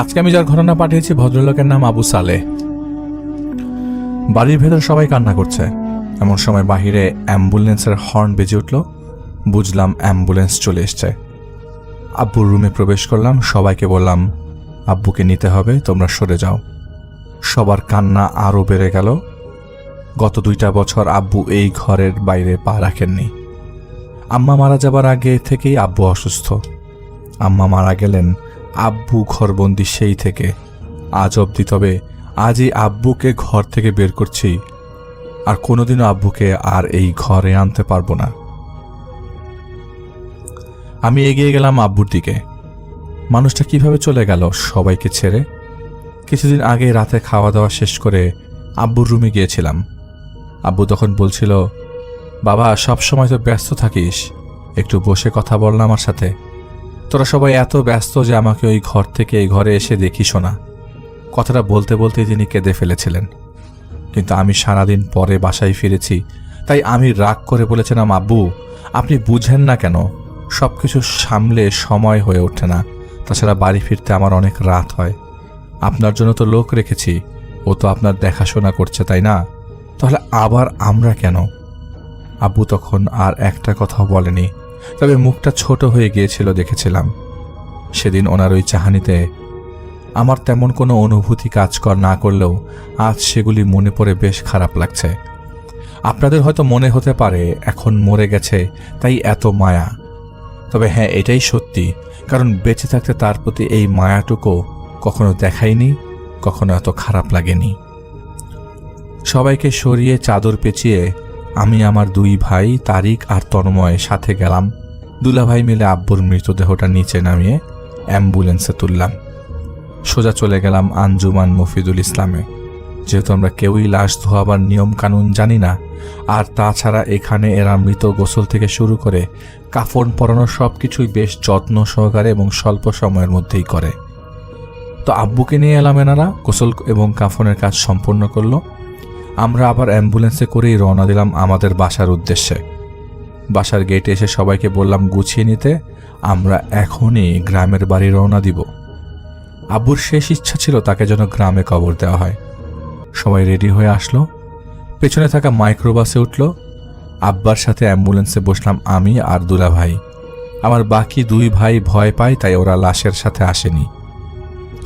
আজকে আমি যার ঘটনা পাঠিয়েছি ভদ্রলোকের নাম আবু সালেহ। বাড়ির ভেতর সবাই কান্না করছে। এমন সময় বাহিরে অ্যাম্বুলেন্সের হর্ন বেজে উঠল। বুঝলাম অ্যাম্বুলেন্স চলে এসছে। আব্বুর রুমে প্রবেশ করলাম। সবাইকে বললাম, আব্বুকে নিতে হবে, তোমরা সরে যাও। সবার কান্না আরও বেড়ে গেল। গত 2টা বছর আব্বু এই ঘরের বাইরে পা রাখেননি। আম্মা মারা যাবার আগে থেকেই আব্বু অসুস্থ। আম্মা মারা গেলেন আব্বু ঘরবন্দি সেই থেকে আজ অবধি। তবে আজই আব্বুকে ঘর থেকে বের করছি, আর কোনোদিনও আব্বুকে আর এই ঘরে আনতে পারবো না। আমি এগিয়ে গেলাম আব্বুর দিকে। মানুষটা কিভাবে চলে গেল সবাইকে ছেড়ে। কিছুদিন আগে রাতে খাওয়া দাওয়া শেষ করে আব্বুর রুমে গিয়েছিলাম। আব্বু তখন বলছিল, বাবা সব সময় তো ব্যস্ত থাকিস, একটু বসে কথা বল না আমার সাথে। তোরা সবাই এত ব্যস্ত যে আমাকে ওই ঘর থেকে এই ঘরে এসে দেখিস না। কথাটা বলতে বলতে তিনি কেঁদে ফেলেছিলেন। কিন্তু আমি সারাদিন পরে বাসায় ফিরেছি, তাই আমি রাগ করে বলেছিলাম, আব্বু আপনি বুঝেন না কেন? সব কিছু সামলে সময় হয়ে ওঠে না। তাছাড়া বাড়ি ফিরতে আমার অনেক রাত হয়। আপনার জন্য তো লোক রেখেছি, ও তো আপনার দেখাশোনা করছে, তাই না? তাহলে আবার আমরা কেন? আব্বু তখন আর একটা কথাও বলেনি, তবে মুখটা ছোট হয়ে গিয়েছিল দেখেছিলাম। সেদিন ওনার ওই চাহানিতে আমার তেমন কোনো অনুভূতি কাজ না করলেও আজ সেগুলি মনে পড়ে বেশ খারাপ লাগছে। আপনাদের হয়তো মনে হতে পারে এখন মরে গেছে তাই এত মায়া। তবে হ্যাঁ, এটাই সত্যি, কারণ বেঁচে থাকতে তার প্রতি এই মায়াটুকু কখনো দেখাইনি, কখনো এত খারাপ লাগেনি। সবাইকে সরিয়ে চাদর পেঁচিয়ে আমি আমার 2 ভাই তারিক আর তন্ময় সাথে গেলাম। দুলাভাই মিলে আব্বুর মৃতদেহটা নিচে নামিয়ে অ্যাম্বুলেন্সে তুললাম। সোজা চলে গেলাম আঞ্জুমান মফিদুল ইসলামে। যেহেতু আমরা কেউই লাশ ধোয়াবার নিয়ম কানুন জানি না, আর তাছাড়া এখানে এরা মৃত গোসল থেকে শুরু করে কাফন পরানো সব কিছুই বেশ যত্ন সহকারে এবং স্বল্প সময়ের মধ্যেই করে। তো আব্বুকে নিয়ে এলাম। এনারা গোসল এবং কাফনের কাজ সম্পন্ন করলো। আমরা আবার অ্যাম্বুলেন্সে করেই রওনা দিলাম আমাদের বাসার উদ্দেশ্যে। বাসার গেটে এসে সবাইকে বললাম গুছিয়ে নিতে, আমরা এখনই গ্রামের বাড়ি রওনা দিব। আব্বুর শেষ ইচ্ছা ছিল তাকে যেন গ্রামে কবর দেওয়া হয়। সবাই রেডি হয়ে আসলো। পেছনে থাকা মাইক্রোবাসে উঠল। আব্বার সাথে অ্যাম্বুলেন্সে বসলাম আমি আর দুলাভাই। আমার বাকি 2 ভাই ভয় পায়, তাই ওরা লাশের সাথে আসেনি।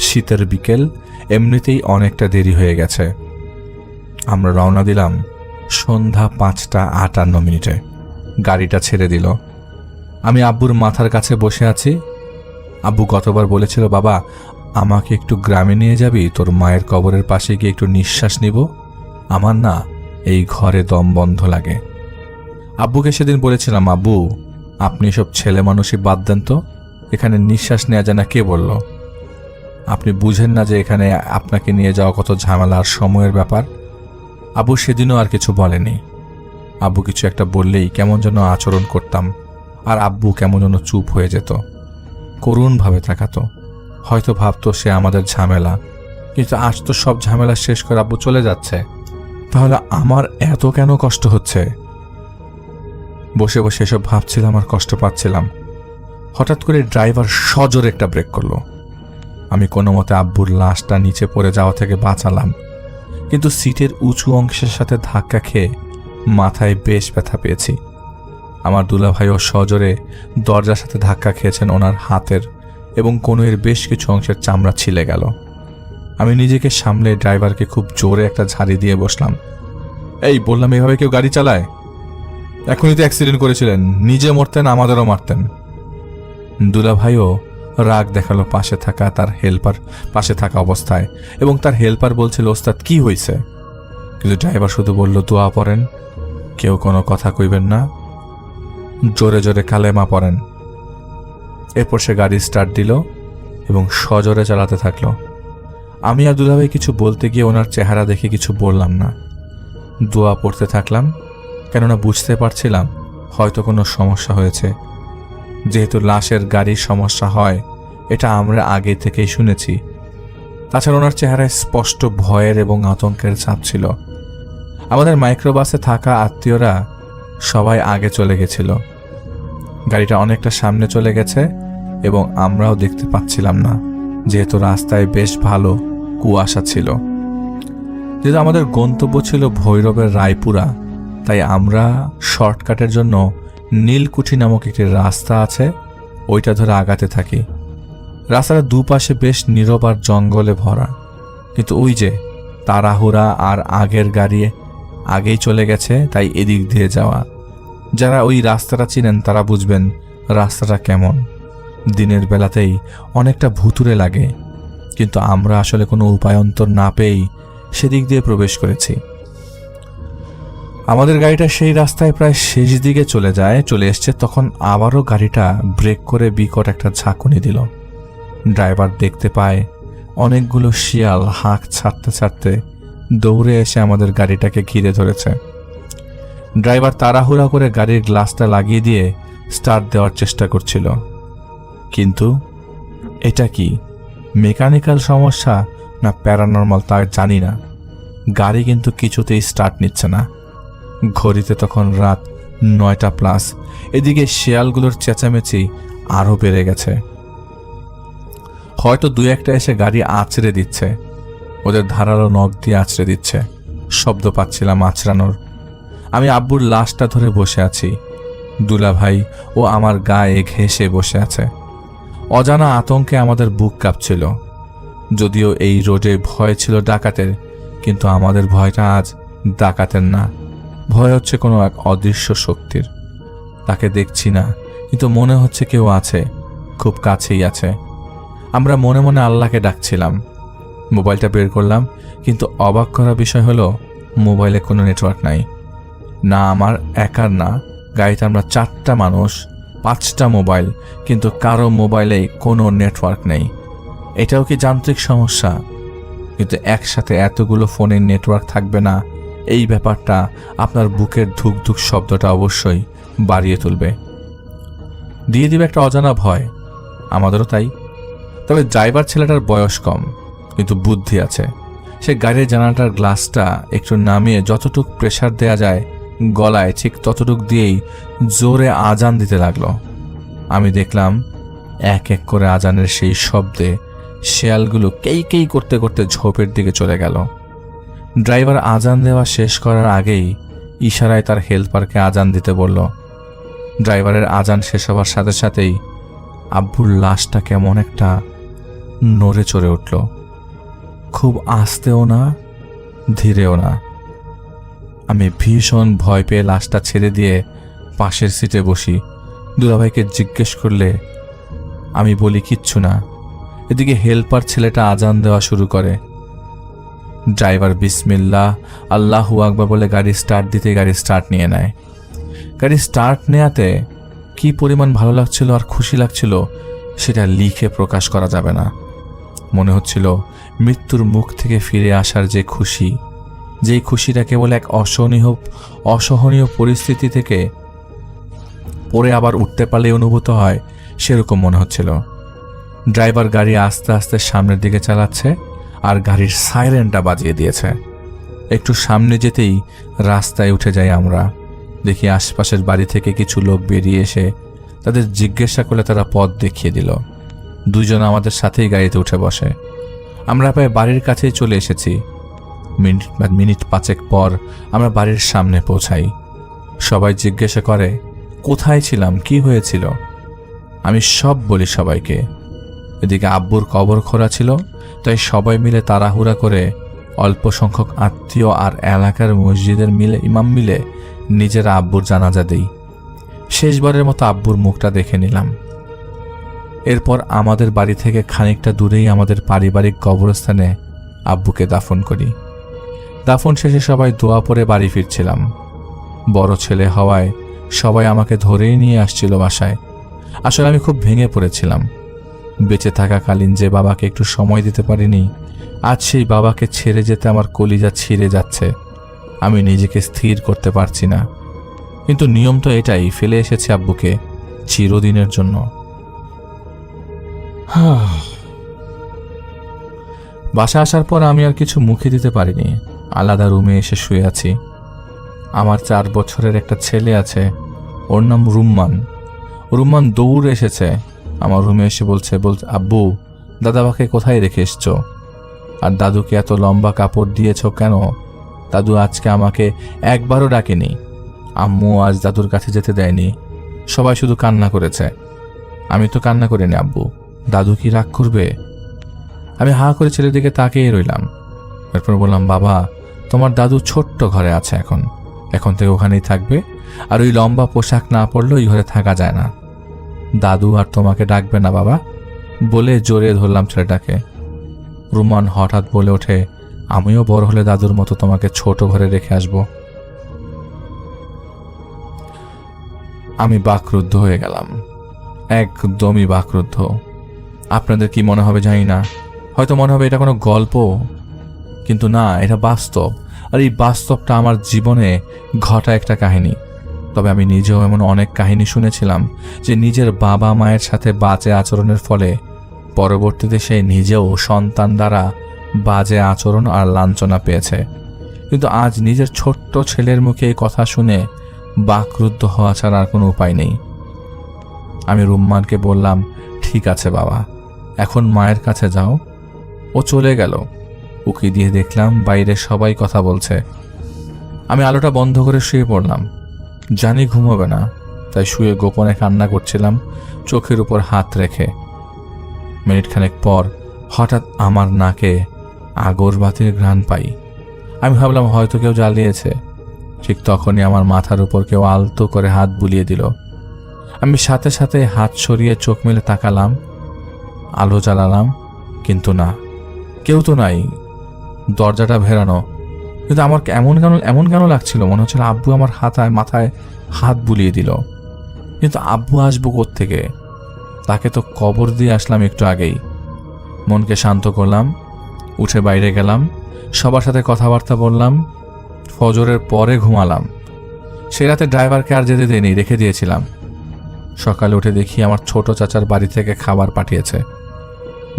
শীতের বিকেল, এমনিতেই অনেকটা দেরি হয়ে গেছে। আমরা রওনা দিলাম সন্ধ্যা 5:58। গাড়িটা ছেড়ে দিল। আমি আব্বুর মাথার কাছে বসে আছি। আব্বু গতবার বলেছিল, বাবা আমাকে একটু গ্রামে নিয়ে যাবি, তোর মায়ের কবরের পাশে গিয়ে একটু নিঃশ্বাস নিব। আমার না এই ঘরে দম বন্ধ লাগে। আব্বুকে সেদিন বলেছিলাম, আব্বু আপনি সব ছেলে মানুষই বাদ দেন তো, এখানে নিঃশ্বাস নেওয়া যায় না। কে বলল? আপনি বুঝেন না যে এখানে আপনাকে নিয়ে যাওয়া কত ঝামেলা আর সময়ের ব্যাপার? আব্বু সেদিনও আর কিছু বলেনি। আব্বু কিছু একটা বললেই কেমন যেন আচরণ করতাম, আর আব্বু কেমন যেন চুপ হয়ে যেত, করুণভাবে তাকাতো। হয়তো ভাবতো সে আমাদের ঝামেলা, কিন্তু আজ তো সব ঝামেলা শেষ করে আব্বু চলে যাচ্ছে। তাহলে আমার এত কেন কষ্ট হচ্ছে? বসে বসে এসব ভাবছিলাম আর কষ্ট পাচ্ছিলাম। হঠাৎ করে ড্রাইভার সজোরে একটা ব্রেক করলো। আমি কোনো মতে আব্বুর লাশটা নিচে পড়ে যাওয়া থেকে বাঁচালাম, কিন্তু সিটের উঁচু অংশের সাথে ধাক্কা খেয়ে মাথায় বেশ ব্যথা পেয়েছি। আমার দুলাভাইও সজোরে দরজার সাথে ধাক্কা খেয়েছেন। ওনার হাতের এবং কনুইয়ের বেশ কিছু অংশের চামড়া ছিলে গেল। আমি নিজেকে সামলে ড্রাইভারকে খুব জোরে একটা ঝাড়ি দিয়ে বসলাম। এই বললাম, এভাবে কেউ গাড়ি চালায়? এখনই তো অ্যাক্সিডেন্ট করেছিলেন, নিজে মরতেন আমাদেরও মারতেন। দুলাভাইও রাগ দেখালো পাশে থাকা অবস্থায়, এবং তার হেল্পার বলছিল, ওস্তাদ কি হয়েছে? কিন্তু ড্রাইভার শুধু বলল, দোয়া পড়েন, কেউ কোনো কথা কইবেন না, জোরে জোরে কালেমা পড়েন। এরপর সে গাড়ি স্টার্ট দিল এবং সজোরে চালাতে থাকলো। আমি আর দুলাভাই কিছু বলতে গিয়ে ওনার চেহারা দেখে কিছু বললাম না। দোয়া পড়তে থাকলাম, কেননা বুঝতে পারছিলাম হয়তো কোনো সমস্যা হয়েছে। যেহেতু লাশের গাড়ির সমস্যা হয় এটা আমরা আগে থেকেই শুনেছি। তাছাড়া ওনার চেহারায় স্পষ্ট ভয়ের এবং আতঙ্কের ছাপ ছিল। আমাদের মাইক্রোবাসে থাকা আত্মীয়রা সবাই আগে চলে গেছিল। গাড়িটা অনেকটা সামনে চলে গেছে এবং আমরাও দেখতে পাচ্ছিলাম না। যেহেতু রাস্তায় বেশ ভালো কুয়াশা ছিল। যেহেতু আমাদের গন্তব্য ছিল ভৈরবের রায়পুরা, তাই আমরা শর্টকাটের জন্য নীলকুঠি নামক একটি রাস্তা আছে, ওইটা ধরে আগাতে থাকি। রাস্তার দুপাশে বেশ নীরব আর জঙ্গলে ভরা, কিন্তু ওই যে তাড়াহুড়া আর আগের গাড়ি আগেই চলে গেছে, তাই এদিক দিয়ে যাওয়া। যারা ওই রাস্তাটা চিনেন তারা বুঝবেন রাস্তাটা কেমন। দিনের বেলাতেই অনেকটা ভুতুরে লাগে, কিন্তু আমরা আসলে কোনো উপায়ন্তর না পেয়েই সেদিক দিয়ে প্রবেশ করেছি। আমাদের গাড়িটা সেই রাস্তায় প্রায় শেষ দিকে চলে এসছে, তখন আবারও গাড়িটা ব্রেক করে বিকট একটা ঝাঁকুনি দিল। ড্রাইভার দেখতে পায় অনেকগুলো শিয়াল হাঁক ছাড়তে ছাড়তে দৌড়ে এসে আমাদের গাড়িটাকে ঘিরে ধরেছে। ড্রাইভার তাড়াহুড়া করে গাড়ির গ্লাসটা লাগিয়ে দিয়ে স্টার্ট দেওয়ার চেষ্টা করছিল, কিন্তু এটা কি মেকানিক্যাল সমস্যা না প্যারানর্মাল তা জানি না, গাড়ি কিন্তু কিছুতেই স্টার্ট নিচ্ছে না। ঘড়িতে তখন রাত 9টা+। এদিকে শিয়ালগুলোর চেঁচামেচি আরও বেড়ে গেছে। হয়তো 2-1টা এসে গাড়ি আঁচড়ে দিচ্ছে, ওদের ধারালো নখ দিয়ে আঁচড়ে দিচ্ছে, শব্দ পাচ্ছিলাম আঁচড়ানোর। আমি আব্বুর লাশটা ধরে বসে আছি, দুলাভাই ও আমার গায়ে ঘেঁষে বসে আছে। অজানা আতঙ্কে আমাদের বুক কাঁপছিল। যদিও এই রোডে ভয় ছিল ডাকাতের, কিন্তু আমাদের ভয়টা আজ ডাকাতের না, ভয় হচ্ছে কোনো এক অদৃশ্য শক্তির। তাকে দেখছি না, কিন্তু মনে হচ্ছে কেউ আছে, খুব কাছেই আছে। আমরা মনে মনে আল্লাহকে ডাকছিলাম। মোবাইলটা বের করলাম, কিন্তু অবাক করা বিষয় হলো মোবাইলে কোনো নেটওয়ার্ক নাই। না আমার একার না, গাড়িতে আমরা 4টা মানুষ, 5টা মোবাইল, কিন্তু কারো মোবাইলে কোনো নেটওয়ার্ক নেই। এটাও কি যান্ত্রিক সমস্যা? কিন্তু একসাথে এতগুলো ফোনের নেটওয়ার্ক থাকবে না, এই ব্যাপারটা আপনার বুকের ধুক ধুক শব্দটা অবশ্যই বাড়িয়ে তুলবে, দিয়ে দিবে একটা অজানা ভয়। আমাদেরও তাই। তবে ড্রাইভার ছেলেটার বয়স কম, কিন্তু বুদ্ধি আছে। সে গাড়ির জানালাটার গ্লাসটা একটু নামিয়ে যতটুক প্রেসার দেয়া যায় গলায়, ঠিক ততটুক দিয়েই জোরে আজান দিতে লাগলো। আমি দেখলাম এক এক করে আজানের সেই শব্দে শেয়ালগুলো কেই কেই করতে করতে ঝোপের দিকে চলে গেল। ড্রাইভার আজান দেওয়া শেষ করার আগেই ইশারায় তার হেল্পারকে আজান দিতে বলল। ড্রাইভারের আজান শেষ হওয়ার সাথে সাথেই আব্বুর লাশটা কেমন একটা নড়ে চড়ে উঠল, খুব আস্তেও না ধীরেও না। আমি ভীষণ ভয় পেয়ে লাশটা ছেড়ে দিয়ে পাশের সিটে বসি। দুলাভাইকে জিজ্ঞেস করলে আমি বলি কিচ্ছু না। এদিকে হেল্পার ছেলেটা আজান দেওয়া শুরু করে। ড্রাইভার বিসমিল্লাহ আল্লাহু আকবার বলে গাড়ি স্টার্ট দিতে গাড়ি স্টার্ট নিয়ে নেয়। গাড়ি স্টার্ট নেয়াতে কি পরিমাণ ভালো লাগছিল আর খুশি লাগছিল সেটা লিখে প্রকাশ করা যাবে না। মনে হচ্ছিল মৃত্যুর মুখ থেকে ফিরে আসার যে খুশি, যেই খুশিটা কেবল এক অসহনীয় পরিস্থিতি থেকে পরে আবার উঠতে পারলে অনুভূত হয়, সেরকম মনে হচ্ছিল। ড্রাইভার গাড়ি আস্তে আস্তে সামনের দিকে চালাচ্ছে আর গাড়ির সাইরেনটা বাজিয়ে দিয়েছে। একটু সামনে যেতেই রাস্তায় উঠে যাই আমরা। দেখি আশপাশের বাড়ি থেকে কিছু লোক বেরিয়ে এসে তাদের জিজ্ঞাসা করলে তারা পথ দেখিয়ে দিল। দুইজন আমাদের সাথেই গাড়িতে উঠে বসে। আমরা প্রায় বাড়ির কাছেই চলে এসেছি। মিনিট 5 পর আমরা বাড়ির সামনে পৌঁছাই। সবাই জিজ্ঞাসা করে কোথায় ছিলাম, কি হয়েছিল। আমি সব বলি সবাইকে। এদিকে আব্বুর কবর খোঁড়া ছিল, তাই সবাই মিলে তাড়াহুড়া করে অল্প সংখ্যক আত্মীয় আর এলাকার মসজিদের ইমাম মিলে নিজেরা আব্বুর জানাজা দেই। শেষবারের মতো আব্বুর মুখটা দেখে নিলাম। এরপর আমাদের বাড়ি থেকে খানিকটা দূরেই আমাদের পারিবারিক কবরস্থানে আব্বুকে দাফন করি। দাফন শেষে সবাই দোয়া পড়ে বাড়ি ফিরছিলাম। বড় ছেলে হওয়ায় সবাই আমাকে ধরেই নিয়ে আসছিল বাসায়। আসলে আমি খুব ভেঙে পড়েছিলাম। বেঁচে থাকাকালীন যে বাবাকে একটু সময় দিতে পারিনি, আজ সেই বাবাকে ছেড়ে যেতে আমার কলিজা ছিঁড়ে যাচ্ছে। আমি নিজেকে স্থির করতে পারছি না, কিন্তু নিয়ম তো এটাই, ফেলে এসেছি আব্বুকে চিরদিনের জন্য। বাসা আসার পর আমি আর কিছু মুখে দিতে পারিনি। আলাদা রুমে এসে শুয়ে আছি। আমার 4 বছরের একটা ছেলে আছে, ওর নাম রুম্মান। রুম্মান দৌড়ে এসেছে আমার রুমে এসে বলছে আব্বু দাদাবাকে কোথায় রেখে এসছো? আর দাদুকে এত লম্বা কাপড় দিয়েছ কেন? দাদু আজকে আমাকে একবারও ডাকেনি। আম্মু আজ দাদুর কাছে যেতে দেয়নি। সবাই শুধু কান্না করেছে। আমি তো কান্না করিনি আব্বু। দাদু কি রাগ করবে? আমি হা করে ছেলের দিকে তাকিয়ে রইলাম। এরপর বললাম, বাবা, তোমার দাদু ছোট্ট ঘরে আছে এখন থেকে ওখানেই থাকবে। আর ওই লম্বা পোশাক না পরলে ওই ঘরে থাকা যায় না। দাদু আর তোমাকে ডাকবে না বাবা, বলে জড়িয়ে ধরলাম ছেলেটাকে। রুমান হঠাৎ বলে ওঠে, আমিও বড় হলে দাদুর মতো তোমাকে ছোট ঘরে রেখে আসব। আমি বাকরুদ্ধ হয়ে গেলাম, একদমই বাকরুদ্ধ। আপনাদের কি মনে হবে জানি না, হয়তো মনে হবে এটা কোনো গল্প, কিন্তু না, এটা বাস্তব। আর এই বাস্তবটা আমার জীবনে ঘটা একটা কাহিনী। তবে আমি নিজেও এমন অনেক কাহিনী শুনেছিলাম যে নিজের বাবা মায়ের সাথে বাজে আচরণের ফলে পরবর্তীতে সে নিজেও সন্তান দ্বারা বাজে আচরণ আর লাঞ্ছনা পেয়েছে। কিন্তু আজ নিজের ছোট্ট ছেলের মুখে এই কথা শুনে বাকরুদ্ধ হওয়া ছাড়া আর কোনো উপায় নেই। আমি রুম্মানকে বললাম, ঠিক আছে বাবা, এখন মায়ের কাছে যাও। ও চলে গেল। উকি দিয়ে দেখলাম বাইরে সবাই কথা বলছে। আমি আলোটা বন্ধ করে শুয়ে পড়লাম। জানি ঘুমোবে না, তাই শুয়ে গোপনে কান্না করছিলাম, চোখের উপর হাত রেখে। মিনিটখানেক পর হঠাৎ আমার নাকে আগরবাতির ঘ্রাণ পাই। আমি ভাবলাম হয়তো কেউ জ্বালিয়েছে। ঠিক তখনই আমার মাথার উপর কেউ আলতো করে হাত বুলিয়ে দিল। আমি সাথে সাথে হাত সরিয়ে চোখ মেলে তাকালাম, আলো জ্বালালাম, কিন্তু না, কেউ তো নাই। দরজাটা ভেরানো, কিন্তু আমার এমন কেন লাগছিল, মনে হচ্ছিল আব্বু আমার মাথায় হাত বুলিয়ে দিল। কিন্তু আব্বু আসবো কোত্থেকে? তাকে তো কবর দিয়ে আসলাম একটু আগেই। মনকে শান্ত করলাম, উঠে বাইরে গেলাম, সবার সাথে কথাবার্তা বললাম। ফজরের পরে ঘুমালাম। সে রাতে ড্রাইভারকে আর যেতে দেয়নি, রেখে দিয়েছিলাম। সকালে উঠে দেখি আমার ছোট চাচার বাড়ি থেকে খাবার পাঠিয়েছে।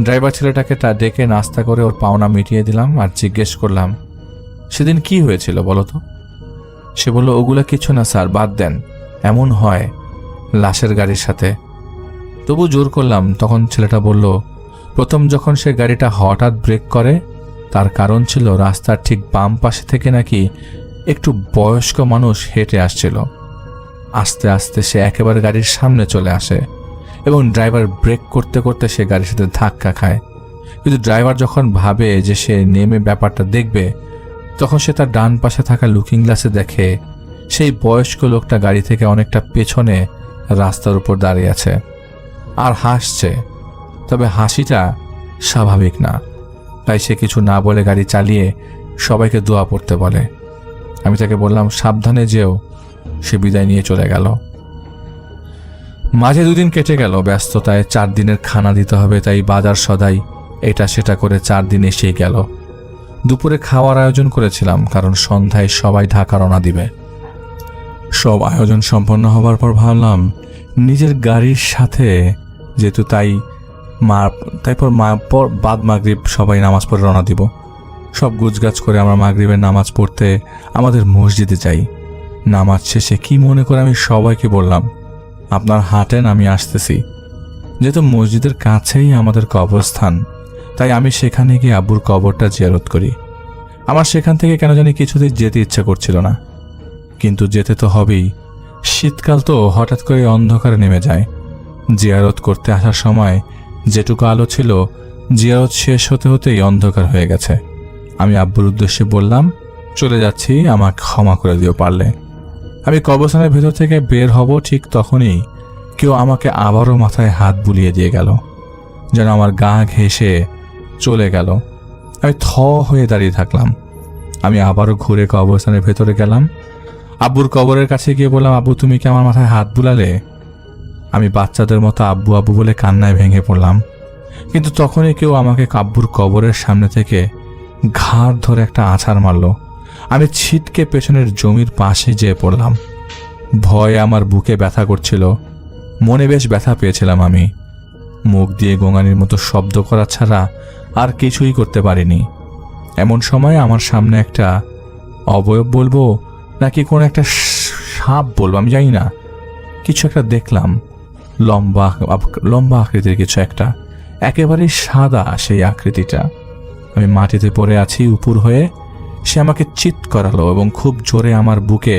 ড্রাইভার ছেলেটাকে ডেকে নাস্তা করে ওর পাওনা মিটিয়ে দিলাম আর জিজ্ঞেস করলাম, সেদিন কি হয়েছিল বলো তো? সে বলল, ওগুলো কিছু না স্যার, বাদ দেন, এমন হয় লাশের গাড়ির সাথে। তবু জোর করলাম। তখন ছেলেটা বলল, প্রথম যখন সে গাড়িটা হঠাৎ ব্রেক করে, তার কারণ ছিল রাস্তার ঠিক বাম পাশে থেকে নাকি একটু বয়স্ক মানুষ হেঁটে আসছিল। আস্তে আস্তে সে একেবারে গাড়ির সামনে চলে আসে এবং ড্রাইভার ব্রেক করতে করতে সে গাড়ির সাথে ধাক্কা খায়। কিন্তু ড্রাইভার যখন ভাবে যে সে নেমে ব্যাপারটা দেখবে, তখন সে তার ডান পাশে থাকা লুকিং গ্লাসে দেখে সেই বয়স্ক লোকটা গাড়ি থেকে অনেকটা পেছনে রাস্তার উপর দাঁড়িয়ে আছে আর হাসছে। তবে হাসিটা স্বাভাবিক না। তাই সে কিছু না বলে গাড়ি চালিয়ে সবাইকে দোয়া পড়তে বলে। আমি তাকে বললাম, সাবধানে যেও। সে বিদায় নিয়ে চলে গেল। মাঝে 2 দিন কেটে গেল ব্যস্ততায়। 4 দিনের খানা দিতে হবে, তাই বাজার সদাই এটা সেটা করে 4 দিন এসেই গেল। দুপুরে খাওয়ার আয়োজন করেছিলাম, কারণ সন্ধ্যায় সবাই ঢাকা রওনা দিবে। সব আয়োজন সম্পন্ন হবার পর ভাবলাম নিজের গাড়ির সাথে যেহেতু, তারপর বাদ মাগরিব সবাই নামাজ পড়ে রওনা দিব। সব গুজগাছ করে আমরা মাগরিবের নামাজ পড়তে আমাদের মসজিদে যাই। নামাজ শেষে কি মনে করে আমি সবাইকে বললাম, আপনার হাঁটেন, আমি আসতেছি। যেহেতু মসজিদের কাছেই আমাদের কবরস্থান, তাই আমি সেখানে গিয়ে আব্বুর কবরটা জিয়ারত করি। আমার সেখান থেকে কেন জানি কিছুতেই যেতে ইচ্ছা করছিল না, কিন্তু যেতে তো হবেই। শীতকাল তো, হঠাৎ করে অন্ধকারে নেমে যায়। জিয়ারত করতে আসার সময় যেটুকু আলো ছিল, জিয়ারত শেষ হতে হতেই অন্ধকার হয়ে গেছে। আমি আব্বুর উদ্দেশ্যে বললাম, চলে যাচ্ছি, আমাকে ক্ষমা করে দিও পারলে। আমি কবরস্থানের ভেতর থেকে বের হব, ঠিক তখনই কেউ আমাকে আবারও মাথায় হাত বুলিয়ে দিয়ে গেল, যেন আমার গা ঘেঁষে চলে গেল। আমি থ হয়ে দাঁড়িয়ে থাকলাম। আমি আবারও ঘুরে কবরস্থানের ভেতরে গেলাম। আব্বুর কবরের কাছে গিয়ে বললাম, আব্বু, তুমি কি আমার মাথায় হাত বুলালে? আমি বাচ্চাদের মতো আব্বু আব্বু বলে কান্নায় ভেঙে পড়লাম। কিন্তু তখনই কেউ আমাকে আব্বুর কবরের সামনে থেকে ঘাড় ধরে একটা আছাড় মারল। আমি ছিটকে পেছনের জমির পাশে যেয়ে পড়লাম। ভয়ে আমার বুকে ব্যথা করছিল, মনে বেশ ব্যথা পেয়েছিলাম। আমি মুখ দিয়ে গোঙানির মতো শব্দ করা ছাড়া আর কিছুই করতে পারিনি। এমন সময় আমার সামনে একটা অবয়ব বলবো নাকি কোনো একটা সাপ বলবো আমি জানি না, কিছু একটা দেখলাম। লম্বা আকৃতির কিছু একটা একেবারে সাদা সেই আকৃতিটা। আমি মাটিতে পড়ে আছি উপুর হয়ে। সে আমাকে চিৎ করালো এবং খুব জোরে আমার বুকে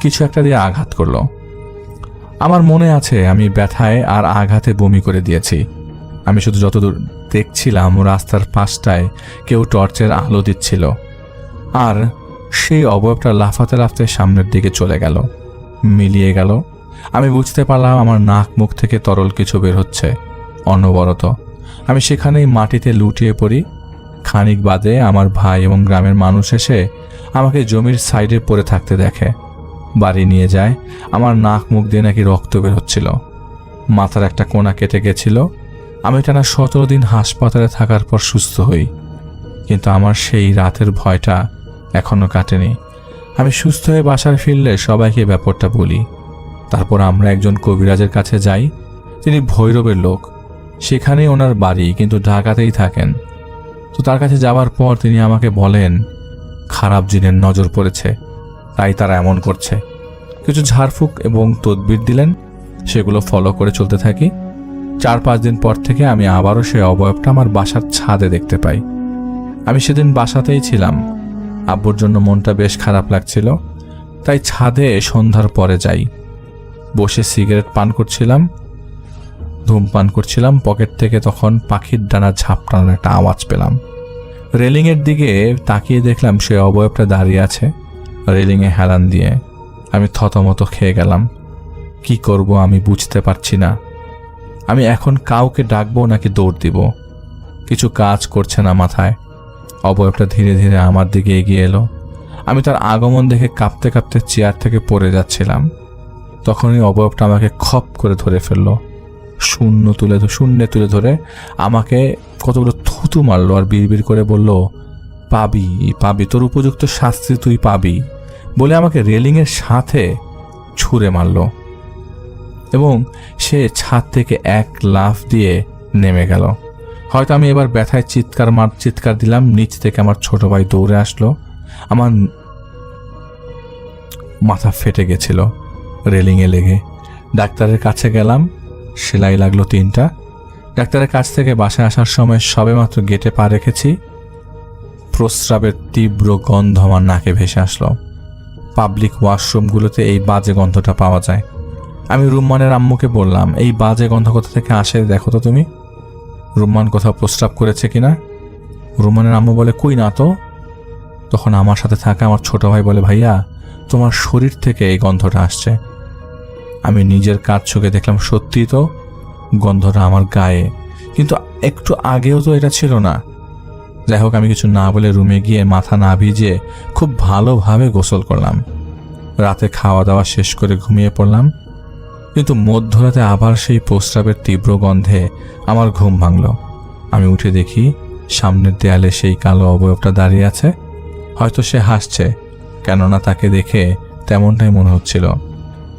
কিছু একটা দিয়ে আঘাত করলো। আমার মনে আছে আমি ব্যথায় আর আঘাতে বমি করে দিয়েছি। আমি শুধু যতদূর দেখছিলাম রাস্তার পাশটায় কেউ টর্চের আলো দিচ্ছিল, আর সেই অবয়বটা লাফাতে লাফাতে সামনের দিকে চলে গেল, মিলিয়ে গেল। আমি বুঝতে পারলাম আমার নাক মুখ থেকে তরল কিছু বের হচ্ছে অনবরত। আমি সেখানেই মাটিতে লুটিয়ে পড়ি। খানিক বাদে আমার ভাই এবং গ্রামের মানুষ এসে আমাকে জমির সাইডে পড়ে থাকতে দেখে। বাড়ি নিয়ে যায়। আমার নাক মুখ দিয়ে নাকি রক্ত বের হচ্ছিল, মাথার একটা কোনা কেটে গেছিল। আমি টানা 17 দিন হাসপাতালে থাকার পর সুস্থ হই, কিন্তু আমার সেই রাতের ভয়টা এখনো কাটেনি। আমি সুস্থ হয়ে বাসায় ফিরলে সবাইকে ব্যাপারটা বলি। তারপর আমরা একজন কবিরাজের কাছে যাই। তিনি ভৈরবের লোক, সেখানেই ওনার বাড়ি, কিন্তু ঢাকাতেই থাকেন। তো তার কাছে যাওয়ার পর তিনি আমাকে বলেন খারাপ জিনের নজর পড়েছে, তাই তারা এমন করছে। কিছু ঝাড়ফুঁক এবং তদবির দিলেন, সেগুলো ফলো করে চলতে থাকি। 4-5 দিন পর থেকে আমি আবারও সেই অবয়বটা আমার বাসার ছাদে দেখতে পাই। আমি সেদিন বাসাতেই ছিলাম। আব্বুর জন্য মনটা বেশ খারাপ লাগছিল, তাই ছাদে সন্ধ্যার পরে যাই। বসে সিগারেট পান করছিলাম, ধূমপান করছিলাম। পকেট থেকে তখন পাখির ডানা ঝাপটানোর একটা আওয়াজ পেলাম। রেলিংয়ের দিকে তাকিয়ে দেখলাম সে অবয়বটা দাঁড়িয়ে আছে রেলিংয়ে হেলান দিয়ে। আমি থতমত খেয়ে গেলাম। কি করব আমি বুঝতে পারছি না। আমি এখন কাউকে ডাকবো নাকি দৌড় দিব, কিছু কাজ করছে না মাথায়। অবয়বটা ধীরে ধীরে আমার দিকে এগিয়ে এলো। আমি তার আগমন দেখে কাঁপতে কাঁপতে চেয়ার থেকে পড়ে যাচ্ছিলাম। তখনই অবয়বটা আমাকে খপ করে ধরে ফেললো। শূন্যে তুলে ধরে আমাকে কতগুলো থুতু মারলো আর বিড়বিড় করে বলল, পাবি পাবি, তোর উপযুক্ত শাস্তি তুই পাবি, বলে আমাকে রেলিংয়ের সাথে ছুঁড়ে মারল এবং সে ছাদ থেকে এক লাফ দিয়ে নেমে গেল। হয়তো আমি এবার ব্যথায় চিৎকার দিলাম। নিচ থেকে আমার ছোট ভাই দৌড়ে আসলো। আমার মাথা ফেটে গেছিল রেলিংয়ে লেগে। ডাক্তারের কাছে গেলাম, সেলাই লাগলো 3টা। ডাক্তারের কাছ থেকে বাসায় আসার সময় সবেমাত্র গেটে পা রেখেছি, প্রস্রাবের তীব্র গন্ধ আমার নাকে ভেসে আসলো। পাবলিক ওয়াশরুমগুলোতে এই বাজে গন্ধটা পাওয়া যায়। আমি রুম্মানের আম্মুকে বললাম, এই বাজে গন্ধ কোথা থেকে আসে দেখো তো তুমি, রুম্মান কোথাও প্রস্রাব করেছে কিনা। রুম্মানের আম্মু বলে, কই না তো। তখন আমার সাথে থাকা আমার ছোট ভাই বলে, ভাইয়া তোমার শরীর থেকে এই গন্ধটা আসছে। আমি নিজের কাজ চোখে দেখলাম, সত্যি তো গন্ধটা আমার গায়ে, কিন্তু একটু আগেও তো এটা ছিল না। যাই হোক, আমি কিছু না বলে রুমে গিয়ে মাথা না ভিজিয়ে খুব ভালোভাবে গোসল করলাম। রাতে খাওয়া দাওয়া শেষ করে ঘুমিয়ে পড়লাম, কিন্তু মধ্যরাতে আবার সেই প্রস্রাবের তীব্র গন্ধে আমার ঘুম ভাঙল। আমি উঠে দেখি সামনের দেয়ালে সেই কালো অবয়বটা দাঁড়িয়ে আছে। হয়তো সে হাসছে, কেননা তাকে দেখে তেমনটাই মনে হচ্ছিল।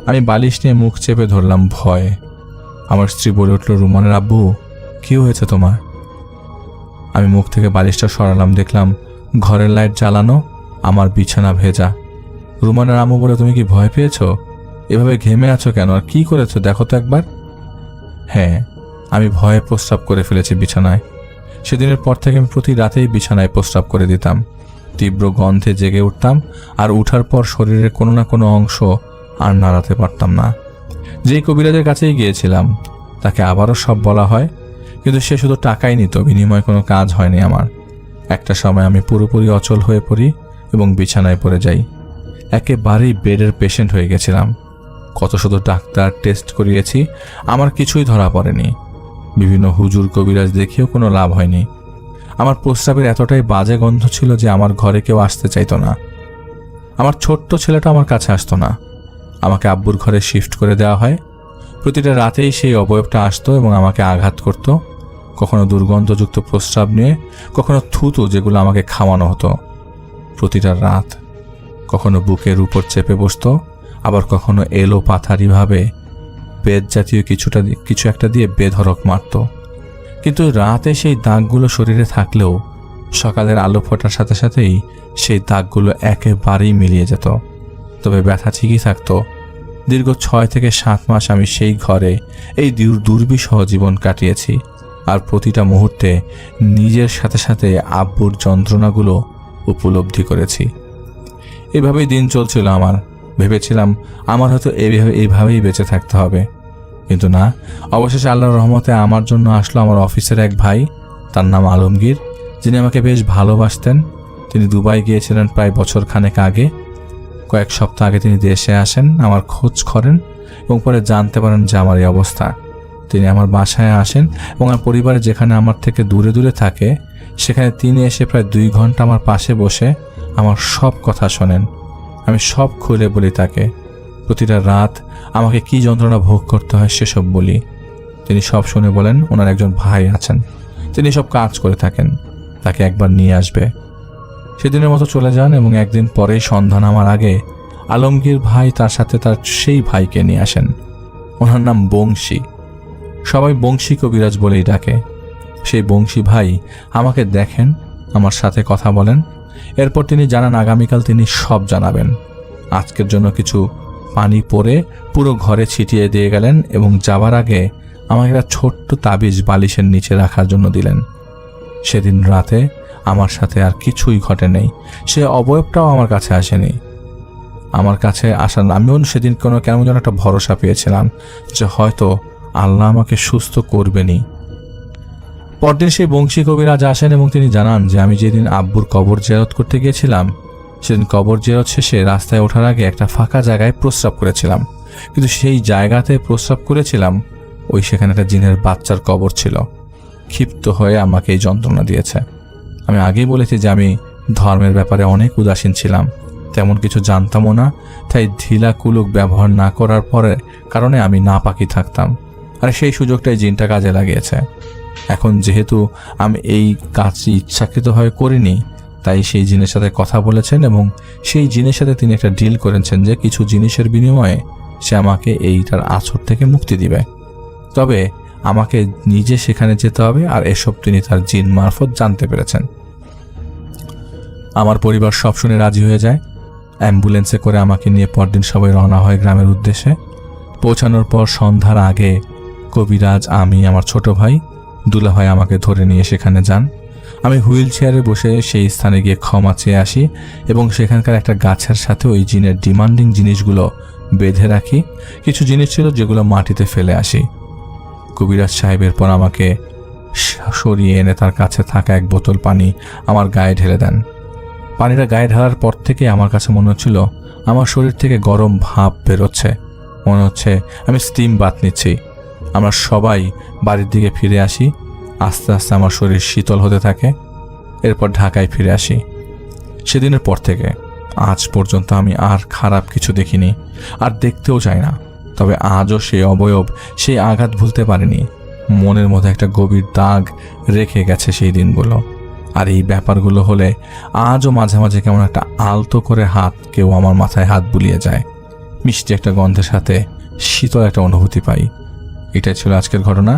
আমি বালিশ নিয়ে মুখ চেপে ধরলাম ভয়ে। আমার স্ত্রী বলে উঠল, রুমানের আব্বু কি হয়েছে তোমার? আমি মুখ থেকে বালিশটা সরালাম, দেখলাম ঘরের লাইট জ্বালানো, আমার বিছানা ভেজা। রুমানের আম্মু বলে, তুমি কি ভয় পেয়েছো? এভাবে ঘেমে আছো কেন, আর কি করেছো দেখো তো একবার। হ্যাঁ, আমি ভয়ে প্রস্রাব করে ফেলেছি বিছানায়। সেদিনের পর থেকে আমি প্রতি রাতেই বিছানায় প্রস্রাব করে দিতাম। তীব্র গন্ধে জেগে উঠতাম, আর উঠার পর শরীরের কোনো না কোনো অংশ আর নাড়াতে পারতাম না। যেই কবিরাজের কাছেই গিয়েছিলাম তাকে আবারও সব বলা হয়, কিন্তু সে শুধু টাকাই নিত, বিনিময়ে কোনো কাজ হয়নি আমার। একটা সময় আমি পুরোপুরি অচল হয়ে পড়ি এবং বিছানায় পড়ে যাই। একেবারেই বেডের পেশেন্ট হয়ে গেছিলাম। কত শুধু ডাক্তার টেস্ট করিয়েছি, আমার কিছুই ধরা পড়েনি। বিভিন্ন হুজুর কবিরাজ দেখিয়েও কোনো লাভ হয়নি। আমার প্রস্রাবের এতটাই বাজে গন্ধ ছিল যে আমার ঘরে কেউ আসতে চাইতো না। আমার ছোট্ট ছেলেটা আমার কাছে আসতো না। আমাকে আব্বুর ঘরে শিফট করে দেওয়া হয়। প্রতিটা রাতেই সেই অবয়বটা আসতো এবং আমাকে আঘাত করত, কখনো দুর্গন্ধযুক্ত প্রস্রাব নিয়ে, কখনো থুতু যেগুলো আমাকে খাওয়ানো হতো। প্রতিটা রাত কখনো বুকের উপর চেপে বসতো, আবার কখনো এলো পাথারিভাবে বেদ জাতীয় কিছু একটা দিয়ে বেধড়ক মারত। কিন্তু রাতে সেই দাগগুলো শরীরে থাকলেও সকালের আলো ফোটার সাথে সাথেই সেই দাগগুলো একেবারেই মিলিয়ে যেত। তবে ব্যথা ঠিকই থাকতো। দীর্ঘ 6 থেকে 7 মাস আমি সেই ঘরে এই দুর্বিষহ জীবন কাটিয়েছি। আর প্রতিটা মুহূর্তে নিজের সাথে সাথে আব্বুর যন্ত্রণাগুলো উপলব্ধি করেছি। এভাবেই দিন চলছিল আমার। ভেবেছিলাম আমার হয়তো এইভাবেই বেঁচে থাকতে হবে, কিন্তু না। অবশেষে আল্লাহর রহমতে আমার জন্য আসলো আমার অফিসের এক ভাই, তার নাম আলমগীর, যিনি আমাকে বেশ ভালোবাসতেন। তিনি দুবাই গিয়েছিলেন প্রায় বছর খানেক আগে। কয়েক সপ্তাহ আগে তিনি দেশে আসেন, আমার খোঁজ করেন এবং পরে জানতে পারেন যে আমার এই অবস্থা। তিনি আমার বাসায় আসেন এবং আমার পরিবারে যেখানে আমার থেকে দূরে দূরে থাকে সেখানে তিনি এসে প্রায় 2 ঘন্টা আমার পাশে বসে আমার সব কথা শোনেন। আমি সব খুলে বলি তাকে। প্রতিটা রাত আমাকে কি যন্ত্রণা ভোগ করতে হয় সেসব বলি। তিনি সব শুনে বলেন ওনার একজন ভাই আছেন, তিনি সব কাজ করে থাকেন, তাকে একবার নিয়ে আসবে। সেদিনের মতো চলে যান এবং একদিন পরেই সন্ধ্যা নামার আগে আলমগীর ভাই তার সাথে তার সেই ভাইকে নিয়ে আসেন। ওনার নাম বংশী, সবাই বংশী কবিরাজ বলেই ডাকে। সেই বংশী ভাই আমাকে দেখেন, আমার সাথে কথা বলেন। এরপর তিনি জানান আগামীকাল তিনি সব জানাবেন। আজকের জন্য কিছু পানি পরে পুরো ঘরে ছিটিয়ে দিয়ে গেলেন এবং যাবার আগে আমাকে একটা ছোট্ট তাবিজ বালিশের নিচে রাখার জন্য দিলেন। সেদিন রাতে আমার সাথে আর কিছুই ঘটে নেই। সে অবয়বটাও আমার কাছে আসেনি। আমার কাছে আসার আমিও সেদিন কেমন যেন একটা ভরসা পেয়েছিলাম যে হয়তো আল্লাহ আমাকে সুস্থ করবেনই। পরদিন সেই বংশী কবিরাজ আসেন এবং তিনি জানান যে আমি যেদিন আব্বুর কবর জিয়ারত করতে গিয়েছিলাম সেদিন কবর জিয়ারত শেষে রাস্তায় ওঠার আগে একটা ফাঁকা জায়গায় প্রস্রাব করেছিলাম, কিন্তু সেই জায়গাতে প্রস্রাব করেছিলাম সেখানে একটা জিনের বাচ্চার কবর ছিল। ক্ষিপ্ত হয়ে আমাকে এই যন্ত্রণা দিয়েছে। আমি আগেই বলেছি যে আমি ধর্মের ব্যাপারে অনেক উদাসীন ছিলাম, তেমন কিছু জানতামও না। তাই ঢিলা কুলুক ব্যবহার না করার কারণে আমি নাপাকি থাকতাম। আর সেই সুযোগটাই জিনটা কাজে লাগিয়েছে। এখন যেহেতু আমি এই কাজটি ইচ্ছাকৃতভাবে করিনি, তাই সেই জিনের সাথে কথা বলেছেন এবং সেই জিনের সাথে তিনি একটা ডিল করেছেন যে কিছু জিনিসের বিনিময়ে সে আমাকে এইটার আছর থেকে মুক্তি দিবে। তবে আমাকে নিজে সেখানে যেতে হবে, আর এসব তিনি তার জিন মারফত জানতে পেরেছেন। আমার পরিবার সব শুনে রাজি হয়ে যায়। অ্যাম্বুলেন্সে করে আমাকে নিয়ে পরদিন সবাই রওনা হয় গ্রামের উদ্দেশ্যে। পৌঁছানোর পর সন্ধ্যার আগে কবিরাজ, আমি, আমার ছোট ভাই দুলাভাই আমাকে ধরে নিয়ে সেখানে যান। আমি হুইল চেয়ারে বসে সেই স্থানে গিয়ে ক্ষমা চেয়ে আসি এবং সেখানকার একটা গাছের সাথে ওই জিনের ডিমান্ডিং জিনিসগুলো বেঁধে রাখি। কিছু জিনিস ছিল যেগুলো মাটিতে ফেলে আসি। কবিরাজ সাহেবের পর আমাকে সরিয়ে এনে তার কাছে থাকা এক বোতল পানি আমার গায়ে ঢেলে দেন। পানিটা গায়ে ঢালার পর থেকে আমার কাছে মনে হচ্ছিল আমার শরীর থেকে গরম ভাপ বেরোচ্ছে, মনে হচ্ছে আমি স্টিম বাথ নিচ্ছি। আমরা সবাই বাড়ির দিকে ফিরে আসি। আস্তে আস্তে আমার শরীর শীতল হতে থাকে। এরপর ঢাকায় ফিরে আসি। সেদিনের পর থেকে আজ পর্যন্ত আমি আর খারাপ কিছু দেখিনি, আর দেখতেও চাই না। তবে আজও সেই অবয়ব, সেই আঘাত ভুলতে পারিনি। মনের মধ্যে একটা গভীর দাগ রেখে গেছে সেই দিনগুলো। আর এই ব্যাপারগুলো হলে আজও মাঝে মাঝে কেমন একটা আলতো করে কেউ আমার মাথায় হাত বুলিয়ে যায়। মিষ্টি একটা গন্ধের সাথে শীতল একটা অনুভূতি পাই। এটাই ছিল আজকের ঘটনা।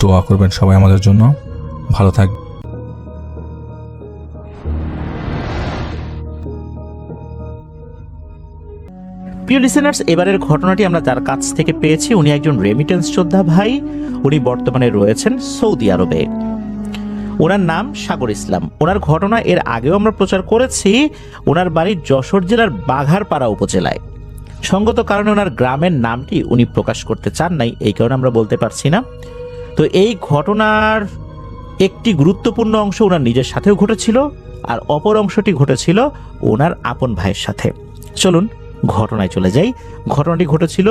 দোয়া করবেন সবাই আমাদের জন্য। ভালো থাকবেন। প্রিয় লিসেনার্স, এবারের ঘটনাটি আমরা যার কাছ থেকে পেয়েছি উনি একজন রেমিটেন্স যোদ্ধা ভাই। উনি বর্তমানে রয়েছেন সৌদি আরবে। ওনার নাম সাগর ইসলাম। ওনার ঘটনা এর আগেও আমরা প্রচার করেছি। ওনার বাড়ি যশোর জেলার বাঘারপাড়া উপজেলায়। সঙ্গত কারণে ওনার গ্রামের নামটি উনি প্রকাশ করতে চান নাই, এই কারণে আমরা বলতে পারছি না। তো এই ঘটনার একটি গুরুত্বপূর্ণ অংশ ওনার নিজের সাথেও ঘটেছিল, আর অপর অংশটি ঘটেছিল ওনার আপন ভাইয়ের সাথে। চলুন ঘটনায় চলে যাই। ঘটনাটি ঘটেছিল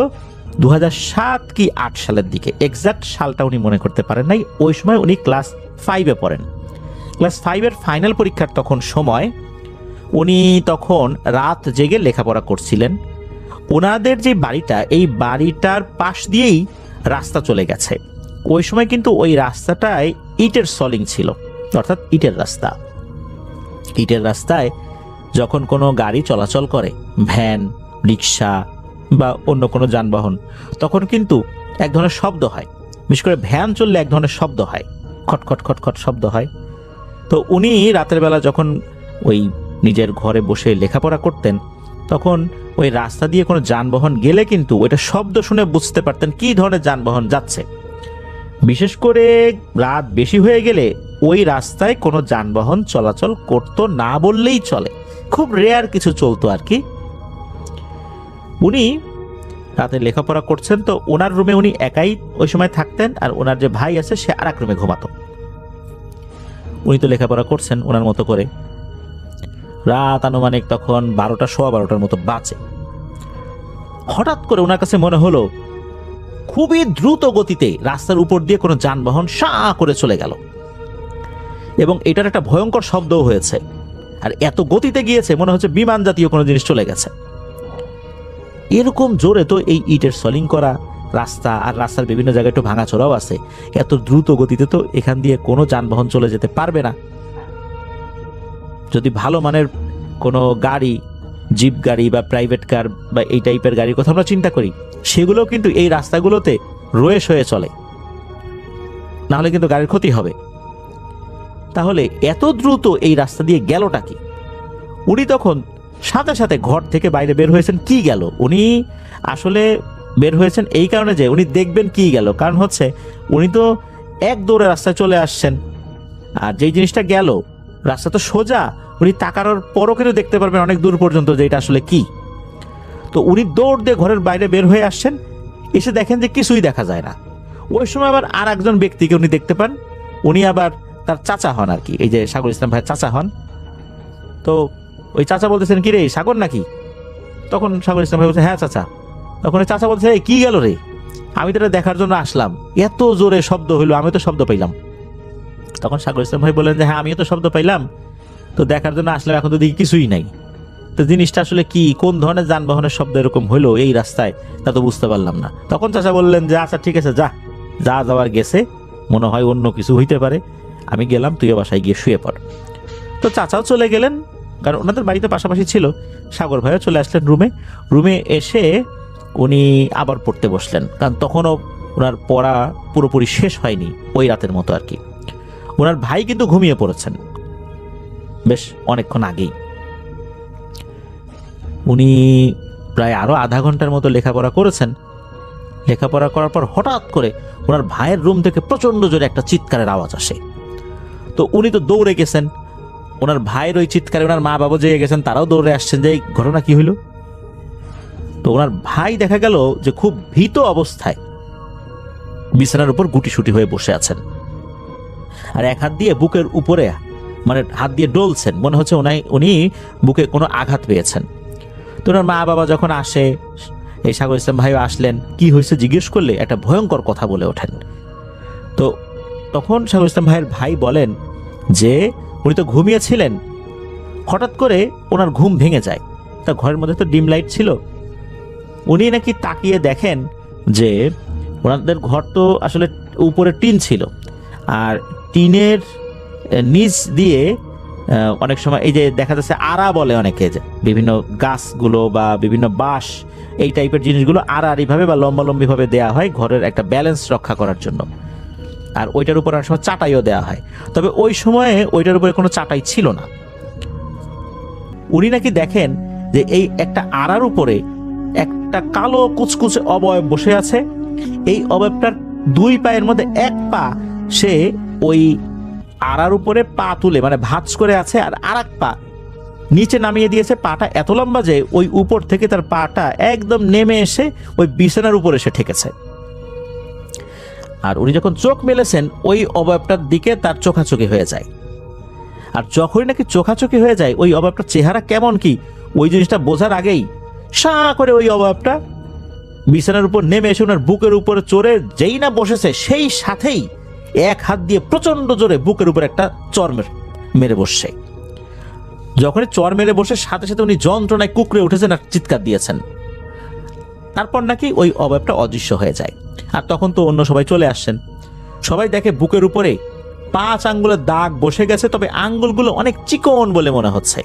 2007 কি 8 সালের দিকে। এক্সাক্ট সালটা উনি মনে করতে পারেন নাই। ওই সময় উনি ক্লাস 5-এ পড়েন। ক্লাস 5-এর ফাইনাল পরীক্ষার তখন সময়। উনি তখন রাত জেগে লেখাপড়া করছিলেন। ওনাদের যে বাড়িটা, এই বাড়িটার পাশ দিয়েই রাস্তা চলে গেছে। ওই সময় কিন্তু ওই রাস্তাটায় ইটের সলিং ছিল, অর্থাৎ ইটের রাস্তা। ইটের রাস্তায় যখন কোনো গাড়ি চলাচল করে, ভ্যান, রিক্সা বা অন্য কোনো যানবাহন, তখন কিন্তু এক ধরনের শব্দ হয়। বিশেষ করে ভ্যান চললে এক ধরনের শব্দ হয়, খটখট খটখট শব্দ হয়। তো উনি রাতের বেলা যখন ওই নিজের ঘরে বসে লেখাপড়া করতেন, তখন ওই রাস্তা দিয়ে কোনো যানবাহন গেলে কিন্তু ওইটা শব্দ শুনে বুঝতে পারতেন কী ধরনের যানবাহন যাচ্ছে। বিশেষ করে রাত বেশি হয়ে গেলে ওই রাস্তায় কোনো যানবাহন চলাচল করতো না বললেই চলে, খুব রেয়ার কিছু চলতো আর কি। উনি রাতে লেখাপড়া করছেন, তো ওনার রুমে উনি একাই ওই সময় থাকতেন, আর ওনার যে ভাই আছে সে আর এক রুমে ঘুমাতো। উনি তো লেখাপড়া করছেন ওনার মতো করে। রাত আনুমানিক তখন 12টা, 12:15 মতো বাজে। হঠাৎ করে ওনার কাছে মনে হলো খুবই দ্রুত গতিতে রাস্তার উপর দিয়ে কোনো যানবাহন সাঁ করে চলে গেল, এবং এটার একটা ভয়ঙ্কর শব্দও হয়েছে। আর এত গতিতে গিয়েছে মনে হচ্ছে বিমান জাতীয় কোনো জিনিস চলে গেছে। এরকম জোরে তো এই ইটের সলিং করা রাস্তা, আর রাস্তার বিভিন্ন জায়গায় একটু ভাঙাচোরাও আছে, এত দ্রুত গতিতে তো এখান দিয়ে কোনো যানবাহন চলে যেতে পারবে না। যদি ভালো মানের কোনো গাড়ি, জিপ গাড়ি বা প্রাইভেট কার বা এই টাইপের গাড়ির কথা আমরা চিন্তা করি, সেগুলো কিন্তু এই রাস্তাগুলোতে রয়েস হয়ে চলে, নাহলে কিন্তু গাড়ির ক্ষতি হবে। তাহলে এত দ্রুত এই রাস্তা দিয়ে গেলটা কি? উনি তখন সাথে সাথে ঘর থেকে বাইরে বের হয়েছেন। কি গেল? উনি আসলে বের হয়েছেন এই কারণে যে উনি দেখবেন কি গেল, কারণ হচ্ছে উনি তো এক দৌড়ে রাস্তায় চলে আসছেন, আর যেই জিনিসটা গেল রাস্তা তো সোজা, উনি তাকানোর পরও কিন্তু দেখতে পারবেন অনেক দূর পর্যন্ত যে এটা আসলে কি। তো উনি দৌড় দিয়ে ঘরের বাইরে বের হয়ে আসছেন, এসে দেখেন যে কিছুই দেখা যায় না। ওই সময় আবার আর একজন ব্যক্তিকে উনি দেখতে পান, উনি আবার তার চাচা হন আর কি, এই যে সাগর ইসলাম ভাইয়ের চাচা হন। তো ওই চাচা বলতেছেন, কি রে সাগর নাকি? তখন সাগর ইসলাম ভাই বলছে, হ্যাঁ চাচা। তখন ওই চাচা বলছে, কি গেল রে? আমি তো এটা দেখার জন্য আসলাম, এত জোরে শব্দ হইলো, আমি তো শব্দ পাইলাম। তখন সাগর ইসলাম ভাই বললেন যে হ্যাঁ আমিও তো শব্দ পাইলাম, তো দেখার জন্য আসলাম, এখন তো দেখি কিছুই নাই। তো জিনিসটা আসলে কি, কোন ধরনের যানবাহনের শব্দ এরকম হইলো এই রাস্তায়, তা তো বুঝতে পারলাম না। তখন চাচা বললেন যে আচ্ছা ঠিক আছে, যা যা যাওয়ার গেছে, মনে হয় অন্য কিছু হইতে পারে, আমি গেলাম, তুইও বাসায় গিয়ে শুয়ে পড়। তো চাচাও চলে গেলেন, কারণ ওনাদের বাড়িতে পাশাপাশি ছিল। সাগর ভাইও চলে আসলেন রুমে এসে উনি আবার পড়তে বসলেন, কারণ তখনও ওনার পড়া পুরোপুরি শেষ হয়নি ওই রাতের মতো আর কি। ওনার ভাই কিন্তু ঘুমিয়ে পড়েছেন বেশ অনেকক্ষণ আগেই। উনি প্রায় আরো আধা ঘন্টার মতো লেখাপড়া করেছেন। লেখাপড়া করার পর হঠাৎ করে ওনার ভাইয়ের রুম থেকে প্রচন্ড জোরে একটা চিৎকারের আওয়াজ আসে। তো উনি তো দৌড়ে গেছেন, ওনার ভাইয়ের ওই চিৎকারে ওনার মা বাবা জেগে গেছেন, তারাও দৌড়ে আসছেন যে এই ঘটনা কি হইল। তো ওনার ভাই দেখা গেল যে খুব ভীত অবস্থায় বিছানার উপর গুটিসুটি হয়ে বসে আছেন, আর এক হাত দিয়ে বুকের উপরে মানে হাত দিয়ে ডলছেন, মনে হচ্ছে উনি বুকে কোনো আঘাত পেয়েছেন। তো ওনার মা বাবা যখন আসে, এই সাগর ইসলাম ভাইও আসলেন, কি হয়েছে জিজ্ঞেস করলে একটা ভয়ঙ্কর কথা বলে ওঠেন। তো তখন সাগর ইসলাম ভাইয়ের ভাই বলেন যে উনি তো ঘুমিয়েছিলেন, হঠাৎ করে ওনার ঘুম ভেঙে যায়। তা ঘরের মধ্যে তো ডিম লাইট ছিল, উনি নাকি তাকিয়ে দেখেন যে ওনাদের ঘর তো আসলে উপরে টিন ছিল, আর টিনের নিচ দিয়ে অনেক সময় এই যে দেখা যাচ্ছে আড়া বলে অনেকে, যে বিভিন্ন গাছগুলো বা বিভিন্ন বাঁশ এই টাইপের জিনিসগুলো আড়াআড়িভাবে বা লম্বালম্বিভাবে দেওয়া হয় ঘরের একটা ব্যালেন্স রক্ষা করার জন্য, আর ওইটার উপর অনেক সময় চাটাইও দেওয়া হয়। তবে ওই সময়ে ওইটার উপরে কোনো চাটাই ছিল না। উনি নাকি দেখেন যে এই একটা আড়ার উপরে একটা কালো কুচকুচে অবয়ব বসে আছে। এই অবয়বটার দুই পায়ের মধ্যে এক পা সে ওই আড়ার উপরে পা তুলে মানে ভাঁজ করে আছে, আর আরেক পা নিচে নামিয়ে দিয়েছে। পাটা এত লম্বা যে ওই উপর থেকে তার পাটা একদম নেমে এসে ওই বিছানার উপরে এসে ঠেকেছে। আর উনি যখন চোখ মেলেছেন ওই অবয়বটার দিকে তার চোখাচোখি হয়ে যায়। আর যখনই নাকি চোখাচোখি হয়ে যায় ওই অবয়বটার চেহারা কেমন কি ওই জিনিসটা বোঝার আগেই সাঁ করে ওই অবয়বটা বিছানার উপর নেমে এসে ওনার বুকের উপরে চড়ে যেই না বসেছে, সেই সাথেই এক হাত দিয়ে প্রচন্ড জোরে বুকের উপর একটা চর মেরে বসছে। যখনই চর মেরে বসে সাথে সাথে উনি যন্ত্রণায় কুকড়ে উঠেছেন আর চিৎকার দিয়েছেন। তারপর নাকি ওই অবয়বটা অদৃশ্য হয়ে যায়। আর তখন তো অন্য সবাই চলে আসছেন, সবাই দেখে বুকের উপরে 5 আঙ্গুলের দাগ বসে গেছে, তবে আঙ্গুলগুলো অনেক চিকন বলে মনে হচ্ছে।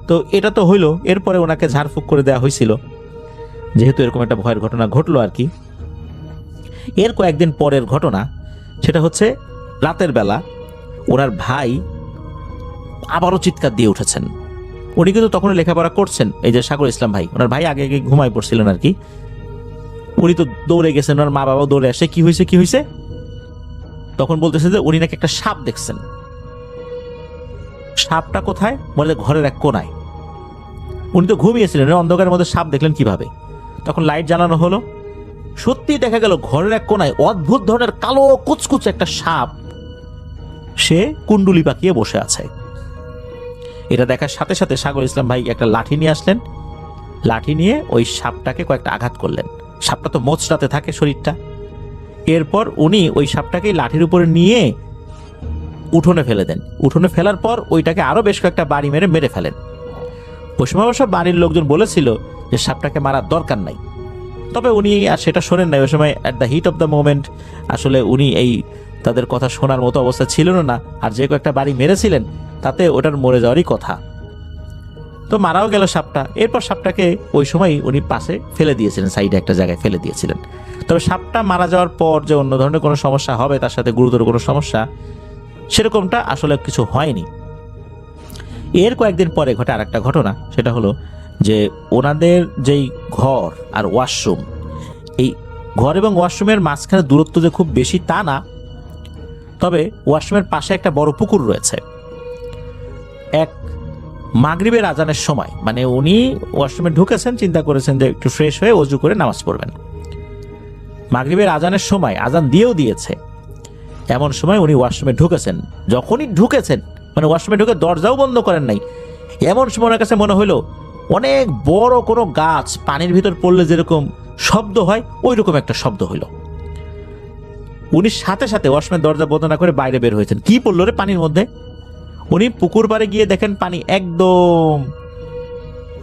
তো এটা তো হইলো, এরপরে ওনাকে ঝাড়ফুঁক করে দেওয়া হয়েছিল, যেহেতু এরকম একটা ভয়ের ঘটনা ঘটলো আর কি। এর কয়েকদিন পরের ঘটনা, সেটা হচ্ছে রাতের বেলা ওনার ভাই আবারও চিৎকার দিয়ে উঠেছেন। উনি কিন্তু তখন লেখাপড়া করছেন, এই যে সাগর ইসলাম ভাই, ওনার ভাই আগে আগে ঘুমায় পড়ছিলেন আর কি। উনি তো দৌড়ে গেছেন, ওনার মা বাবাও দৌড়ে আসে, কি হয়েছে কি হয়েছে। তখন বলতেছে যে উনি নাকি একটা সাপ দেখছেন। সাপটা কোথায়? বলে ঘরের এক কোনায়। উনি তো ঘুমিয়েছিলেন, অন্ধকারের মধ্যে সাপ দেখলেন কিভাবে? তখন লাইট জ্বালানো হলো, সত্যি দেখা গেল ঘরের এক কোনায় অদ্ভুত ধরনের কালো কুচকুচ একটা সাপ, সে কুণ্ডুলি পাকিয়ে বসে আছে। এটা দেখার সাথে সাথে সাগর ইসলাম ভাই একটা লাঠি নিয়ে আসলেন, লাঠি নিয়ে ওই সাপটাকে কয়েকটা আঘাত করলেন। সাপটা তো মোচড়াতে থাকে শরীরটা। এরপর উনি ওই সাপটাকে লাঠির উপরে নিয়ে উঠোনে ফেলে দেন। উঠোনে ফেলার পর ওইটাকে আরো বেশ কয়েকটা বাড়ি মেরে মেরে ফেলেন। ওই সময় অবশ্য বাড়ির লোকজন বলেছিল যে সাপটাকে মারার দরকার নাই, তবে উনি আর সেটা শোনেন নাই। ওই সময় at the heat of the moment আসলে উনি এই তাদের কথা শোনার মতো অবস্থা ছিল না। আর যে কয়েকটা বাড়ি মেরেছিলেন তাতে ওটার মরে যাওয়ারই কথা। তো মারাও গেল সাপটা। এরপর সাপটাকে ওই সময় উনি পাশে ফেলে দিয়েছিলেন, সাইডে একটা জায়গায় ফেলে দিয়েছিলেন। তবে সাপটা মারা যাওয়ার পর যে অন্য ধরনের কোনো সমস্যা হবে, তার সাথে গুরুতর কোনো সমস্যা, সেরকমটা আসলে কিছু হয়নি। এর কয়েকদিন পরে ঘটে আর একটা ঘটনা। সেটা হলো যে ওনাদের যেই ঘর আর ওয়াশরুম, এই ঘর এবং ওয়াশরুমের মাঝখানে দূরত্ব যে খুব বেশি তা না, তবে ওয়াশরুমের পাশে একটা বড় পুকুর রয়েছে। এক মাগরিবের আজানের সময়, মানে উনি ওয়াশরুমে ঢুকেছেন, চিন্তা করেছেন যে একটু ফ্রেশ হয়ে অজু করে নামাজ পড়বেন। মাগরিবের আজানের সময়, আজান দিয়েও দিয়েছে, এমন সময় উনি ওয়াশরুমে ঢুকেছেন। যখনই ঢুকেছেন, মানে ওয়াশরুমে ঢুকে দরজাও বন্ধ করেন নাই, এমন সময় ওনার কাছে মনে হলো অনেক বড় কোনো গাছ পানির ভিতর পড়লে যেরকম শব্দ হয় ওই রকম একটা শব্দ হইল। উনি সাথে সাথে ওয়াশরুমের দরজা বন্ধ না করে বাইরে বের হয়েছেন। কি পড়লো রে পানির মধ্যে? উনি পুকুর পাড়ে গিয়ে দেখেন পানি একদম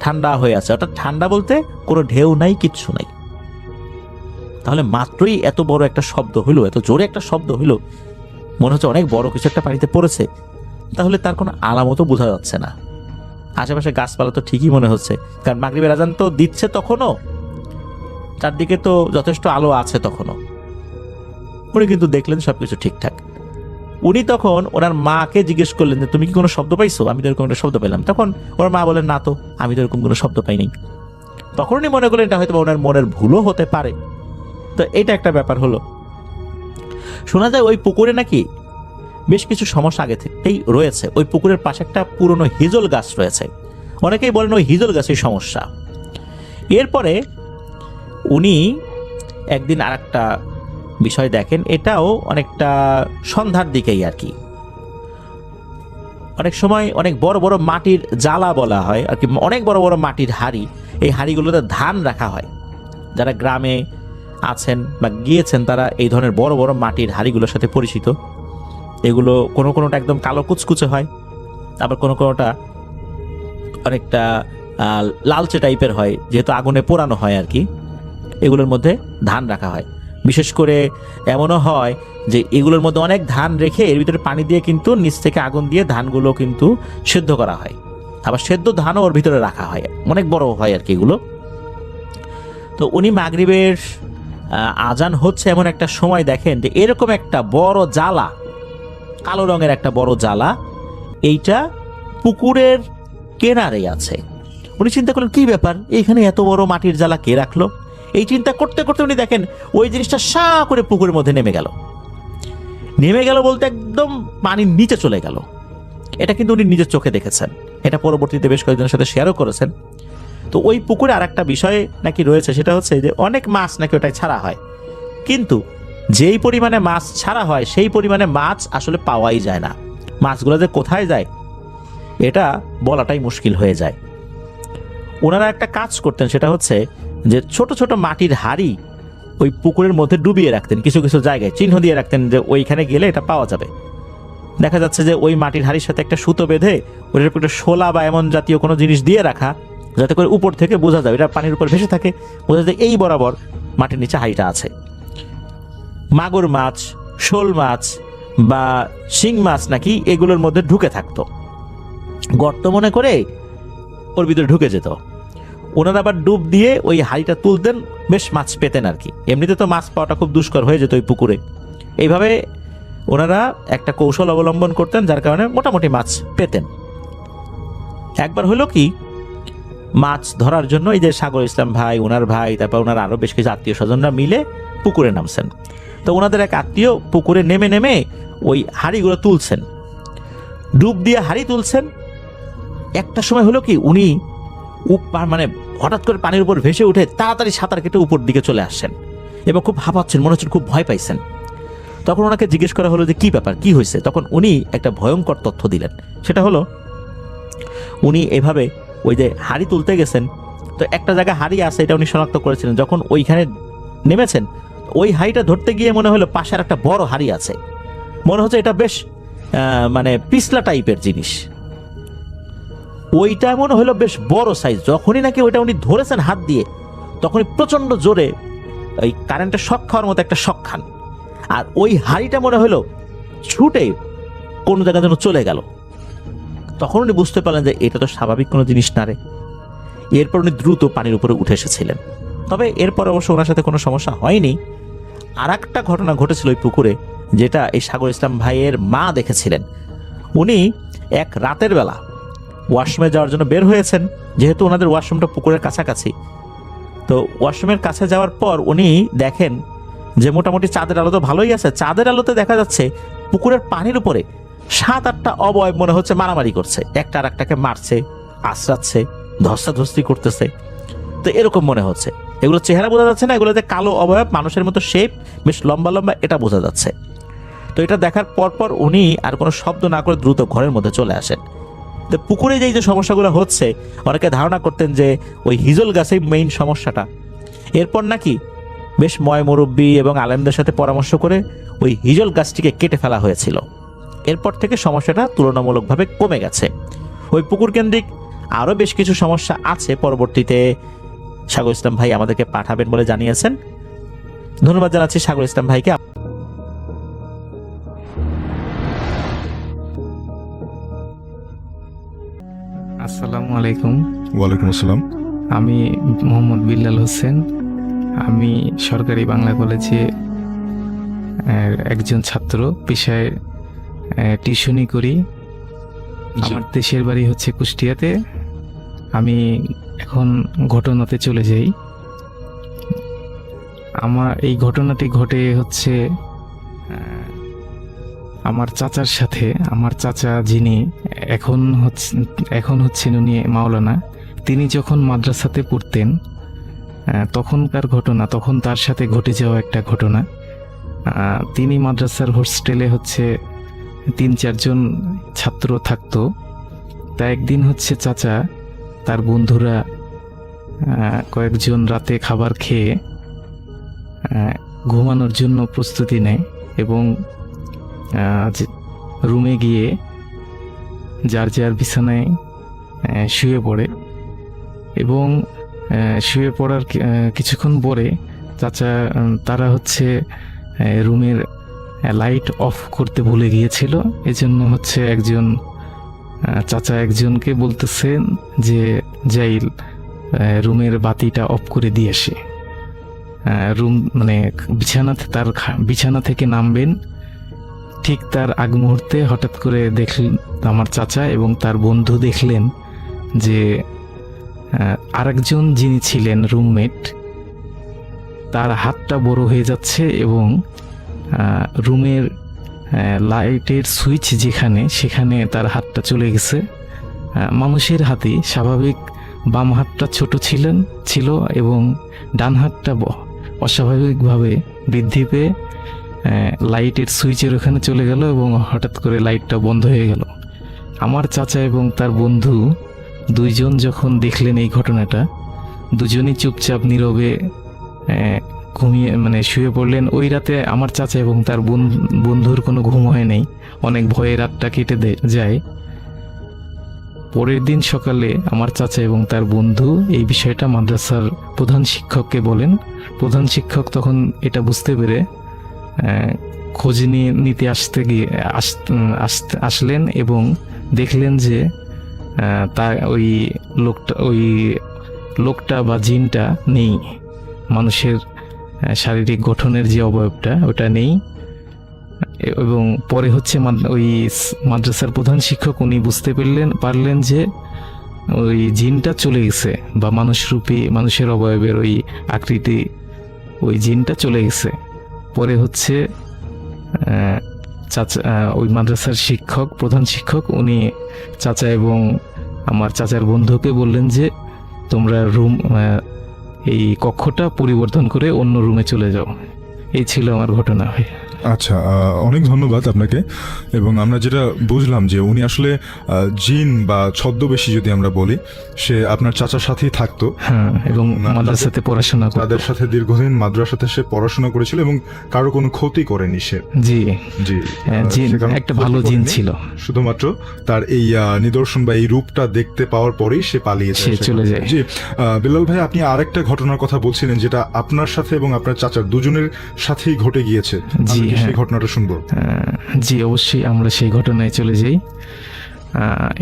ঠান্ডা হয়ে আছে। অর্থাৎ ঠান্ডা বলতে কোনো ঢেউ নাই, কিচ্ছু নাই। তাহলে মাত্রই এত বড় একটা শব্দ হইলো, এত জোরে একটা শব্দ হইলো, মনে হচ্ছে অনেক বড় কিছু একটা পানিতে পড়েছে। তাহলে তার কোনো আলামতও বোঝা যাচ্ছে না। আশেপাশে গাছপালা তো ঠিকই মনে হচ্ছে, কারণ মাগরিবের আজান তো দিচ্ছে তখনও, চারদিকে তো যথেষ্ট আলো আছে তখনও। উনি কিন্তু দেখলেন সবকিছু ঠিকঠাক। উনি তখন ওনার মাকে জিজ্ঞেস করলেন যে তুমি কি কোনো শব্দ পাইছো? আমি তো এরকম একটা শব্দ পেলাম। তখন ওনার মা বলেন না তো, আমি তো এরকম কোনো শব্দ পাইনি। তখন উনি মনে করলেন এটা হয়তো ওনার মনের ভুলও হতে পারে। তো এটা একটা ব্যাপার হলো। শোনা যায় ওই পুকুরে নাকি বেশ কিছু সমস্যা আগে থেকেই রয়েছে। ওই পুকুরের পাশে একটা পুরনো হিজল গাছ রয়েছে। অনেকেই বলেন ওই হিজল গাছের সমস্যা। এরপরে উনি একদিন আর একটা বিষয় দেখেন, এটাও অনেকটা সন্ধ্যার দিকেই আর কি। অনেক সময় অনেক বড় বড় মাটির জালা বলা হয় আর কি, অনেক বড় বড় মাটির হাঁড়ি, এই হাঁড়িগুলোতে ধান রাখা হয়। যারা গ্রামে আছেন বা গিয়েছেন তারা এই ধরনের বড় বড় মাটির হাঁড়িগুলোর সাথে পরিচিত। এগুলো কোনো কোনোটা একদম কালো কুচকুচে হয়, আবার কোনো কোনোটা অনেকটা লালচে টাইপের হয়, যেহেতু আগুনে পোড়ানো হয় আর কি। এগুলোর মধ্যে ধান রাখা হয়। বিশেষ করে এমনও হয় যে এগুলোর মধ্যে অনেক ধান রেখে এর ভিতরে পানি দিয়ে কিন্তু নিচ থেকে আগুন দিয়ে ধানগুলো কিন্তু সেদ্ধ করা হয়। আবার সেদ্ধ ধানও ওর ভিতরে রাখা হয়, অনেক বড় হয় আর কি এগুলো। তো উনি মাগরিবের আজান হচ্ছে এমন একটা সময় দেখেন যে এরকম একটা বড় জ্বালা, কালো রঙের একটা বড় জ্বালা, এইটা পুকুরের কেনারে আছে। উনি চিন্তা করলেন কি ব্যাপার, এইখানে এত বড় মাটির জ্বালা কে রাখলো? এই চিন্তা করতে করতে উনি দেখেন ওই জিনিসটা সা করে পুকুরের মধ্যে নেমে গেল। নেমে গেল বলতে একদম পানির নিচে চলে গেল। এটা কিন্তু উনি নিজের চোখে দেখেছেন, এটা পরবর্তীতে বেশ কয়েকজনের সাথে শেয়ারও করেছেন। তো ওই পুকুরে আর একটা বিষয় নাকি রয়েছে, সেটা হচ্ছে যে অনেক মাছ নাকি ওটায় ছাড়া হয়, কিন্তু যেই পরিমাণে মাছ ছাড়া হয় সেই পরিমাণে মাছ আসলে পাওয়াই যায় না। মাছগুলো যে কোথায় যায় এটা বলাটাই মুশকিল হয়ে যায়। ওনারা একটা কাজ করতেন, সেটা হচ্ছে যে ছোট ছোট মাটির হাঁড়ি ওই পুকুরের মধ্যে ডুবিয়ে রাখতেন, কিছু কিছু জায়গায় চিহ্ন দিয়ে রাখতেন যে ওইখানে গেলে এটা পাওয়া যাবে। দেখা যাচ্ছে যে ওই মাটির হাঁড়ির সাথে একটা সুতো বেঁধে ওটার উপর একটা শোলা বা এমন জাতীয় কোনো জিনিস দিয়ে রাখা, যাতে করে উপর থেকে বোঝা যায়, এটা পানির উপর ভেসে থাকে, বোঝা যায় এই বরাবর মাটির নিচে হাঁড়িটা আছে। মাগুর মাছ, শোল মাছ বা শিং মাছ নাকি এগুলোর মধ্যে ঢুকে থাকতো, গর্ত মনে করে ওর ভিতরে ঢুকে যেত। ওনারা আবার ডুব দিয়ে ওই হাঁড়িটা তুলতেন, বেশ মাছ পেতেন আর কি। এমনিতে তো মাছ পাওয়াটা খুব দুষ্কর হয়ে যেত ওই পুকুরে। এইভাবে ওনারা একটা কৌশল অবলম্বন করতেন, যার কারণে মোটামুটি মাছ পেতেন। একবার হলো কি, মাছ ধরার জন্য এই যে সাগর ইসলাম ভাই, ওনার ভাই, তারপর ওনার আরও বেশ কিছু আত্মীয় স্বজনরা মিলে পুকুরে নামছেন। তো ওনাদের এক আত্মীয় পুকুরে নেমে নেমে ওই হাঁড়িগুলো তুলছেন, ডুব দিয়ে হাঁড়ি তুলছেন। একটা সময় হলো কি উনি মানে হঠাৎ করে পানির উপর ভেসে উঠে তাড়াতাড়ি সাঁতার কেটে উপর দিকে চলে আসছেন এবং খুব হাঁপাচ্ছেন, মনে হচ্ছে খুব ভয় পাইছেন। তখন ওনাকে জিজ্ঞেস করা হলো যে কি ব্যাপার, কি হয়েছে? তখন উনি একটা ভয়ঙ্কর তথ্য দিলেন। সেটা হলো উনি এভাবে ওই যে হাঁড়ি তুলতে গেছেন, তো একটা জায়গায় হাঁড়ি আছে এটা উনি শনাক্ত করেছিলেন। যখন ওইখানে নেমেছেন, ওই হাঁড়িটা ধরতে গিয়ে মনে হলো পাশের একটা বড় হাঁড়ি আছে, মনে হচ্ছে এটা বেশ মানে পিছলা টাইপের জিনিস। ওইটা মনে হলো বেশ বড় সাইজ। যখনই নাকি ওইটা উনি ধরেছেন হাত দিয়ে, তখনই প্রচন্ড জোরে ওই কারেন্টের শক খাওয়ার মতো একটা শক খান, আর ওই হাঁড়িটা মনে হলো ছুটে কোনো জায়গা যেন চলে গেল। তখন উনি বুঝতে পারলেন যে এটা তো স্বাভাবিক কোনো জিনিস না রে। এরপর উনি দ্রুত পানির উপরে উঠে এসেছিলেন। তবে এরপর অবশ্য ওনার সাথে কোনো সমস্যা হয়নি। আর একটা ঘটনা ঘটেছিল ওই পুকুরে, যেটা এই সাগর ইসলাম ভাইয়ের মা দেখেছিলেন। উনি এক রাতের বেলা ওয়াশরুমে যাওয়ার জন্য বের হয়েছেন, যেহেতু ওনাদের ওয়াশরুমটা পুকুরের কাছাকাছি। তো ওয়াশরুমের কাছে যাওয়ার পর উনি দেখেন যে মোটামুটি চাঁদের আলো তো ভালোই আছে, চাঁদের আলোতে দেখা যাচ্ছে পুকুরের পানির উপরে 7-8টা অবয়ব মনে হচ্ছে মারামারি করছে, একটা আর একটাকে মারছে, আশ্রাচ্ছে, ধস্তাধস্তি করতেছে। তো এরকম মনে হচ্ছে। এগুলো চেহারা বোঝা যাচ্ছে না, এগুলোতে কালো অবয়ব, মানুষের মতো শেপ, বেশ লম্বা লম্বা, এটা বোঝা যাচ্ছে। তো এটা দেখার পর উনি আর কোনো শব্দ না করে দ্রুত ঘরের মধ্যে চলে আসেন। তো পুকুরে যে সমস্যাগুলো হচ্ছে, অনেকে ধারণা করতেন যে ওই হিজল গাছেই মেইন সমস্যাটা। এরপর নাকি বেশ মুরব্বি এবং আলেমদের সাথে পরামর্শ করে ওই হিজল গাছটিকে কেটে ফেলা হয়েছিল। এরপর থেকে সমস্যাটা তুলনামূলকভাবে কমে গেছে। ওই পুকুর কেন্দ্রিক আরও বেশ কিছু সমস্যা আছে, পরবর্তীতে সাগর ইসলাম ভাই আমাদেরকে পাঠাবেন বলে জানিয়েছেন। ধন্যবাদ জানাচ্ছি সাগর ইসলাম ভাইকে। আসসালামু আলাইকুম। ওয়ালাইকুম আসসালাম। আমি মোহাম্মদ বিল্লাল হোসেন। আমি সরকারি বাংলা কলেজে একজন ছাত্র, পেশায় টিউশনি করি। আমার দেশের বাড়ি হচ্ছে কুষ্টিয়াতে। আমি এখন ঘটনাতে চলে যাই। আমার এই ঘটনাটি ঘটে হচ্ছে আমার চাচার সাথে। আমার চাচা যিনি এখন হচ্ছেন উনি মাওলানা। তিনি যখন মাদ্রাসাতে পড়তেন তখনকার ঘটনা, তখন তার সাথে ঘটে যাওয়া একটা ঘটনা। তিনি মাদ্রাসার হোস্টেলে হচ্ছে 3-4 জন ছাত্র থাকতো। তা একদিন হচ্ছে চাচা তার বন্ধুরা কয়েকজন রাতে খাবার খেয়ে ঘুমানোর জন্য প্রস্তুতি নেয় এবং রুমে গিয়ে যার যার বিছানায় শুয়ে পড়ে এবং শুয়ে পড়ার কিছুক্ষণ পরে তারা হচ্ছে রুমের লাইট অফ করতে ভুলে গিয়েছিল। এজন্য হচ্ছে একজন চাচা একজনকে বলতেছেন যে যাই রুমের বাতিটা অফ করে দিয়ে আসে। মানে বিছানা থেকে নামবেন, ঠিক তার আগ মুহূর্তে হঠাৎ করে দেখলেন আমার চাচা এবং তার বন্ধু দেখলেন যে আরেকজন যিনি ছিলেন রুমমেট, তার হাতটা বড় হয়ে যাচ্ছে এবং রুমের লাইটের সুইচ সেখানে তার হাতটা চলে গেছে। মানুষের হাতে স্বাভাবিক বাম হাতটা ছোট ছিল এবং ডান হাতটা অস্বাভাবিকভাবে বৃদ্ধি পেয়ে লাইটের সুইচের ওখানে চলে গেল এবং হঠাৎ করে লাইটটা বন্ধ হয়ে গেল। আমার চাচা এবং তার বন্ধু দুইজন যখন দেখলেন এই ঘটনাটা, দুজনই চুপচাপ নীরবে শুয়ে পড়লেন। ওই রাতে আমার চাচা এবং তার বন্ধুর কোনো ঘুম হয় নাই, অনেক ভয়ে রাতটা কেটে যায়। পরের দিন সকালে আমার চাচা এবং তার বন্ধু এই বিষয়টা মাদ্রাসার প্রধান শিক্ষককে বলেন। প্রধান শিক্ষক তখন এটা বুঝতে পেরে খোঁজ নিতে আসলেন এবং দেখলেন যে ওই লোকটা বা জিনটা নেই, মানুষের শারীরিক গঠনের যে অবয়বটা ওটা নেই। এবং পরে হচ্ছে ওই মাদ্রাসার প্রধান শিক্ষক উনি বুঝতে পারলেন যে ওই জিনটা চলে গেছে, বা মানুষরূপী মানুষের অবয়বের ওই আকৃতি, ওই জিনটা চলে গেছে। পরে হচ্ছে চাচা, ওই মাদ্রাসার শিক্ষক, প্রধান শিক্ষক, উনি চাচা এবং আমার চাচার বন্ধুকে বললেন যে তোমরা রুম, এই কক্ষটা পরিবর্তন করে অন্য রুমে চলে যাও। এই ছিল আমার ঘটনা ভাই। আচ্ছা, অনেক ধন্যবাদ আপনাকে। এবং আমরা যেটা বুঝলাম যে উনি আসলে জিন বা ছদ্মবেশী যদি আমরা বলি, সে আপনার চাচার সাথেই থাকতো। হ্যাঁ, এবং মাদ্রাসাতে পড়াশোনা করতো। তাদের সাথে দীর্ঘদিন মাদ্রাসাতে সে পড়াশোনা করেছিল এবং কারো কোনো ক্ষতি করেনি সে। জি জি, জিন সে কারো একটা ক্ষতি ভালো জিন করেনি। ছিল। শুধুমাত্র তার এই নিদর্শন বা এই রূপটা দেখতে পাওয়ার পরেই সে পালিয়ে সে চলে যায়। জি, বিল্লাল ভাই, আপনি আরেকটা ঘটনার কথা বলছিলেন যেটা আপনার সাথে এবং আপনার চাচার দুজনের সাথেই ঘটে গিয়েছে। জি, আমি কি হ্যাঁ। সেই ঘটনাটা শুনবো? জি, অবশ্যই আমরা সেই ঘটনায় চলে যাই।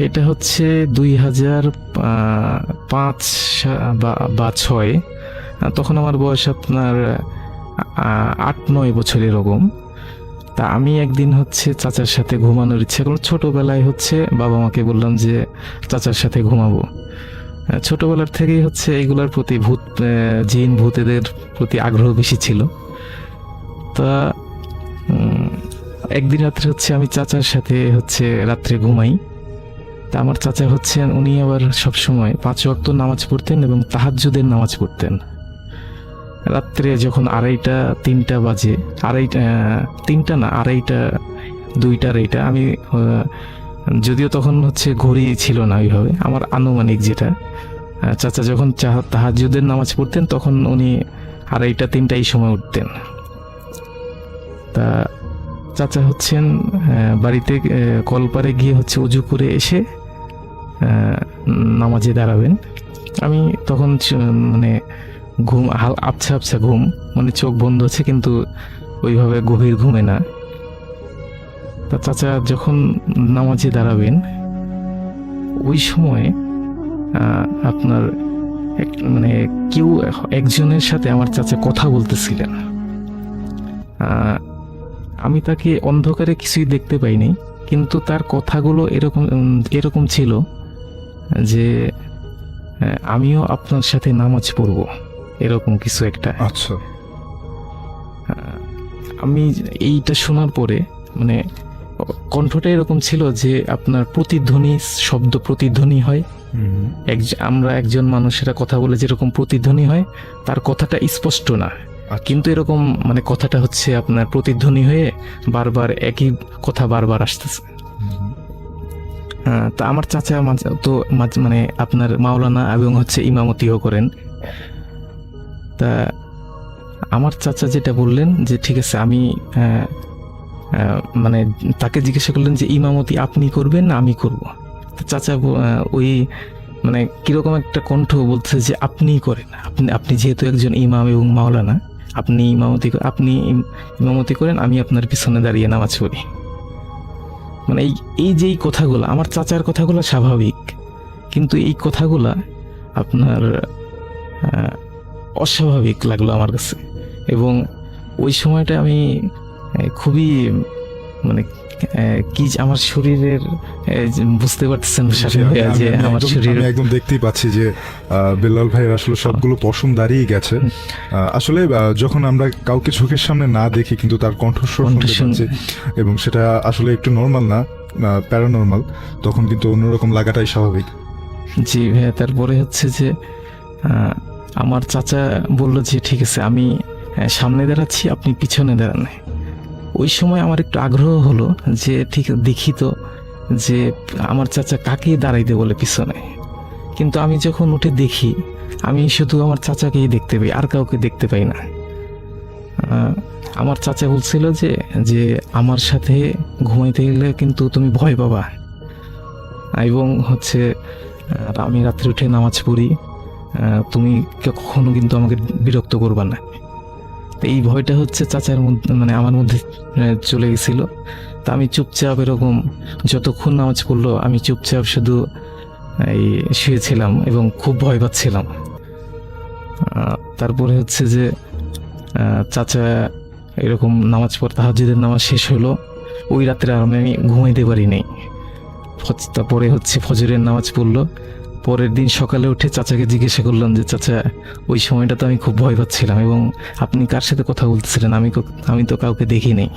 এটা হচ্ছে 2005 বা 6। তখন আমার বয়স আপনার 8-9 বছর এরকম। তা আমি একদিন হচ্ছে চাচার সাথে ঘুমানোর ইচ্ছা করলো। ছোটবেলায় হচ্ছে বাবা মাকে বললাম যে চাচার সাথে ঘুমাবো। ছোটবেলার থেকেই হচ্ছে এগুলোর প্রতি জিন ভূতেদের প্রতি আগ্রহ বেশি ছিল। তা একদিন রাত্রে হচ্ছে আমি চাচার সাথে হচ্ছে রাত্রে ঘুমাই। তা আমার চাচা হচ্ছেন, উনি আবার সবসময় 5 ওয়াক্ত নামাজ পড়তেন এবং তাহাজ্জুদের নামাজ পড়তেন। রাত্রে যখন 2:30-3টা বাজে, 3টা না, 2:30, আমি যদিও তখন হচ্ছে ঘড়ি ছিল না ওইভাবে, আমার আনুমানিক যেটা, চাচা যখন তাহাজ্জুদের নামাজ পড়তেন তখন উনি 2:30-3টা এই সময় উঠতেন। তা চাচা হচ্ছেন বাড়িতে কলপারে গিয়ে হচ্ছে উজু করে এসে নামাজে দাঁড়াবেন। আমি তখন মানে ঘুম, আবছা আবছা ঘুম, মানে চোখ বন্ধ আছে কিন্তু ওইভাবে গভীর ঘুমে না। তা চাচা যখন নামাজে দাঁড়াবেন ওই সময় আপনার মানে কেউ একজনের সাথে আমার চাচা কথা বলতেছিলেন। আমি তাকে অন্ধকারে কিছুই দেখতে পাইনি, কিন্তু তার কথাগুলো এরকম ছিল যে আমিও আপনার সাথে নামাজ পড়ব, এরকম কিছু একটা। আচ্ছা, আমি এইটা শোনার পরে মানে কণ্ঠটা এরকম ছিল যে আপনার প্রতিধ্বনি, শব্দ প্রতিধ্বনি হয়। আমরা একজন মানুষেরা কথা বলে যেরকম প্রতিধ্বনি হয়, তার কথাটা স্পষ্ট না, কিন্তু এরকম মানে কথাটা হচ্ছে আপনার প্রতিধ্বনি হয়ে বারবার একই কথা বারবার আসতেছে। তা আমার চাচা মানে আপনার মাওলানা এবং হচ্ছে ইমামতিও করেন। তা আমার চাচা যেটা বললেন যে ঠিক আছে, আমি মানে তাকে জিজ্ঞাসা করলেন যে ইমামতি আপনি করবেন না আমি করব। চাচা ওই মানে কিরকম একটা কণ্ঠ বলছে যে আপনিই করেন, আপনি যেহেতু একজন ইমাম এবং মাওলানা, আপনি ইমামতি করেন, আমি আপনার পিছনে দাঁড়িয়ে নামাজ পড়ি। মানে এই যে এই কথাগুলো, আমার চাচার কথাগুলো স্বাভাবিক, কিন্তু এই কথাগুলা আপনার অস্বাভাবিক লাগলো আমার কাছে। এবং ওই সময়টা আমি খুবই মানে কি আমার শরীরের বুঝতে পারতেছেন যে আমার শরীর, আমি একদম দেখতেই পাচ্ছি যে বিল্লাল ভাইয়ের আসলে সবগুলো পশম দাঁড়িয়ে গেছে। আসলে যখন আমরা কাউকে চোখের সামনে না দেখি কিন্তু তার কণ্ঠস্বর শুনতে পাচ্ছি, এবং সেটা আসলে একটু নর্মাল না, প্যারানর্মাল, তখন কিন্তু অন্যরকম লাগাটাই স্বাভাবিক। জি ভাইয়া। তারপরে হচ্ছে যে আমার চাচা বলল যে ঠিক আছে, আমি সামনে দাঁড়াচ্ছি, আপনি পিছনে দাঁড়ান। ওই সময় আমার একটু আগ্রহ হলো যে ঠিক দেখি তো যে আমার চাচা কাকে দাঁড়াইতে বলে পিছনে। কিন্তু আমি যখন উঠে দেখি, আমি শুধু আমার চাচাকেই দেখতে পাই, আর কাউকে দেখতে পাই না। আমার চাচা বলছিল যে আমার সাথে ঘুমাইতে গেলে কিন্তু তুমি ভয় পাবা, এবং হচ্ছে আমি রাত্রে উঠে নামাজ পড়ি, তুমি কখনো কিন্তু আমাকে বিরক্ত করবা না। তো এই ভয়টা হচ্ছে চাচার মধ্যে মানে আমার মধ্যে চলে গেছিল। তা আমি চুপচাপ এরকম যতক্ষণ নামাজ পড়লো আমি চুপচাপ শুধু এই শুয়েছিলাম এবং খুব ভয় পাচ্ছিলাম। তারপরে হচ্ছে যে চাচা এরকম নামাজ পড়তে, তাহাজ্জুদের নামাজ শেষ হলো, ওই রাত্রে আমি ঘুমাইতে পারি নাই। তারপরে হচ্ছে ফজরের নামাজ পড়লো, পরের দিন সকালে উঠে চাচাকে জিজ্ঞাসা করলাম যে চাচা, ওই সময়টা তো আমি খুব ভয় পাচ্ছিলাম, এবং আপনি কার সাথে কথা বলতেছিলেন? আমি তো কাউকে দেখি নাই।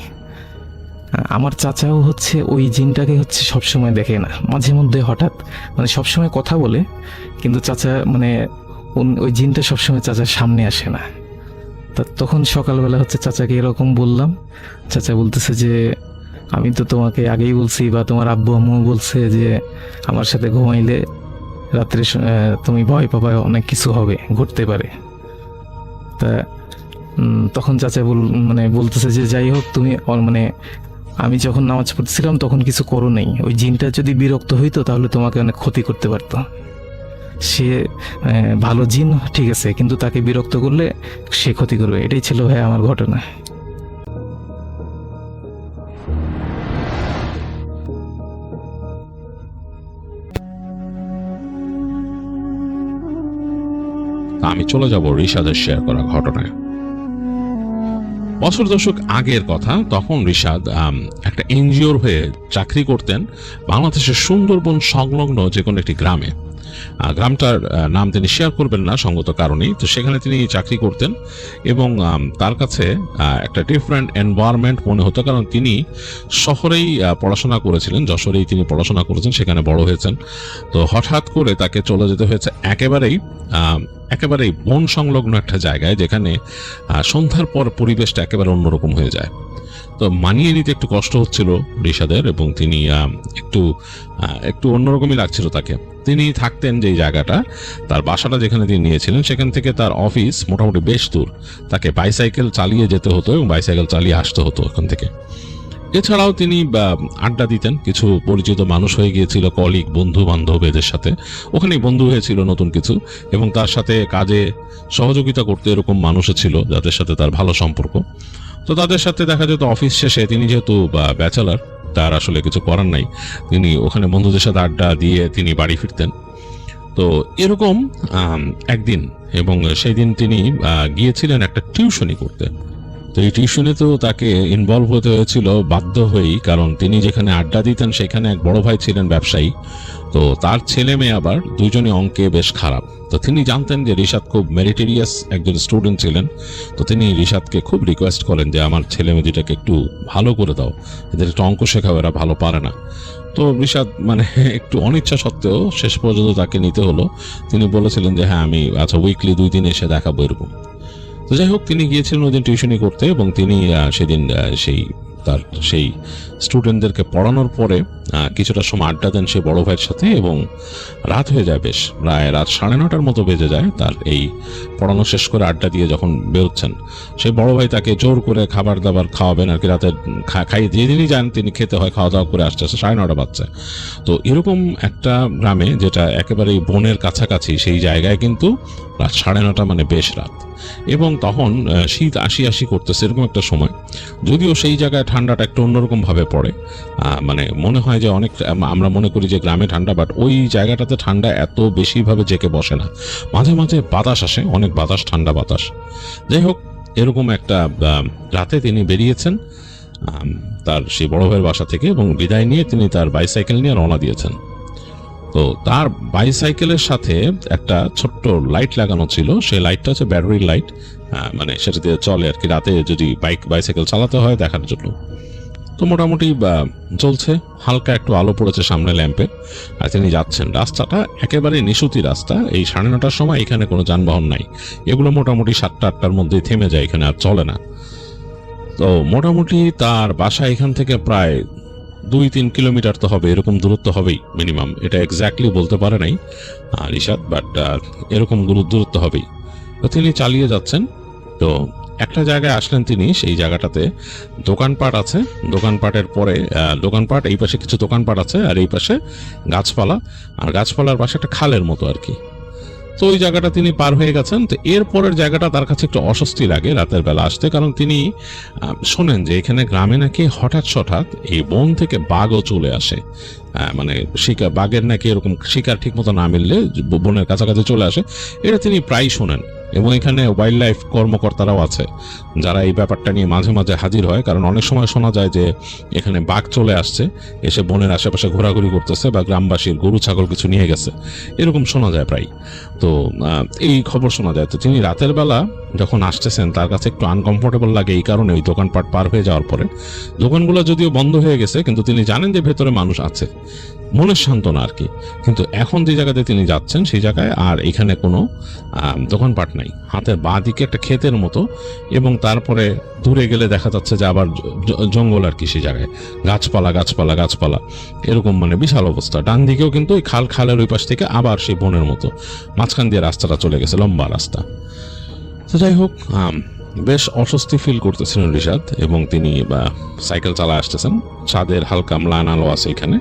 আমার চাচাও হচ্ছে ওই জিনটাকে হচ্ছে সবসময় দেখে না, মাঝে মধ্যে হঠাৎ, মানে সবসময় কথা বলে, কিন্তু চাচা মানে ওই জিনটা সবসময় চাচার সামনে আসে না। তখন সকালবেলা হচ্ছে চাচাকে এরকম বললাম, চাচা বলতেছে যে আমি তো তোমাকে আগেই বলছি, বা তোমার আব্বু আম্মু বলছে যে আমার সাথে ঘুমাইলে রাত্রে তুমি ভয় পাবা, অনেক কিছু হবে, ঘটতে পারে। তা তখন চাচা বলতেছে যে যাই হোক, তুমি মানে আমি যখন নামাজ পড়তেছিলাম তখন কিছু করো নাই, ওই জিনটা যদি বিরক্ত হইতো তাহলে তোমাকে অনেক ক্ষতি করতে পারতো। সে ভালো জিন ঠিক আছে, কিন্তু তাকে বিরক্ত করলে সে ক্ষতি করবে। এটাই ছিল ভাই আমার ঘটনা। আমি চলে যাব রিশাদের শেয়ার করা ঘটনায়। বছর দশক আগের কথা। তখন রিশাদ একটা এনজিওর হয়ে চাকরি করতেন বাংলাদেশের সুন্দরবন সংলগ্ন যে কোনো একটি গ্রামে। গ্রামটার নাম তিনি শেয়ার করবেন না সঙ্গত কারণেই। তো সেখানে তিনি চাকরি করতেন এবং তার কাছে একটা ডিফারেন্ট এনভায়রনমেন্ট মনে হতো, কারণ তিনি শহরেই পড়াশোনা করেছিলেন, যশোরেই তিনি পড়াশোনা করেছেন, সেখানে বড় হয়েছেন। তো হঠাৎ করে তাকে চলে যেতে হয়েছে একেবারেই বন সংলগ্ন একটা জায়গায়, যেখানে সন্ধ্যার পর পরিবেশটা একেবারে অন্যরকম হয়ে যায়। তো মানিয়ে নিতে একটু কষ্ট হচ্ছিল রিশাদের, এবং তিনি একটু অন্যরকমই লাগছিল তাকে। তিনি থাকতেন যে জায়গাটা, তার বাসাটা যেখানে তিনি নিয়েছিলেন, সেখান থেকে তার অফিস মোটামুটি বেশ দূর। তাকে বাইসাইকেল চালিয়ে যেতে হতো এবং বাইসাইকেল চালিয়ে আসতে হতো ওখান থেকে। এছাড়াও তিনি আড্ডা দিতেন, কিছু পরিচিত মানুষ হয়ে গিয়েছিল, কলিগ, বন্ধু বান্ধব, এদের সাথে ওখানেই বন্ধু হয়েছিল নতুন কিছু, এবং তার সাথে কাজে সহযোগিতা করতে এরকম মানুষও ছিল যাদের সাথে তার ভালো সম্পর্ক। তো তাদের সাথে দেখা যেত অফিস শেষে, তিনি যেহেতু ব্যাচেলার, তার আসলে কিছু করার নাই, তিনি ওখানে বন্ধুদের সাথে আড্ডা দিয়ে তিনি বাড়ি ফিরতেন। তো এরকম একদিন, এবং সেই দিন তিনি গিয়েছিলেন একটা টিউশনি করতে। তো এই টিউশনে তো তাকে ইনভলভ হতে হয়েছিল বাধ্য হয়েই, কারণ তিনি যেখানে আড্ডা দিতেন সেখানে এক বড় ভাই ছিলেন ব্যবসায়ী। তো তার ছেলে মেয়ে আবার দুজনে অঙ্কে বেশ খারাপ। তো তিনি জানতেন যে রিশাদ খুব মেরিটেরিয়াস একজন স্টুডেন্ট ছিলেন। তো তিনি রিশাদকে খুব রিকোয়েস্ট করেন যে আমার ছেলে মেয়েটাকে একটু ভালো করে দাও, এদের একটু অঙ্ক শেখাও, এরা ভালো পারে না। তো রিশাদ একটু অনিচ্ছা সত্ত্বেও শেষ পর্যন্ত তাকে নিতে হলো। তিনি বলেছিলেন যে হ্যাঁ আমি উইকলি 2 দিন এসে দেখাবো এরকম। তো যাই হোক, তিনি গিয়েছিলেন ওই দিন টিউশনি করতে, এবং তিনি সেদিন সেই স্টুডেন্টদেরকে পড়ানোর পরে কিছুটা সময় আড্ডা দেন সেই বড় ভাইয়ের সাথে, এবং রাত হয়ে যায়, বেশ প্রায় রাত 9:30 মতো বেজে যায়। তার এই পড়ানো শেষ করে আড্ডা দিয়ে যখন বেরোচ্ছেন, সেই বড় ভাই তাকে জোর করে খাবার দাবার খাওয়াবেন আর কি, রাতে খাইয়ে দিয়ে যিনি যান তিনি খেতে হয়, খাওয়া দাওয়া করে আসতে 9:30 বাজছে। তো এরকম একটা গ্রামে, যেটা একেবারেই বনের কাছাকাছি, সেই জায়গায় কিন্তু রাত 9:30 বেশ রাত, এবং তখন শীত আসি করতেছে এরকম একটা সময়। যদিও সেই জায়গায় ঠান্ডাটা একটু অন্যরকম ভাবে পড়ে, মনে হয় যে অনেক, আমরা মনে করি যে গ্রামে ঠান্ডা, বাট ওই জায়গাটাতে ঠান্ডা এত বেশিভাবে জেকে বসে না। মাঝে মাঝে বাতাস আসে, অনেক বাতাস, ঠান্ডা বাতাস। যাই হোক, এরকম একটা রাতে তিনি বেরিয়েছেন তার সেই বড় ভাইয়ের বাসা থেকে, এবং বিদায় নিয়ে তিনি তার বাইসাইকেল নিয়ে রওনা দিয়েছেন। তো তার বাইসাইকেলের সাথে একটা ছোট্ট লাইট লাগানো ছিল, সেই লাইটটা হচ্ছে ব্যাটারি লাইট, সেটা দিয়ে চলে আর কি, রাতে যদি বাইসাইকেল চালাতে হয় দেখার জন্য। তো মোটামুটি চলছে, হালকা একটু আলো পড়েছে সামনে ল্যাম্পে, আর তিনি যাচ্ছেন। রাস্তাটা একেবারে নিশুতি রাস্তা, এই 9:30 সময় এখানে কোনো যানবাহন নাই, এগুলো মোটামুটি 7টা-8টার মধ্যেই থেমে যায়, এখানে আর চলে না। তো মোটামুটি তার বাসা এখান থেকে প্রায় 2-3 কিলোমিটার তো হবে, এরকম দূরত্ব হবেই মিনিমাম, এটা এক্স্যাক্টলি বলতে পারে নাই রিশাদ, বাট এরকম দূরত্ব হবেই। তো তিনি চালিয়ে যাচ্ছেন। তো একটা জায়গায় আসলেন তিনি, সেই জায়গাটাতে দোকানপাট আছে, দোকানপাটের পরে দোকানপাট, এই পাশে কিছু দোকানপাট আছে, আর এই পাশে গাছপালা, আর গাছপালার পাশে একটা খালের মতো আর কি। তো ওই জায়গাটা তিনি পার হয়ে গেছেন। তো এরপরের জায়গাটা তার কাছে একটু অস্বস্তি লাগে রাতের বেলা আসতে, কারণ তিনি শোনেন যে এখানে গ্রামে নাকি হঠাৎ এই বন থেকে বাঘও চলে আসে, বাঘের নাকি এরকম শিকার ঠিক মতো না মিললে বনের কাছাকাছি চলে আসে, এটা তিনি প্রায় শোনেন। এবং এখানে ওয়াইল্ড লাইফ কর্মকর্তারাও আছে যারা এই ব্যাপারটা নিয়ে মাঝে মাঝে হাজির হয়, কারণ অনেক সময় শোনা যায় যে এখানে বাঘ চলে আসছে, এসে বনের আশেপাশে ঘোরাঘুরি করতেছে বা গ্রামবাসীর গরু ছাগল কিছু নিয়ে গেছে, এরকম শোনা যায় প্রায়। তো এই খবর শোনা যায়। তো তিনি রাতের বেলা যখন আসতেছেন তার কাছে একটু আনকমফোর্টেবল লাগে এই কারণে, ওই দোকানপাট পার হয়ে যাওয়ার পরে দোকানগুলো যদিও বন্ধ হয়ে গেছে কিন্তু তিনি জানেন যে ভেতরে মানুষ আছে, মনের সান্ত্বনা আর কি। কিন্তু এখন যে জায়গাতে তিনি যাচ্ছেন সেই জায়গায় আর এখানে কোনো দোকানপাট নাই, হাতের বাঁ দিকে একটা ক্ষেতের মতো, এবং তারপরে দূরে গেলে দেখা যাচ্ছে যে আবার জঙ্গল আর কি, সেই জায়গায় গাছপালা গাছপালা গাছপালা এরকম, মানে বিশাল অবস্থা। ডান দিকেও কিন্তু ওই খালের ওই পাশ থেকে আবার সেই বনের মতো, মাঝখান দিয়ে রাস্তাটা চলে গেছে, লম্বা রাস্তা। তো যাই হোক, বেশ অস্বস্তি ফিল করতেছিলেন রিশাদ, এবং তিনি সাইকেল চালায় আসতেছেন। চাঁদের হালকা ম্লান আলো আছে এখানে,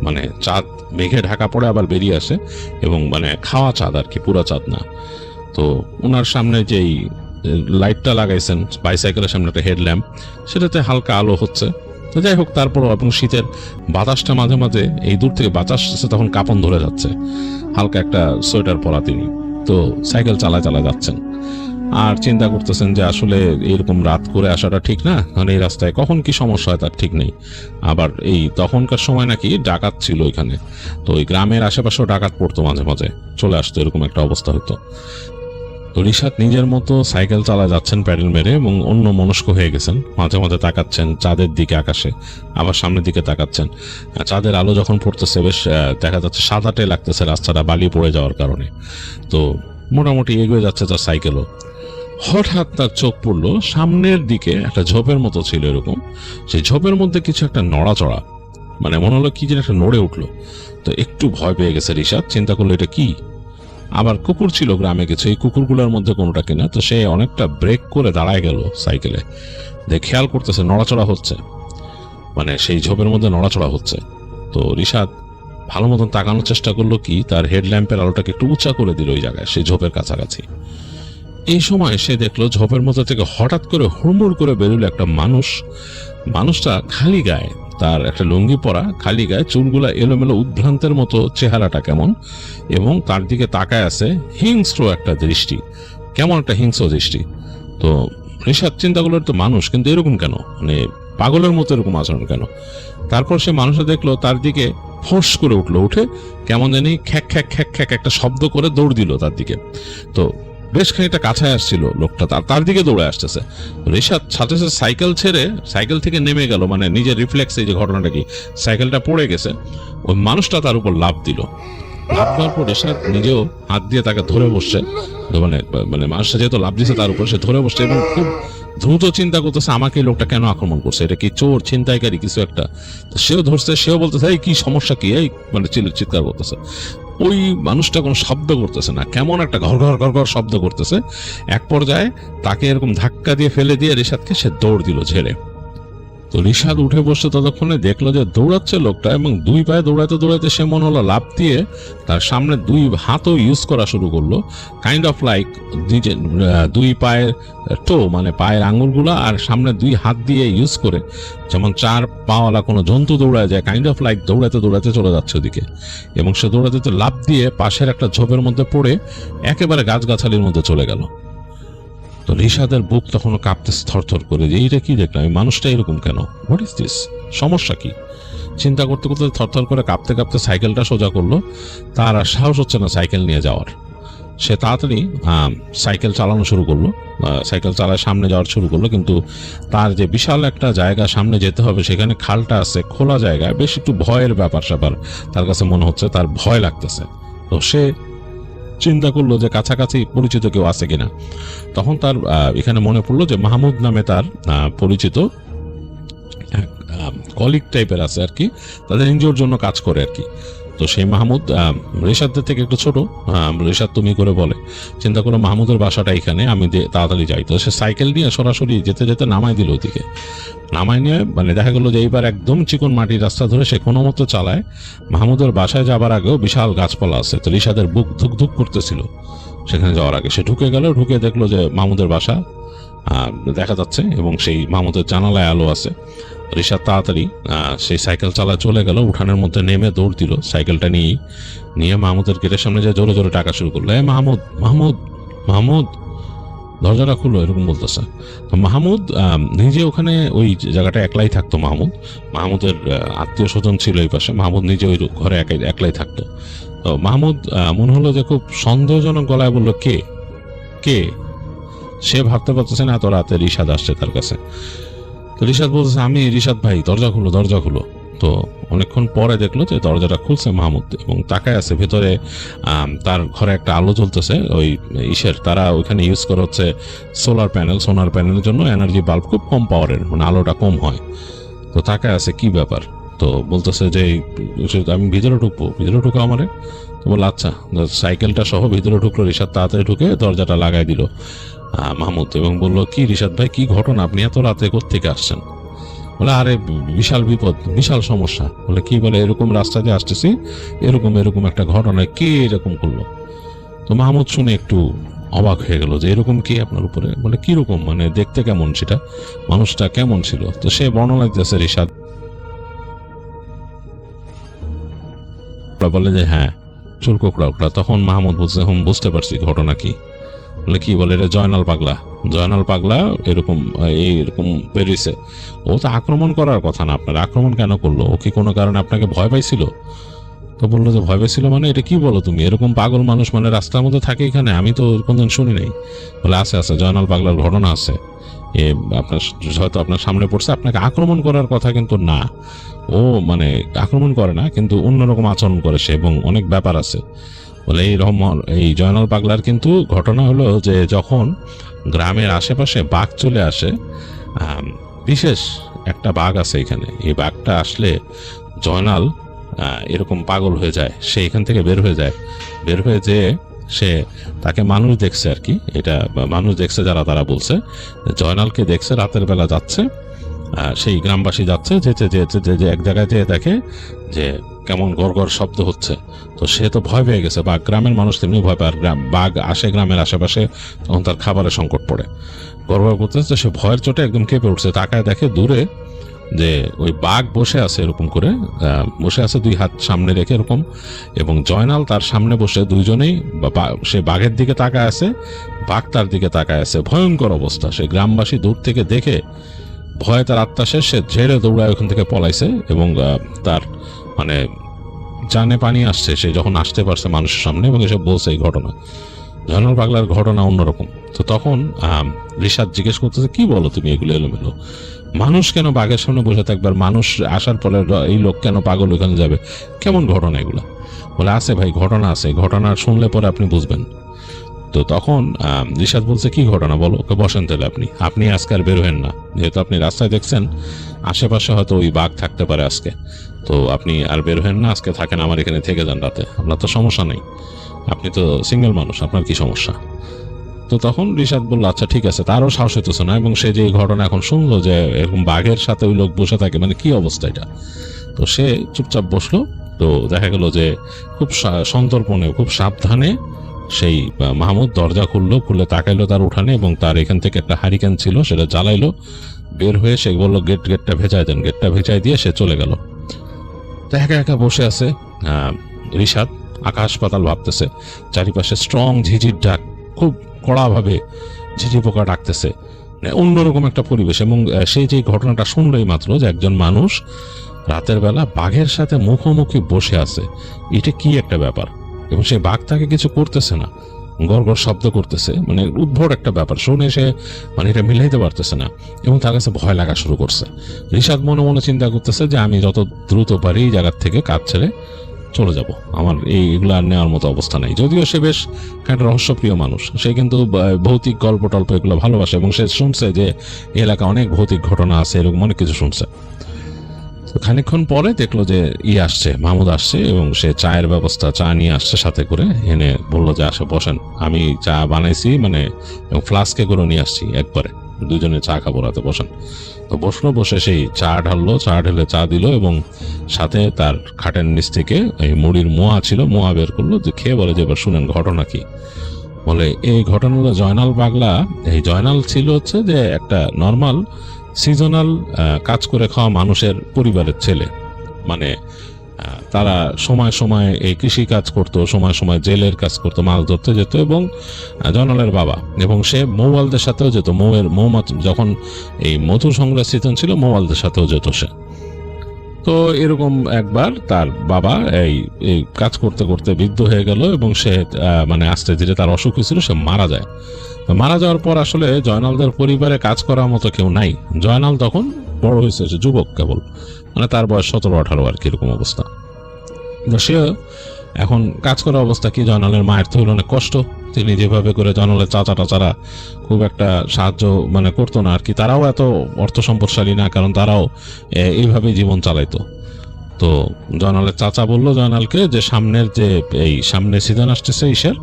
মানে চাঁদ মেঘে ঢাকা পড়ে আবার বেরিয়ে আসে, এবং মানে খাওয়া চাঁদ আর কি, পুরা চাঁদ না। তো ওনার সামনে যেই লাইটটা লাগাইছেন বাইসাইকেলের সামনে, একটা হেডল্যাম্প, সেটাতে হালকা আলো হচ্ছে। তো যাই হোক, তারপরও এবং শীতের বাতাসটা মাঝে মাঝে এই দূর থেকে বাতাস আসছে, তখন কাঁপন ধরে যাচ্ছে, হালকা একটা সোয়েটার পরা তিনি। তো সাইকেল চালায় যাচ্ছেন আর চিন্তা করতেছেন যে আসলে এরকম রাত করে আসাটা ঠিক না, কারণ এই রাস্তায় কখন কি সমস্যা হয় তার ঠিক নেই। আবার এই তখনকার সময় নাকি ডাকাত ছিল এখানে, তো ওই গ্রামের আশেপাশেও ডাকাত পড়তো, মাঝে মাঝে চলে আসতো, এরকম একটা অবস্থা হতো। তো রিশাদ নিজের মতো সাইকেল চালায় যাচ্ছেন প্যাডেল মেরে, এবং অন্য মনস্ক হয়ে গেছেন, মাঝে মাঝে তাকাচ্ছেন চাঁদের দিকে আকাশে, আবার সামনের দিকে তাকাচ্ছেন। চাঁদের আলো যখন পড়তেছে বেশ দেখা যাচ্ছে সাদাটে লাগতেছে রাস্তাটা বালি পড়ে যাওয়ার কারণে। তো মোটামুটি এগিয়ে যাচ্ছে তার সাইকেলও। হঠাৎ তার চোখ পড়লো সামনের দিকে একটা ঝোপের মতো ছিল এরকম, সেই ঝোপের মধ্যে কিছু একটা নড়াচড়া, মানে মনে হলো কি যেন একটা নড়ে উঠলো। তো একটু ভয় পেয়ে গেছে রিশাদ, চিন্তা করলো এটা কি। আবার কুকুর ছিল গ্রামে কিছু, এই কুকুরগুলোর মধ্যে কোনোটা কিনা। তো সে অনেকটা ব্রেক করে দাঁড়ায় গেল সাইকেলে, দেখে খেয়াল করতেছে নড়াচড়া হচ্ছে, মানে সেই ঝোপের মধ্যে নড়াচড়া হচ্ছে। তো রিশাদ ভালো মতন তাকানোর চেষ্টা করলো, কি তার হেডল্যাম্পের আলোটাকে একটু উঁচা করে দিল ওই জায়গায়, সেই ঝোপের কাছাকাছি। এই সময় সে দেখলো ঝোপের মধ্যে থেকে হঠাৎ করে হুড়মুড় করে বেরোলো একটা মানুষ। মানুষটা খালি গায়ে, তার একটা লুঙ্গি পরা, খালি গায়ে, চুলগুলা এলোমেলো, উদ্ভ্রান্তের মতো চেহারাটা কেমন, এবং তার দিকে তাকায় আছে হিংস্র একটা দৃষ্টি, কেমন একটা হিংস্র দৃষ্টি। তো রিশাদ চিন্তা করলো তো মানুষ, কিন্তু এরকম কেন, মানে পাগলের মতো এরকম আচরণ কেন। তারপর সে মানুষটা দেখলো তার দিকে ফোঁস করে উঠলো, উঠে কেমন জানি খ্যাক খ্যাক খ্যাক খ্যাক একটা শব্দ করে দৌড় দিল তার দিকে। তো বেশ খানিকটা কাছায় আসছিল লোকটা, তার দিকে দৌড়ে আসতেছে। রিশাদ সাথে সাথে সাইকেল ছেড়ে সাইকেল থেকে নেমে গেল, মানে নিজের রিফ্লেক্স, এই যে ঘটনাটা কি, সাইকেলটা পড়ে গেছে, ওই মানুষটা তার উপর লাফ দিল। লাফ দেওয়ার পর রিশাদ নিজেও হাত দিয়ে তাকে ধরে বসছে, মানে মানুষটা যেহেতু লাফ দিচ্ছে তার উপর, সে ধরে বসছে এবং খুব দ্রুত চিন্তা করতেছে আমাকে এই লোকটা কেন আক্রমণ করছে, এটা কি চোর ছিনতাইকারী কিছু একটা। তো সেও ধরছে, সেও বলতেছে এই কি সমস্যা কি, এই মানে চিৎকার করতেছে। ওই মানুষটা কোনো শব্দ করতেছে না, কেমন একটা ঘর ঘর ঘর ঘর শব্দ করতেছে। এক পর্যায়ে তাকে এরকম ধাক্কা দিয়ে ফেলে দিয়ে রিশাদকে সে দৌড় দিল ঝেড়ে। তো রিশাদ উঠে বসে ততক্ষণে দেখলো যে দৌড়াচ্ছে লোকটা, এবং দুই পায়ে দৌড়াতে দৌড়াতে সে মনে হলো লাফ দিয়ে তার সামনে দুই হাতও ইউজ করা শুরু করলো, কাইন্ড অফ লাইক দুই পায়ের টো, মানে পায়ের আঙুলগুলো আর সামনে দুই হাত দিয়ে ইউজ করে, যেমন চার পাওয়ালা কোনো জন্তু দৌড়ায় যায়, কাইন্ড অফ লাইক দৌড়াতে দৌড়াতে চলে যাচ্ছে ওদিকে। এবং সে দৌড়াতে তো লাফ দিয়ে পাশের একটা ঝোপের মধ্যে পড়ে একেবারে গাছগাছালির মধ্যে চলে গেল। তো রিশাদের বুক তখনও কাঁপতেছে থরথর করে, যে এইটা কি দেখলাম, এই মানুষটা এরকম কেন, হোয়াট ইজ দিস, সমস্যা কি। চিন্তা করতে করতে থরথর করে কাঁপতে কাঁপতে সাইকেলটা সোজা করলো। তার আর সাহস হচ্ছে না সাইকেল নিয়ে যাওয়ার। সে তাড়াতাড়ি সাইকেল চালানো শুরু করলো, সাইকেল চালায় সামনে যাওয়ার শুরু করলো। কিন্তু তার যে বিশাল একটা জায়গা সামনে যেতে হবে, সেখানে খালটা আছে, খোলা জায়গায়, বেশ একটু ভয়ের ব্যাপার স্যাপার তার কাছে মনে হচ্ছে, তার ভয় লাগতেছে। তো সে চিন্তা করলো যে কাছাকাছি পরিচিত কেউ আছে কিনা। তখন তার এখানে মনে পড়লো যে মাহমুদ নামে তার পরিচিত কলিগ টাইপের আছে আর কি, তাদের এনজিওর জন্য কাজ করে আর কি। তো সেই মাহমুদ রিশাদের থেকে একটু ছোট, রিশাদ তুমি করে বলে। চিন্তা করো মাহমুদের বাসাটা এখানে, আমি তাড়াতাড়ি যাই। তো সে সাইকেল নিয়ে সরাসরি যেতে যেতে নামাই দিল ওইদিকে, নামাই নিয়ে মানে দেখা গেলো যে এইবার একদম চিকন মাটির রাস্তা ধরে সে কোনো মতো চালায়। মাহমুদের বাসায় যাবার আগেও বিশাল গাছপালা আছে, তো রিশাদের বুক ধুক ধুক করতেছিল সেখানে যাওয়ার আগে। সে ঢুকে গেল, ঢুকে দেখলো যে মাহমুদের বাসা দেখা যাচ্ছে, এবং সেই মাহমুদের জানালায় আলো আছে। রিশাদ তাড়াতাড়ি সেই সাইকেল চালায় চলে গেল, উঠানের মধ্যে নেমে দৌড় দিল সাইকেলটা নিয়ে মাহমুদের গেটের সামনে যে জোরে জোরে ডাকা শুরু করলো, মাহমুদ মাহমুদ মাহমুদ। দরজাটা খুলো, এরকম বলতেছে। তো মাহমুদ নিজে ওখানে ওই জায়গাটা একলাই থাকতো। মাহমুদের আত্মীয় স্বজন ছিল এই পাশে, মাহমুদ নিজে ওই ঘরে একলাই থাকতো। তো মাহমুদ মনে হলো যে খুব সন্দেহজনক গলায় বলল, কে কে? সে ভাবতে পারতেছে না এত রাতে রিশাদ আসছে তার কাছে। তো রিশাদ বলতেছে, আমি রিশাদ ভাই, দরজা খুলো, দরজা খুলো। তো অনেকক্ষণ পরে দেখলো যে দরজাটা খুলছে মাহমুদ, এবং তাকায় আছে ভেতরে। তার ঘরে একটা আলো জ্বলতেছে, ওই তারা ওইখানে ইউজ করা হচ্ছে সোলার প্যানেলের জন্য এনার্জি বাল্ব খুব কম পাওয়ারের, মানে আলোটা কম হয়। তো তাকায় আছে, কি ব্যাপার? তো বলতেছে যে আমি ভিতরে ঢুকো আমারে। তো বললো আচ্ছা। সাইকেলটা সহ ভিতরে ঢুকলো রিশাদ, তাড়াতাড়ি ঢুকে দরজাটা লাগাই দিল মাহমুদ, এবং বললো, কি রিশাদ ভাই, কি ঘটনা, আপনি এত রাতে কোত্থেকে আসছেন? বলে, আরে বিশাল বিপদ, বিশাল সমস্যা। বলে, কি? বলে, এরকম রাস্তা দিয়ে আসতেছি, এরকম একটা ঘটনা, কে এরকম করলো? তো মাহমুদ শুনে একটু অবাক হয়ে গেল যে এরকম কি আপনার উপরে? বলে, কিরকম, মানে দেখতে কেমন, সেটা মানুষটা কেমন ছিল? তো সে বর্ণনা দিতেছে রিশাদ। বলে যে হ্যাঁ, চুল কোকড়া। তখন মাহমুদ বলছে, বুঝতে পারছি ঘটনা কি। বলে, কি? বলে, এটা জয়নাল পাগলা এরকম বেরিয়েছে। ও তো আক্রমণ করার কথা না আপনার, আক্রমণ কেন করলো? ও কি কোনো কারণে আপনাকে ভয় পাইছিল? তো বললো যে ভয় পেয়েছিল মানে? এটা কি বলো তুমি? এরকম পাগল মানুষ মানে রাস্তার মধ্যে থাকে এখানে? আমি তো কোনদিন শুনি নাই। বলে, আছে, জয়নাল পাগলার ঘটনা আছে। আপনার হয়তো আপনার সামনে পড়ছে, আপনাকে আক্রমণ করার কথা কিন্তু না। ও মানে আক্রমণ করে না, কিন্তু অন্যরকম আচরণ করে সে, এবং অনেক ব্যাপার আছে। বলে, এই জয়নাল পাগলার কিন্তু ঘটনা হলো যে যখন গ্রামের আশেপাশে বাঘ চলে আসে, বিশেষ একটা বাঘ আছে এখানে, এই বাঘটা আসলে জয়নাল এরকম পাগল হয়ে যায়। সে এখান থেকে বের হয়ে যে সে তাকে মানুষ দেখছে আর কি, এটা মানুষ দেখছে যারা, তারা বলছে জয়নালকে দেখছে রাতের বেলা যাচ্ছে, সেই গ্রামবাসী যাচ্ছে, যে এক জায়গায় যেয়ে দেখে যে কেমন গড় শব্দ হচ্ছে। তো সে তো ভয় পেয়ে গেছে, বা গ্রামের মানুষ তেমনি ভয় পায়। বাঘ আসে গ্রামের আশেপাশে, তখন তার খাবারের সংকট পড়ে, গড় করতেছে। সে ভয়ের চোটে একদম কেঁপে উঠছে। তাকায় দেখে দূরে যে ওই বাঘ বসে আছে, এরকম করে বসে আছে, দুই হাত সামনে রেখে এরকম, এবং জয়নাল তার সামনে বসে, দুইজনেই সে বাঘের দিকে তাকায় আছে, বাঘ তার দিকে তাকায় আছে। ভয়ঙ্কর অবস্থা। সে গ্রামবাসী দূর থেকে দেখে ভয়ে তার আত্মা শেষ, সে ঝেড়ে দৌড়ায় ওখান থেকে পলাইছে, এবং তার মানে জানে পানি আসছে সে যখন আসতে পারছে মানুষের সামনে, এবং এসব বলছে এই ঘটনা। জয়নাল পাগলার ঘটনা অন্যরকম। তো তখন রিশাদ জিজ্ঞেস করতেছে, কি বলো তুমি এগুলো এলোমেলো? মানুষ কেন বাঘের সামনে বসে থাকবে? আর মানুষ আসার পরে এই লোক কেন পাগল ওখানে যাবে? কেমন ঘটনা এগুলা? বলে, আছে ভাই, ঘটনা আছে, ঘটনা শুনলে পরে আপনি বুঝবেন। তো তখন রিশাদ বলছে, কি ঘটনা বলো? ওকে বসেন তাহলে, আপনি আজকে আর বের হবেন না, যেহেতু আপনি রাস্তায় দেখছেন আশেপাশে হয়তো ওই বাঘ থাকতে পারে আজকে, তো আপনি আর বের হবেন না, আজকে থাকেন আমার এখানে, থেকে যান রাতে, আপনার তো সমস্যা নেই, আপনি তো সিঙ্গেল মানুষ, আপনার কি সমস্যা? তো তখন রিশাদ বলল, আচ্ছা ঠিক আছে। তারও সাহস হইতেছে না, এবং সে যে ঘটনা এখন শুনলো যে এরকম বাঘের সাথে ওই লোক বসে থাকে, মানে কি অবস্থা এটা। তো সে চুপচাপ বসলো। তো দেখা গেল যে খুব সন্তর্পণে, খুব সাবধানে সেই মাহমুদ দরজা খুলে তাকাইলো তার উঠানে, এবং তার এখান থেকে একটা হারিকেন ছিল, সেটা জ্বালাইলো। বের হয়ে সে বললো, গেটটা ভেজাই দেন। গেটটা ভেজাই দিয়ে সে চলে গেল। তো একা বসে আছে রিশাদ, আকাশ পাতাল ভাবতেছে। চারিপাশে স্ট্রং ঝিঝির ডাক, খুব কড়াভাবে ঝিঝি পোকা ডাকতেছে, অন্যরকম একটা পরিবেশ। এবং সেই যে ঘটনাটা শুনলোই মাত্র, যে একজন মানুষ রাতের বেলা বাঘের সাথে মুখোমুখি বসে আছে, এটা কি একটা ব্যাপার। এবং সেই বাঘ তাকে কিছু করতেছে না, গড় শব্দ করতেছে, মানে উদ্ভট একটা ব্যাপার। শুনে সে মানে এটা মিলাইতে পারতেছে না, এবং তার কাছে ভয় লাগা শুরু করছে। রিশাদ মনে মনে চিন্তা করতেছে যে আমি যত দ্রুত পারি এই জায়গার থেকে কাজ ছেড়ে চলে যাব, আমার এইগুলো আর নেওয়ার মতো অবস্থা নাই। যদিও সে বেশ একটা রহস্যপ্রিয় মানুষ, সে কিন্তু ভৌতিক গল্প টল্প এগুলো ভালোবাসে, এবং সে শুনছে যে এলাকা অনেক ভৌতিক ঘটনা আছে, এরকম অনেক কিছু শুনছে। তো খানিকক্ষণ পরে দেখলো যে আসছে, মাহমুদ আসছে, এবং সে চায়ের ব্যবস্থা, চা নিয়ে আসছে সাথে করে, এনে বললো যে আসে বসেন, আমি চা বানাইছি, মানে এবং ফ্লাস্কে করে নিয়ে আসছি, একবারে দুজনে চা খাবো রাতে, বসেন। তো বসলো, বসে সেই চা ঢাললো, চা ঢেলে চা দিল, এবং সাথে তার খাটের নিচ থেকে এই মুড়ির মোয়া ছিল, মোয়া বের করলো, যে খেয়ে বলে যে এবার শুনেন ঘটনা কি। বলে, এই ঘটনাটা জয়নাল পাগলা, এই জয়নাল ছিল হচ্ছে যে একটা নর্মাল সিজনাল কাজ করে খাওয়া মানুষের পরিবারের ছেলে, মানে তারা সময় সময় এই কৃষি কাজ করতো, সময় সময় জেলের কাজ করতো, মাছ ধরতে যেত। এবং জয়নালের বাবা এবং সে মৌয়ালদের সাথেও যেত, মৌমাছি যখন এই মধু সংগ্রহের সিজন ছিল মৌয়ালদের সাথেও যেত সে। তো এরকম একবার তার বাবা এই কাজ করতে করতে বৃদ্ধ হয়ে গেল এবং সে মানে আস্তে ধীরে তার অসুখ হয়েছিল, সে মারা যায়। তো মারা যাওয়ার পর আসলে জয়নালদের পরিবারে কাজ করার মতো কেউ নাই। জয়নাল তখন বড় হয়েছে, সে যুবক কেবল, মানে তার বয়স 17-18 আর কি এরকম অবস্থা। তো সে এখন কাজ করার অবস্থা কি, জয়নালের মায়ের তো হলো অনেক কষ্ট। তিনি যেভাবে করে জয়নালের চাচা টাচারা খুব একটা সাহায্য মানে করতো না আর কি, তারাও এত অর্থ সম্পদশালী না, কারণ তারাও এইভাবেই জীবন চালাইতো। তো জয়নালের চাচা বললো জয়নালকে যে সামনে সিজন আসতেছে ঈশের,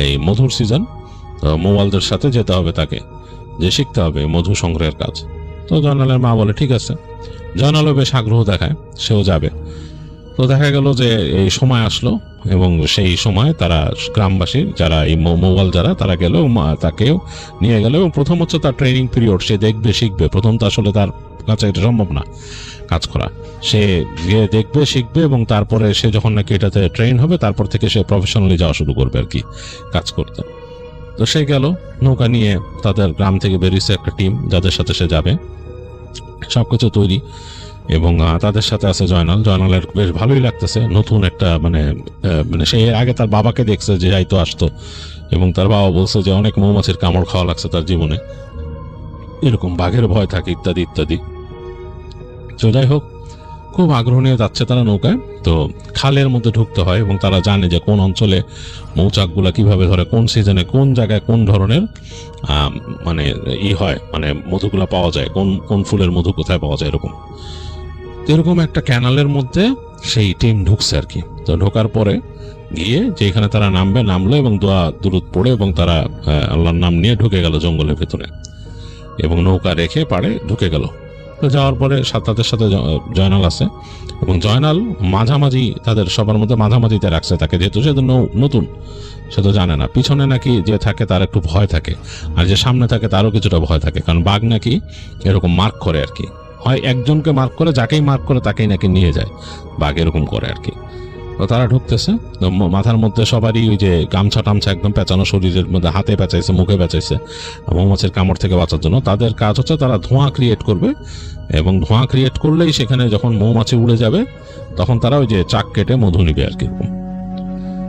এই মধুর সিজন, তো মৌয়ালদের সাথে যেতে হবে তাকে, যে শিখতে হবে মধু সংগ্রহের কাজ। তো জয়নালের মা বলে ঠিক আছে। জয়নালও বেশ আগ্রহ দেখায়, সেও যাবে। তো দেখা গেল যে এই সময় আসলো এবং সেই সময় তারা গ্রামবাসী যারা এই মৌয়াল যারা তারা গেল, তাকেও নিয়ে গেল। এবং প্রথম হচ্ছে তার ট্রেনিং পিরিয়ড, সে দেখবে শিখবে। প্রথম তো আসলে তার কাছে এটা সম্ভব না কাজ করা, সে গিয়ে দেখবে শিখবে এবং তারপরে সে যখন নাকি এটাতে ট্রেন হবে তারপর থেকে সে প্রফেশনালি যাওয়া শুরু করবে আর কি কাজ করতে। তো সে গেল নৌকা নিয়ে, তাদের গ্রাম থেকে বেরিয়েছে একটা টিম যাদের সাথে সে যাবে, সবকিছু তৈরি। এবং তাদের সাথে আছে জয়নালের বেশ ভালোই লাগতেছে, নতুন একটা মানে সে আগে তার বাবাকে দেখছে যে যাইতো আসতো, এবং তার বাবা বলছে যে অনেক মৌমাছির কামড় খাওয়া লাগছে তার জীবনে, এরকম বাঘের ভয় থাকে ইত্যাদি ইত্যাদি। তো যাই হোক, খুব আগ্রহ নিয়ে যাচ্ছে তারা নৌকায়। তো খালের মধ্যে ঢুকতে হয় এবং তারা জানে যে কোন অঞ্চলে মৌচাকগুলা কিভাবে ধরে, কোন সিজনে কোন জায়গায় কোন ধরনের মানে হয়, মানে মধুগুলা পাওয়া যায়, কোন কোন ফুলের মধু কোথায় পাওয়া যায় এরকম। এরকম একটা ক্যানালের মধ্যে সেই টিম ঢুকছে আর কি। তো ঢোকার পরে গিয়ে যেখানে তারা নামলো এবং দোয়া দুরুদ পড়ে এবং তারা আল্লাহর নাম নিয়ে ঢুকে গেল জঙ্গলের ভেতরে এবং নৌকা রেখে পাড়ে ঢুকে গেল। তো যাওয়ার পরে তাদের সাথে জয়নাল আছে এবং জয়নাল মাঝামাঝি তাদের সবার মধ্যে মাঝামাঝিতে রাখছে তাকে, যেহেতু সে তো নতুন, সে তো জানে না। পিছনে নাকি যে থাকে তার একটু ভয় থাকে, আর যে সামনে থাকে তারও কিছুটা ভয় থাকে, কারণ বাঘ নাকি এরকম মার্ক করে আর কি, হয় একজনকে মার্ক করে, যাকেই মার্ক করে তাকেই নাকি নিয়ে যায়, বাঘ এরকম করে আর কি। তো তারা ঢুকতেছে, মাথার মধ্যে সবারই ওই যে গামছা টামছা একদম পেঁচানো, শরীরের মধ্যে হাতে পেঁচাইছে, মুখে পেঁচাইছে মৌমাছির কামড় থেকে বাঁচার জন্য। তাদের কাজ হচ্ছে তারা ধোঁয়া ক্রিয়েট করবে এবং ধোঁয়া ক্রিয়েট করলেই সেখানে যখন মৌমাছি উড়ে যাবে তখন তারা ওই যে চাক কেটে মধু নিবে আর কি।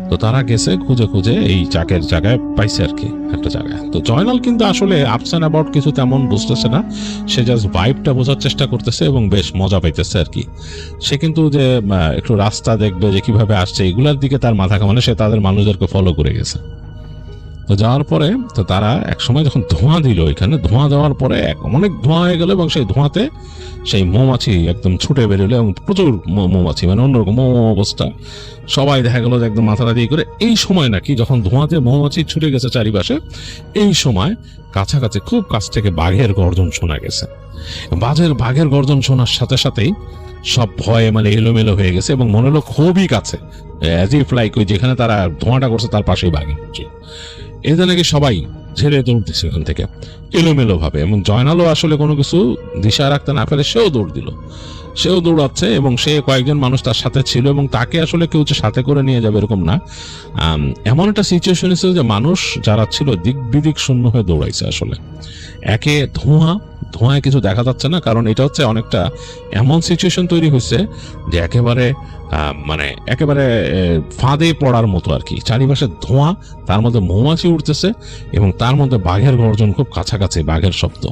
তো তারা গেছে খুঁজে খুঁজে এই চাকের জায়গায় পাইছে আর কি একটা জায়গায়। তো জয়নাল কিন্তু আসলে আপস অ্যান্ড অ্যাবাউট কিছু তেমন বুঝতেছে না, সে জাস্ট ভাইবটা বোঝার চেষ্টা করতেছে এবং বেশ মজা পাইতেছে আর কি। সে কিন্তু যে একটু রাস্তা দেখবে যে কিভাবে আসছে এগুলার দিকে তার মাথা কামানে, সে তাদের মানুষদেরকে ফলো করে গেছে। তো যাওয়ার পরে তো তারা এক সময় যখন ধোঁয়া দিল, এখানে ধোঁয়া দেওয়ার পরে অনেক ধোঁয়া হয়ে গেল এবং সেই ধোঁয়াতে সেই মৌমাছি একদম ছুটে বেরোলো এবং প্রচুর মৌমাছি, মানে অন্যরকম অবস্থা। সবাই দেখা গেল যে একদম মাথাটা দিয়ে করে। এই সময় নাকি যখন ধোঁয়াতে মৌমাছি ছুটে গেছে চারিপাশে, এই সময় কাছাকাছি খুব কাছ থেকে বাঘের গর্জন শোনা গেছে। বাঘের গর্জন শোনার সাথে সাথেই সব ভয়ে মানে এলোমেলো হয়ে গেছে এবং মনে হলো খুবই কাছে, অ্যাজ ইফ লাইক ওই যেখানে তারা ধোঁয়াটা করছে তার পাশেই বাঘ। এতে নাকি সবাই ঝেড়ে দৌড়তেছে ওখান থেকে এলোমেলো ভাবে, এবং জয়নালও আসলে কোনো কিছু দিশা রাখতে না পেরে সেও দৌড় দিল, সেও দৌড়াচ্ছে এবং সে কয়েকজন মানুষ তার সাথে ছিল এবং তাকে আসলে কেউ যে সাথে করে নিয়ে যাবে এরকম না। এমন একটা সিচুয়েশন ছিল যে মানুষ যারা ছিল দিক বিদিক শূন্য হয়ে দৌড়াইছে। আসলে একে ধোঁয়ায় কিছু দেখা যাচ্ছে না, কারণ এটা হচ্ছে অনেকটা এমন সিচুয়েশন তৈরি হয়েছে যে একেবারে ফাঁদে পড়ার মতো আর কি। চারিপাশে ধোঁয়া, তার মধ্যে মৌমাছি উঠতেছে এবং তার মধ্যে বাঘের গর্জন খুব কাছাকাছি, বাঘের শব্দ,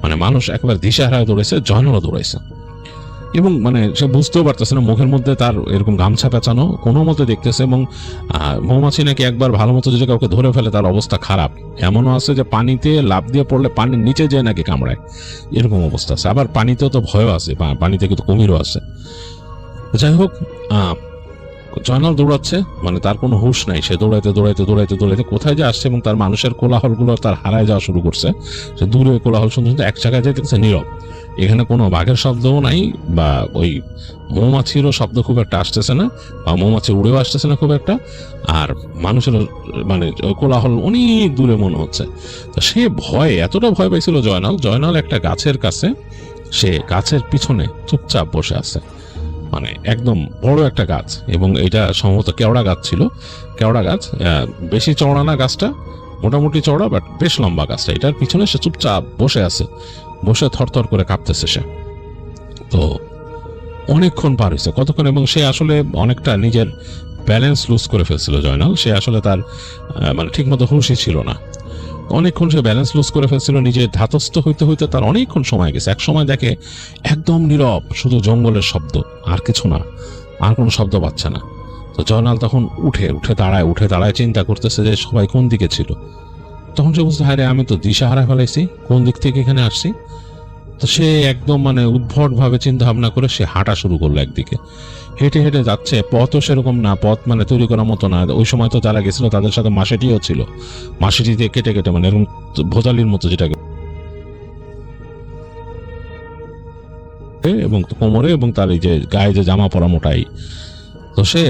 মানে মানুষ একেবারে দিশাহারায় দৌড়াইছে, জয়নালও দৌড়াইছে এবং মানে সে বুঝতেও পারতেছে না, মুখের মধ্যে তার এরকম গামছা পেঁচানো, কোনো মতে দেখতেছে। এবং মৌমাছি নাকি একবার ভালো মতো যদি কাউকে ধরে ফেলে তার অবস্থা খারাপ, এমনও আছে যে পানিতে লাফ দিয়ে পড়লে পানির নিচে যেয়ে নাকি কামড়ায়, এরকম অবস্থা আছে। আবার পানিতেও তো ভয়ও আছে, পানিতে কিন্তু কুমিরও আছে। যাই হোক, জয়নাল দৌড়াচ্ছে, মানে তার কোনো হুঁশ নাই, সে দৌড়াইতে দৌড়াইতে দৌড়াইতে দৌড়াইতে কোথায় যে আসছে এবং তার মানুষের কোলাহলগুলো তার হারায় যাওয়া শুরু করছে। সে দূরে কোলাহল শুনতে এক জায়গায় যেতেছে নীরব, এখানে কোনো বাঘের শব্দও নাই বা ওই মৌমাছিরও শব্দ খুব একটা আসতেছে না, বা মৌমাছি উড়েও আসতেছে না খুব একটা, আর মানুষের মানে কোলাহল অনেক দূরে মনে হচ্ছে। তো সে ভয়ে এতটা ভয় পাইছিল জয়নাল একটা গাছের কাছে, সে গাছের পিছনে চুপচাপ বসে আছে। মানে একদম বড় একটা গাছ, এবং এটা সম্ভবত কেওড়া গাছ ছিল। কেওড়া গাছ, বেশি চওড়া না গাছটা, মোটামুটি চওড়া, বাট বেশ লম্বা গাছটা। এটার পিছনে সে চুপচাপ বসে আছে, বসে থরথর করে কাঁপতেছে সে। তো অনেকক্ষণ পার হয়েছে, কতক্ষণ, এবং সে আসলে অনেকটা নিজের ব্যালেন্স লুজ করে ফেলছিল জয়নাল। সে আসলে তার মানে ঠিক মতো হুঁশই ছিল না। অনেকক্ষণ সে ব্যালেন্স লুজ করে ফেলছিল, নিজে ধাতস্থ হইতে হইতে তার অনেকক্ষণ সময় গেছে। এক সময় দেখে একদম নীরব, শুধু জঙ্গলের শব্দ, আর কিছু না, আর কোনো শব্দ পাচ্ছে না। তো জয়নাল তখন উঠে দাঁড়ায় চিন্তা করতেছে যে সবাই কোন দিকে ছিল। তখন সে বুঝতে, হায় আমি তো দিশা হারা ফেলাইছি, কোন দিক থেকে এখানে আসছি। তো সে একদম মানে উদ্ভট ভাবে চিন্তা ভাবনা করে সে হাঁটা শুরু করলো একদিকে। হেঁটে হেঁটে যাচ্ছে, পথও সেরকম না, পথ মানে তৈরি করার মতো না। ওই সময় তো যারা গেছিল তাদের সাথে মাসেটিও ছিল, মাসেটি দিয়ে কেটে কেটে মানে এরকম ভোজালির মতো, যেটাকে এবং কোমরে এবং তার এই যে গায়ে যে জামা পরা মোটাই। তো সে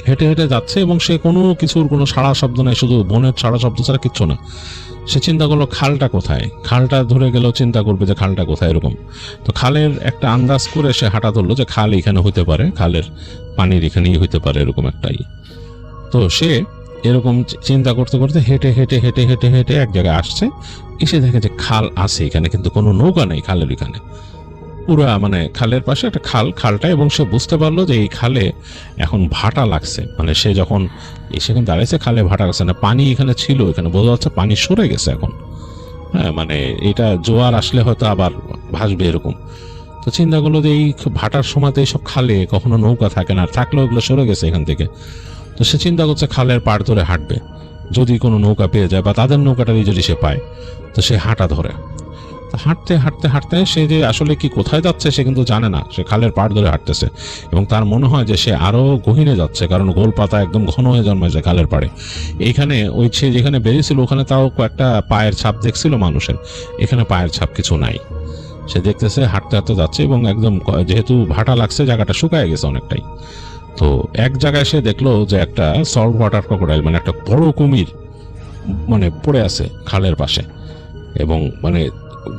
হেঁটে হেঁটে যাচ্ছে এবং সে কোনো কিছুর কোনো সাড়া শব্দ নাই, শুধু বনের সাড়া শব্দ ছাড়া কিচ্ছু না। সে চিন্তা করলো খালটা কোথায়, খালটা ধরে গেল, চিন্তা করবে যে খালটা কোথায় এরকম। তো খালের একটা আন্দাজ করে সে হাঁটা ধরলো যে খাল এখানে হইতে পারে, খালের পানির এখানেই হইতে পারে, এরকম একটাই। তো সে এরকম চিন্তা করতে করতে হেঁটে হেঁটে হেঁটে হেঁটে হেঁটে এক জায়গায় আসছে, এসে দেখে যে খাল আছে এখানে, কিন্তু কোনো নৌকা নেই খালের এখানে। পুরা মানে খালের পাশে একটা খালটা, এবং সে বুঝতে পারলো যে এই খালে এখন ভাটা লাগছে। মানে সে যখন সেখানে দাঁড়াইছে, খালে ভাটা লাগছে না, পানি এখানে ছিল, এখানে বোঝা যাচ্ছে পানি সরে গেছে এখন। হ্যাঁ, মানে এটা জোয়ার আসলে হয়তো আবার ভাসবে এরকম। তো চিন্তা করলো যে এই ভাটার সময়তে এইসব খালে কখনো নৌকা থাকে না, থাকলেও এগুলো সরে গেছে এখান থেকে। তো সে চিন্তা করছে খালের পাড় ধরে হাঁটবে, যদি কোনো নৌকা পেয়ে যায় বা তাদের নৌকাটারই যদি সে পায়। তো সে হাঁটা ধরে হাঁটতে হাঁটতে হাঁটতে সে যে আসলে কি কোথায় যাচ্ছে সে কিন্তু জানে না। সে খালের পাড় ধরে হাঁটতেছে এবং তার মনে হয় যে সে আরো গহীনে যাচ্ছে, কারণ গোলপাতা একদম ঘন হয়ে জন্মায় যায় খালের পাড়ে। এইখানে ওই সে যেখানে বেরিয়েছিল ওখানে তাও কয়েকটা পায়ের ছাপ দেখছিল মানুষের, এখানে পায়ের ছাপ কিছু নাই। সে দেখতেছে হাঁটতে হাঁটতে যাচ্ছে এবং একদম যেহেতু ভাটা লাগছে জায়গাটা শুকায় গেছে অনেকটাই। তো এক জায়গায় সে দেখলো যে একটা সল্ট ওয়াটার ক্রোকোডাইল, মানে একটা বড় কুমির মানে পড়ে আছে খালের পাশে, এবং মানে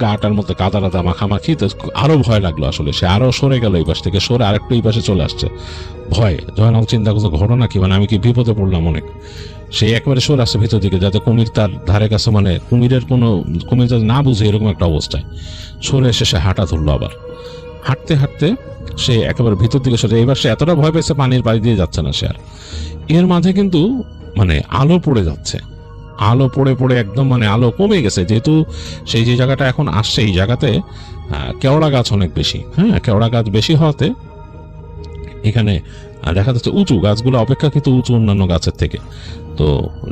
গাটার মধ্যে কাদা টাদা মাখামাখি। তো আরো ভয় লাগলো, আসলে সে আরো সরে গেল, এই পাশ থেকে সরে আরেকটু এই পাশে চলে আসছে। ভয় জয়নাল চিন্তা করছে ঘটনা কি, মানে আমি কি বিপদে পড়লাম অনেক। সে একবারে সরে আসছে ভিতর দিকে, যাতে কুমির তার ধারে কাছে, মানে কুমির যাতে না বুঝে এরকম একটা অবস্থায় সরে এসে সে হাঁটা ধরলো। আবার হাঁটতে হাঁটতে সে একেবারে ভিতর দিকে সরে, এবার সে এতটা ভয় পেয়েছে পানির পাড়ি দিয়ে যাচ্ছে না সে আর। এর মাঝে কিন্তু মানে আলো পড়ে যাচ্ছে, আলো পড়ে পড়ে একদম মানে আলো কমে গেছে, যেহেতু সেই যে জায়গাটা এখন আসছে এই জায়গাতে কেওড়া গাছ অনেক বেশি। হ্যাঁ, কেওড়া গাছ বেশি হওয়াতে এখানে দেখা যাচ্ছে উঁচু গাছগুলো অপেক্ষাকৃত উঁচু অন্যান্য গাছের থেকে। তো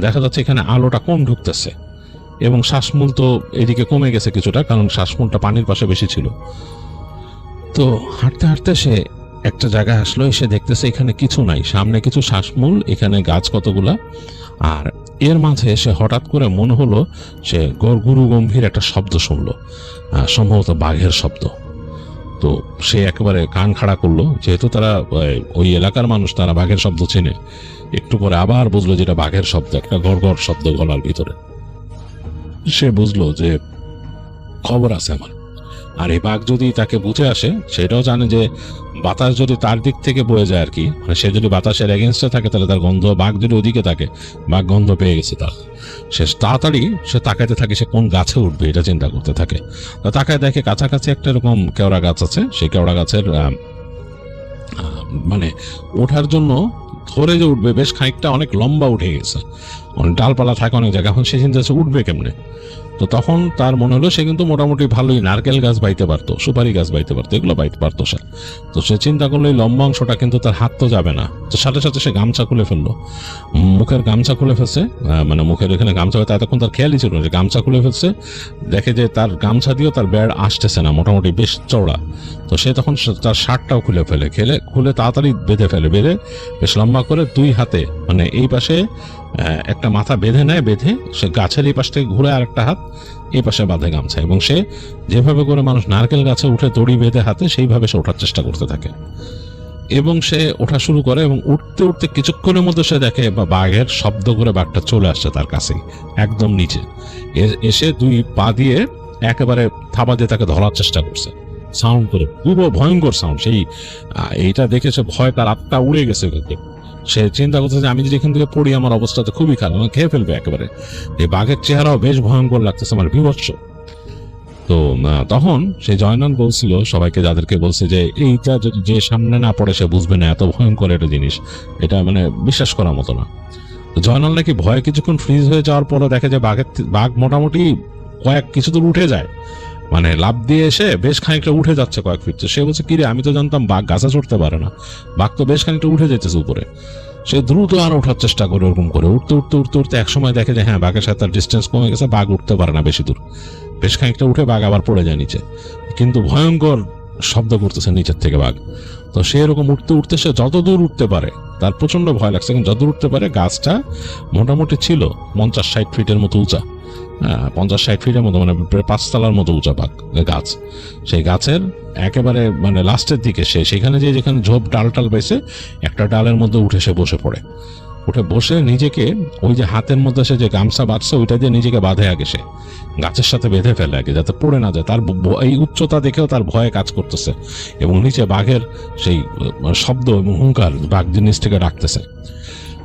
দেখা যাচ্ছে এখানে আলোটা কম ঢুকতেছে এবং শ্বাসমূল তো এদিকে কমে গেছে কিছুটা, কারণ শ্বাসমূলটা পানির পাশে বেশি ছিল। তো হাঁটতে হাঁটতে সে একটা জায়গায় আসলো, এসে দেখতেছে এখানে কিছু নাই, সামনে কিছু শ্বাসমূল, এখানে গাছ কতগুলা। আর এর মাঝে সে হঠাৎ করে মনে হলো সে গুরু গম্ভীর একটা শব্দ শুনলো, সম্ভবত বাঘের শব্দ। তো সে একেবারে কান খাড়া করলো, যেহেতু তারা ওই এলাকার মানুষ, তারা বাঘের শব্দ চেনে। একটু পরে আবার বুঝলো যেটা বাঘের শব্দ, একটা গড়গড় শব্দ গলার ভিতরে। সে বুঝলো যে খবর আছে আমার। আর এই বাঘ যদি তাকে বুঝে আসে, সেটাও জানে যে বাতাস যদি তার দিক থেকে বয়ে যায় আর কি, মানে সে যদি বাতাসের এগেনস্টে থাকে তাহলে তার গন্ধ, বাঘ যদি ওদিকে থাকে, বাঘ গন্ধ পেয়ে গেছে তার। সে তাড়াতাড়ি সে তাকাইতে থাকে সে কোন গাছে উঠবে এটা চিন্তা করতে থাকে। তাকায় দেখে কাছাকাছি একটা এরকম কেওড়া গাছ আছে, সেই কেওড়া গাছের মানে ওঠার জন্য ধরে যে উঠবে বেশ খানিকটা অনেক লম্বা উঠে গেছে, অনেক ডালপালা থাকে অনেক জায়গায়। এখন সে চিন্তা উঠবে কেমনে। তো তখন তার মনে হলো সে কিন্তু মোটামুটি ভালোই নারকেল গাছ বাইতে পারতো, সুপারি গাছ বাইতে পারতো, এগুলো বাইতে পারতো সে। তো সে চিন্তা করলো এই লম্বা অংশটা কিন্তু তার হাত তো যাবে না। তো সাথে সাথে সে গামছা খুলে ফেললো, মুখের গামছা খুলে ফেলছে, মানে মুখের এখানে গামছা হয়তো এতক্ষণ তার খেয়ালই ছিল না যে গামছা খুলে ফেলছে। দেখে যে তার গামছা দিয়েও তার বেড় আসতেছে না, মোটামুটি বেশ চওড়া। তো সে তখন তার শার্টটাও খুলে ফেলে, খুলে তাড়াতাড়ি বেঁধে বেশ লম্বা করে দুই হাতে, মানে এই পাশে একটা মাথা বেঁধে নেয়, বেঁধে সে গাছের এই পাশ থেকে ঘুরে আর একটা হাত এই পাশে বাঁধে গামছা, এবং সে যেভাবে করে মানুষ নারকেল গাছে উঠে দড়ি বেঁধে হাতে, সেইভাবে সে ওঠার চেষ্টা করতে থাকে। এবং সে ওঠা শুরু করে এবং উঠতে উঠতে কিছুক্ষণের মধ্যে সে দেখে বাঘের শব্দ করে বাঘটা চলে আসছে তার কাছে একদম নিচে এসে দুই পা দিয়ে একেবারে থাবা দিয়ে তাকে ধরার চেষ্টা করছে। সাউন্ড করে, খুব ভয়ঙ্কর সাউন্ড। সেই এইটা দেখে সে ভয়, তার আত্মা উড়ে গেছে। সে চিন্তা করছে যে আমি যদি এখান থেকে পড়ি আমার অবস্থা তো খুবই খারাপ, আমার খেয়ে ফেলবে একেবারে। এই বাঘের চেহারাও বেশ ভয়ঙ্কর লাগতেছে, আমার বিভৎস। তো তখন সে জয়নাল বলছিল সবাইকে, যাদেরকে বলছে যে এইটা যে সামনে না পড়ে সে বুঝবে না, এত ভয়ঙ্কর একটা জিনিস, এটা মানে বিশ্বাস করার মতো না। তো জয়নাল নাকি ভয়ে কিছুক্ষণ ফ্রিজ হয়ে যাওয়ার পরে দেখে যে বাঘ মোটামুটি কিছু দূর উঠে যায়, মানে লাফ দিয়ে এসে বেশ খানিকটা উঠে যাচ্ছে কয়েক ফিট। সে বলছে কিরে, আমি তো জানতাম বাঘ গাছে চড়তে পারে না, বাঘ তো বেশ খানিকটা উঠে যেতেছে উপরে। সে দ্রুত আর ওঠার চেষ্টা করে, ওরকম করে উঠতে উঠতে উঠতে উঠতে এক সময় দেখে যে হ্যাঁ, বাঘের সাথে তার ডিস্টেন্স কমে গেছে, বাঘ উঠতে পারে না বেশি দূর। বেশ খানিকটা উঠে বাঘ আবার পড়ে যায় নিচে, কিন্তু ভয়ঙ্কর শব্দ করতেছে নিচের থেকে বাঘ। তো সে এরকম উঠতে উঠতে সে যতদূর উঠতে পারে, তার প্রচন্ড ভয় লাগছে, কিন্তু যতদূর উঠতে পারে গাছটা মোটামুটি ছিল 50-60 ফিটের মতো উঁচা, 50-60 ফিটের মতো, মানে প্রায় 5 তলার মতো উঁচা গাছ। সেই গাছের একেবারে মানে লাস্টের দিকে সে সেখানে যেখানে ঝোপ ডাল পাইছে, একটা ডালের মধ্যে উঠে সে বসে পড়ে। উঠে বসে নিজেকে ওই যে হাতের মধ্যে সে যে গামছা বাঁধছে ওইটা দিয়ে নিজেকে বাঁধে, আগে সে গাছের সাথে বেঁধে ফেলে আগে, যাতে পড়ে না যায়। তার এই উচ্চতা দেখেও তার ভয়ে কাজ করতেছে, এবং নিচে বাঘের সেই শব্দ এবং হুঙ্কার বাঘ জিনিস থেকে ডাকতেছে।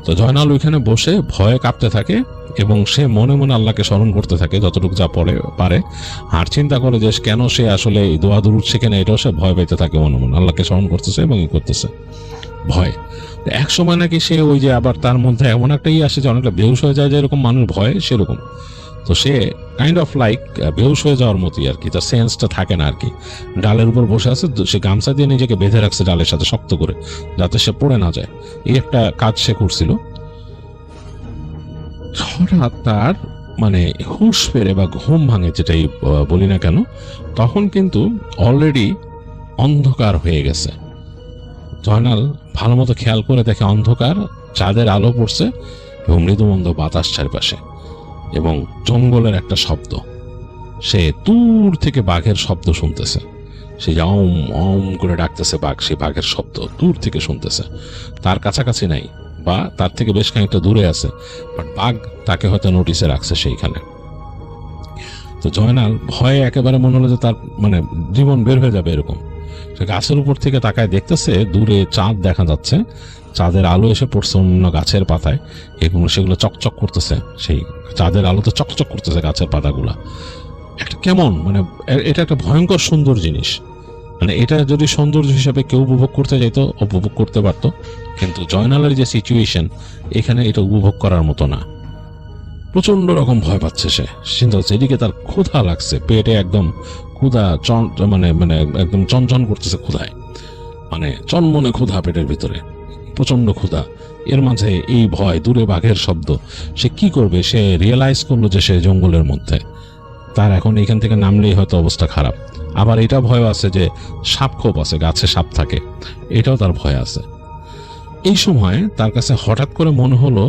তো জয়নাল ওইখানে বসে ভয়ে কাঁপতে থাকে, এবং সে মনে মনে আল্লাহকে স্মরণ করতে থাকে যতটুকু যা পারে। আর চিন্তা করে যে কেন সে আসলে এই দোয়া দুরুদ শিখে না, এটাও সে ভয় পেতে থাকে মনে মনে, আল্লাহকে স্মরণ করতেছে এবং ই করতেছে ভয়। এক সময় নাকি সে ওই যে আবার তার মধ্যে এমন একটা আসে যে অনেকটা বেহুশ হয়ে যায়, যে এরকম মানুষ ভয় সেরকম। তো সে কাইন্ড অফ লাইক বেহুশ হয়ে যাওয়ার মতোই আর কি, তার সেন্সটা থাকে না আর কি। ডালের উপর বসে আছে, সে গামছা দিয়ে নিজেকে বেঁধে রাখছে ডালের সাথে শক্ত করে, যাতে সে পড়ে না যায়। এই একটা কাজ সে করছিল। হঠাৎ তার মানে হুঁশ ফেরে বা ঘুম ভাঙে, যেটাই বলি না কেন, তখন কিন্তু অলরেডি অন্ধকার হয়ে গেছে। জয়নাল ভালো মতো খেয়াল করে দেখে অন্ধকার, চাঁদের আলো পড়ছে এবং মৃদুমন্দ বাতাস চারপাশে, এবং জঙ্গলের একটা শব্দ। সে দূর থেকে বাঘের শব্দ শুনতেছে, সে যে অম অম করে ডাকতেছে বাঘ, সেই বাঘের শব্দ দূর থেকে শুনতেছে, তার কাছাকাছি নাই বা তার থেকে বেশ খানিকটা দূরে আছে, বাট বাঘ তাকে হয়তো নোটিসে রাখছে সেইখানে। তো জয়নাল ভয়ে একেবারে মনে হলো যে তার মানে জীবন বের হয়ে যাবে এরকম। সে গাছের উপর থেকে তাকায় দেখতেছে দূরে চাঁদ দেখা যাচ্ছে, চাঁদের আলো এসে পড়ছে অন্য গাছের পাতায়, সেগুলো চকচক করতেছে, সেই চাঁদের আলোতে চকচক করতেছে গাছের পাতাগুলা। একটা কেমন মানে এটা একটা ভয়ঙ্কর সুন্দর জিনিস, মানে এটা যদি সৌন্দর্য হিসাবে কেউ উপভোগ করতে চাইতো উপভোগ করতে পারতো, কিন্তু জয়নালের যে সিচুয়েশন এখানে এটা উপভোগ করার মতো না। প্রচন্ড রকম ভয় পাচ্ছে সে, চিন্তা হচ্ছে এদিকে তার ক্ষুধা লাগছে, পেটে একদম ক্ষুধা মানে মানে একদম চনচন করতেছে ক্ষুধায়, মানে চনমনে ক্ষুধা পেটের ভিতরে, প্রচন্ড ক্ষুধা। এর মাঝে এই ভয়, দূরে বাঘের শব্দ, সে কি করবে? সে রিয়েলাইজ করলো যে সে জঙ্গলের মধ্যে, তার এখন এখান থেকে নামলেই হয়তো অবস্থা খারাপ। আবার এটা ভয় আছে যে সাপ খোপ আছে, গাছে সাপ থাকে, এটাও তার ভয় আছে। এই সময় তার কাছে হঠাৎ করে মনে হলো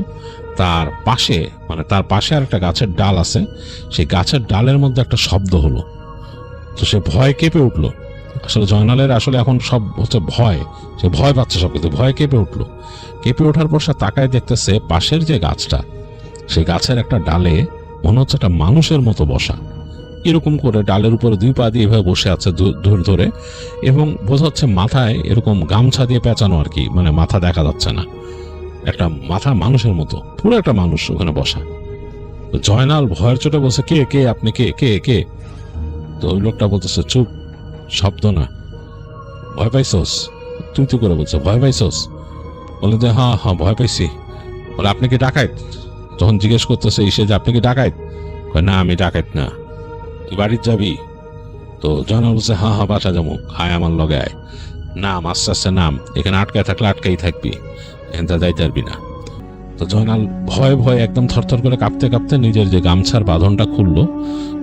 তার পাশে আর একটা গাছের ডাল আছে, সেই গাছের ডালের মধ্যে একটা শব্দ হলো। তো সে ভয় কেঁপে উঠলো। আসলে জয়নালের আসলে এখন সব হচ্ছে ভয়, সে ভয় পাচ্ছে সব কিছু, ভয় কেঁপে উঠলো। কেঁপে ওঠার পর সে তাকায় দেখতেছে পাশের যে গাছটা, সেই গাছের একটা ডালে মনে হচ্ছে একটা মানুষের মতো বসা, এরকম করে ডালের উপরে 2 পা দিয়ে এভাবে বসে আছে ধরে, এবং বোঝা হচ্ছে মাথায় এরকম গামছা দিয়ে পেঁচানো আর কি, মানে মাথা দেখা যাচ্ছে না, একটা মাথা মানুষের মতো, পুরো একটা মানুষ ওখানে বসা। তো জয়নাল ভয়ের চোটে বলছে, কে কে আপনি, কে কে কে? তো ওই লোকটা বলতেছে, চুপ, শব্দ না। ভয় পাইছস? তুই করে বলছে, ভয় পাইছস? বলে যে হ্যাঁ হ্যাঁ ভয় পাইছি। বলে আপনি কি ডাকাইত? তখন জিজ্ঞেস করতেছে ইসে যে আপনি কি ডাকাইত? না আমি ডাকাইত না। তুই বাড়ির যাবি? তো জয়নাল বলছে হ্যাঁ হ্যাঁ বাসা যাবো, আয় আমার লগে আয়। নাম, আস্তে আস্তে নাম, এখানে আটকায় থাকলে আটকাই থাকবি, এখানটা যাইতে পারবি না। তো জয়নাল ভয়ে একদম থরথর করে কাঁপতে কাঁপতে নিজের যে গামছার বাঁধনটা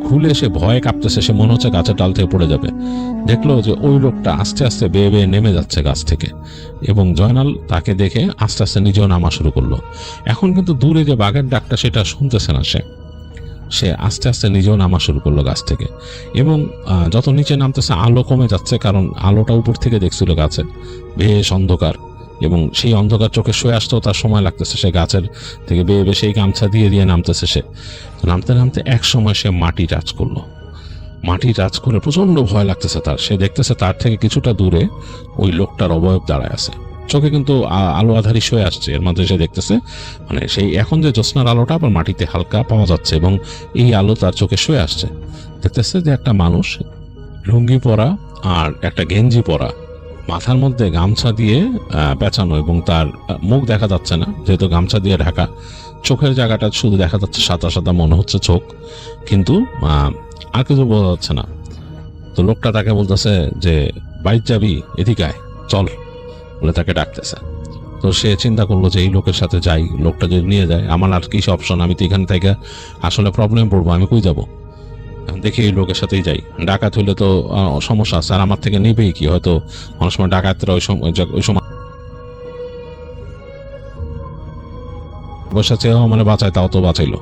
খুলে সে ভয়ে কাঁপতেছে, সে মনে হচ্ছে গাছের ডাল থেকে পড়ে যাবে। দেখলো যে ওই লোকটা আস্তে আস্তে বেয়ে বেয়ে নেমে যাচ্ছে গাছ থেকে, এবং জয়নাল তাকে দেখে আস্তে আস্তে নিজেও নামা শুরু করলো। এখন কিন্তু দূরে যে বাঘের ডাকটা সেটা শুনতেছে না, সে আস্তে আস্তে নিজেও নামা শুরু করলো গাছ থেকে, এবং যত নিচে নামতেছে আলো কমে যাচ্ছে, কারণ আলোটা উপর থেকে দেখছিল গাছে, বেশ অন্ধকার, এবং সেই অন্ধকার চোখে শুয়ে আসতেও তার সময় লাগতেছে। সে গাছের থেকে বেয়ে সেই গামছা দিয়ে নামতেছে। সে নামতে নামতে এক সময় সে মাটি টাচ করলো, মাটি টাচ করে প্রচন্ড ভয় লাগতেছে তার। সে দেখতেছে তার থেকে কিছুটা দূরে ওই লোকটার অবয়ব দাঁড়ায় আছে, চোখে কিন্তু আলো আধারি সয়ে আসছে। এর মাঝে সে দেখতেছে মানে সেই এখন যে জ্যোৎস্নার আলোটা আবার মাটিতে হালকা পাওয়া যাচ্ছে এবং এই আলো তার চোখে সয়ে আসছে। দেখতেছে যে একটা মানুষ লুঙ্গি পরা আর একটা গেঞ্জি পরা, মাথার মধ্যে গামছা দিয়ে পেঁচানো এবং তার মুখ দেখা যাচ্ছে না যেহেতু গামছা দিয়ে ঢাকা, চোখের জায়গাটা শুধু দেখা যাচ্ছে সাদা সাদা মনে হচ্ছে চোখ, কিন্তু আর কিছু বোঝা যাচ্ছে না। তো লোকটা তাকে বলতেছে যে বাইক যাবি, এদিকে আয়, চল বলে তাকে ডাকতেছে। তো সে চিন্তা করলো যে এই লোকের সাথে যাই, লোকটা যদি নিয়ে যায় আমার আর কি অপশন, আমি তো এখান থেকে আসলে প্রবলেম পড়বো, আমি কই যাব, দেখি এই লোকের সাথেই যাই। ডাকাত হইলে তো সমস্যা আছে, আর আমার থেকে নেবেই কি, হয়তো অনেক সময় ডাকাতরা ওই সময় বসা চেয়েও মানে বাঁচায়, তাও তো বাঁচাইলো।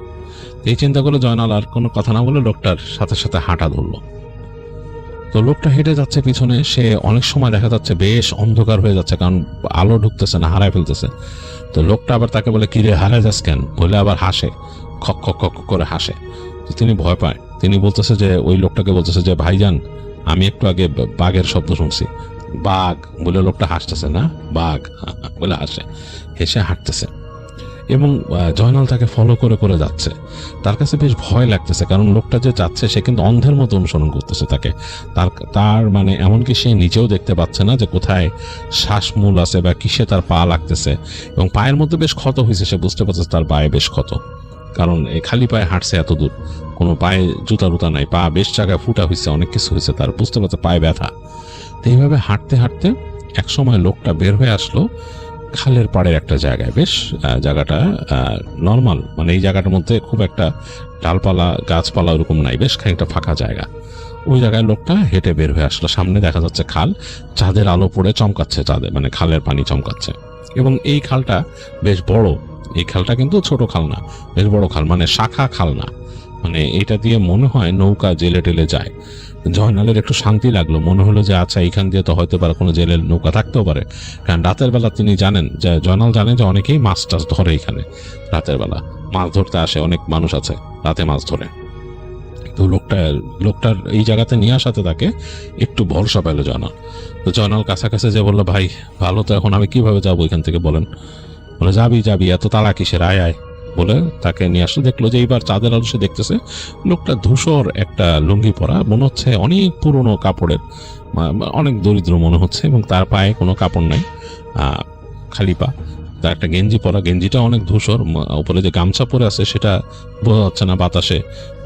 এই চিন্তা করে জয়নাল আর কোনো কথা না বলে লোকটার সাথে সাথে হাঁটা ধরলো। তো লোকটা হেঁটে যাচ্ছে পিছনে, সে অনেক সময় দেখা যাচ্ছে বেশ অন্ধকার হয়ে যাচ্ছে কারণ আলো ঢুকতেছে না, হারায় ফেলতেছে। তো লোকটা আবার তাকে বলে কিরে হারায় যাস কেন, বলে আবার হাসে, খক খক খক করে হাসে। তো তিনি ভয় পায়, তিনি বলতেছে যে ওই লোকটাকে বলতেছে যে ভাইজান আমি একটু আগে বাঘের শব্দ শুনছি। বাঘ বলে লোকটা হাসতেছে, না বাঘ বলে হাসে, হেসে হাঁটতেছে এবং জয়নাল তাকে ফলো করে করে যাচ্ছে। তার কাছে বেশ ভয় লাগতেছে কারণ লোকটা যে যাচ্ছে সে কিন্তু অন্ধের মতো অনুসরণ করতেছে তাকে। তার মানে এমনকি সে নিজেও দেখতে পাচ্ছে না যে কোথায় শ্বাসমূল আছে বা কিসে তার পা লাগতেছে, এবং পায়ের মধ্যে বেশ ক্ষত হয়েছে, সে বুঝতে পারছে তার পায়ে বেশ ক্ষত, কারণ এই খালি পায়ে হাঁটছে এত দূর, কোনো পায়ে জুতা টুতা নাই, পা বেশ জায়গায় ফুটা হয়েছে, অনেক কিছু হয়েছে, তার বুঝতে পারছে পায়ে ব্যথা। তো এইভাবে হাঁটতে হাঁটতে এক সময় লোকটা বের হয়ে আসলো খালের পাড়ের একটা জায়গায়। বেশ জায়গাটা নর্মাল, মানে এই জায়গাটার মধ্যে খুব একটা ডালপালা গাছপালা ওরকম নাই, বেশ খানিকটা ফাঁকা জায়গা। ওই জায়গায় লোকটা হেঁটে বের হয়ে আসলো, সামনে দেখা যাচ্ছে খাল, চাঁদের আলো পড়ে চমকাচ্ছে, চাঁদে মানে খালের পানি চমকাচ্ছে, এবং এই খালটা বেশ বড়। এই খালটা কিন্তু ছোট খাল না, বেশ বড় খাল, মানে শাখা খাল না, মানে এটা দিয়ে মনে হয় নৌকা জেলে টেলে যায়। জয়নালের একটু শান্তি লাগলো, মনে হলো যে আচ্ছা এইখান দিয়ে তো হয়তো পারে কোনো জেলের নৌকা থাকতেও পারে, কারণ রাতের বেলা তিনি জানেন যে জয়নাল জানে যে অনেকেই মাছ টাছ ধরে এখানে, রাতের বেলা মাছ ধরতে আসে, অনেক মানুষ আছে রাতে মাছ ধরে। তো লোকটার এই জায়গাতে নিয়ে আসাতে তাকে একটু ভরসা পেল জয়নাল। তো জয়নাল কাছাকাছি যে বললো ভাই ভালো তো, এখন আমি কিভাবে যাবো এখান থেকে বলেন, বলে যাবি এত তাড়া কিসের, আয় আয় বলে তাকে নিয়ে আসলো। দেখলো যে এইবার চাঁদের আলো সে দেখতেছে লোকটা ধূসর একটা লুঙ্গি পরা, মনে হচ্ছে অনেক পুরনো কাপড়ের, অনেক দরিদ্র মনে হচ্ছে, এবং তার পায়ে কোনো কাপড় নাই, খালি পা। তার একটা গেঞ্জি পরা, গেঞ্জিটা অনেক ধূসর, উপরে যে গামছা পরে আছে সেটা বোঝা যাচ্ছে না, বাতাসে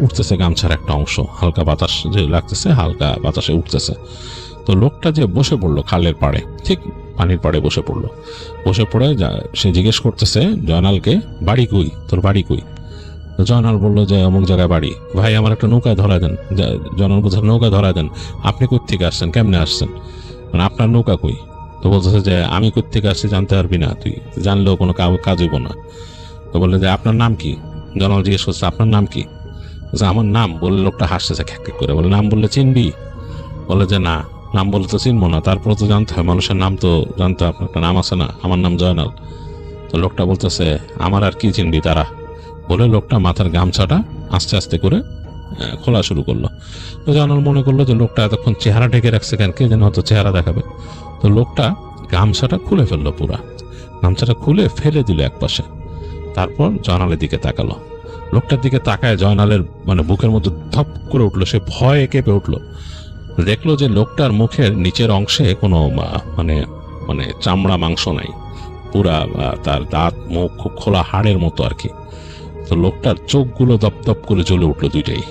উঠতেছে গামছার একটা অংশ, হালকা বাতাস যে লাগতেছে, হালকা বাতাসে উঠতেছে। তো লোকটা যে বসে পড়লো খালের পাড়ে, ঠিক পানির পাড়ে বসে পড়ে সে জিজ্ঞেস করতেছে জয়নালকে বাড়ি কই, তোর বাড়ি কই? তো জয়নাল বললো যে অমুক জায়গায় বাড়ি। ভাই আমার একটা নৌকায় ধরা দেন। জয়নাল বলছে নৌকায় ধরা দেন, আপনি কই থেকে আসছেন, কেমনে আসছেন, মানে আপনার নৌকা কই? তো বলতেছে যে আমি কই থেকে আসছি জানতে পারবি না, তুই জানলেও কোনো কাজ হইব না। তো বললে যে আপনার নাম কি? জয়নাল জিজ্ঞেস করছে আপনার নাম কি? আমার নাম বলে লোকটা হাসতেছে খ্যাক করে, বলে নাম বললে চিনবি? বলে যে না, নাম বলে তো চিনবো না, তারপর তো জানতে হয়, মানুষের নাম তো জানতে হয়, আপনার একটা নাম আছে না, আমার নাম জয়নাল। তো লোকটা বলতেছে আমার আর কি চিনবি তারা, বলে লোকটা মাথার গামছাটা আস্তে আস্তে করে খোলা শুরু করলো। তো জয়নাল মনে করলো যে লোকটা এতক্ষণ চেহারা ঢেকে রাখছে কেন, কে যেন হয়তো চেহারা দেখাবে। তো লোকটা গামছাটা খুলে ফেললো, পুরা গামছাটা খুলে ফেলে দিল এক পাশে, তারপর জয়নালের দিকে তাকালো। লোকটার দিকে তাকায় জয়নালের মানে বুকের মধ্যে ধপ করে উঠলো, সে ভয়ে কেঁপে উঠলো। দেখলো যে লোকটার মুখের নিচের অংশে কোনো মানে চামড়া মাংস নাই, পুরা তার দাঁত মুখ খুব খোলা হাড়ের মতো আর কি। তো লোকটার চোখগুলো দপদপ করে জ্বলে উঠলো দুইটাই।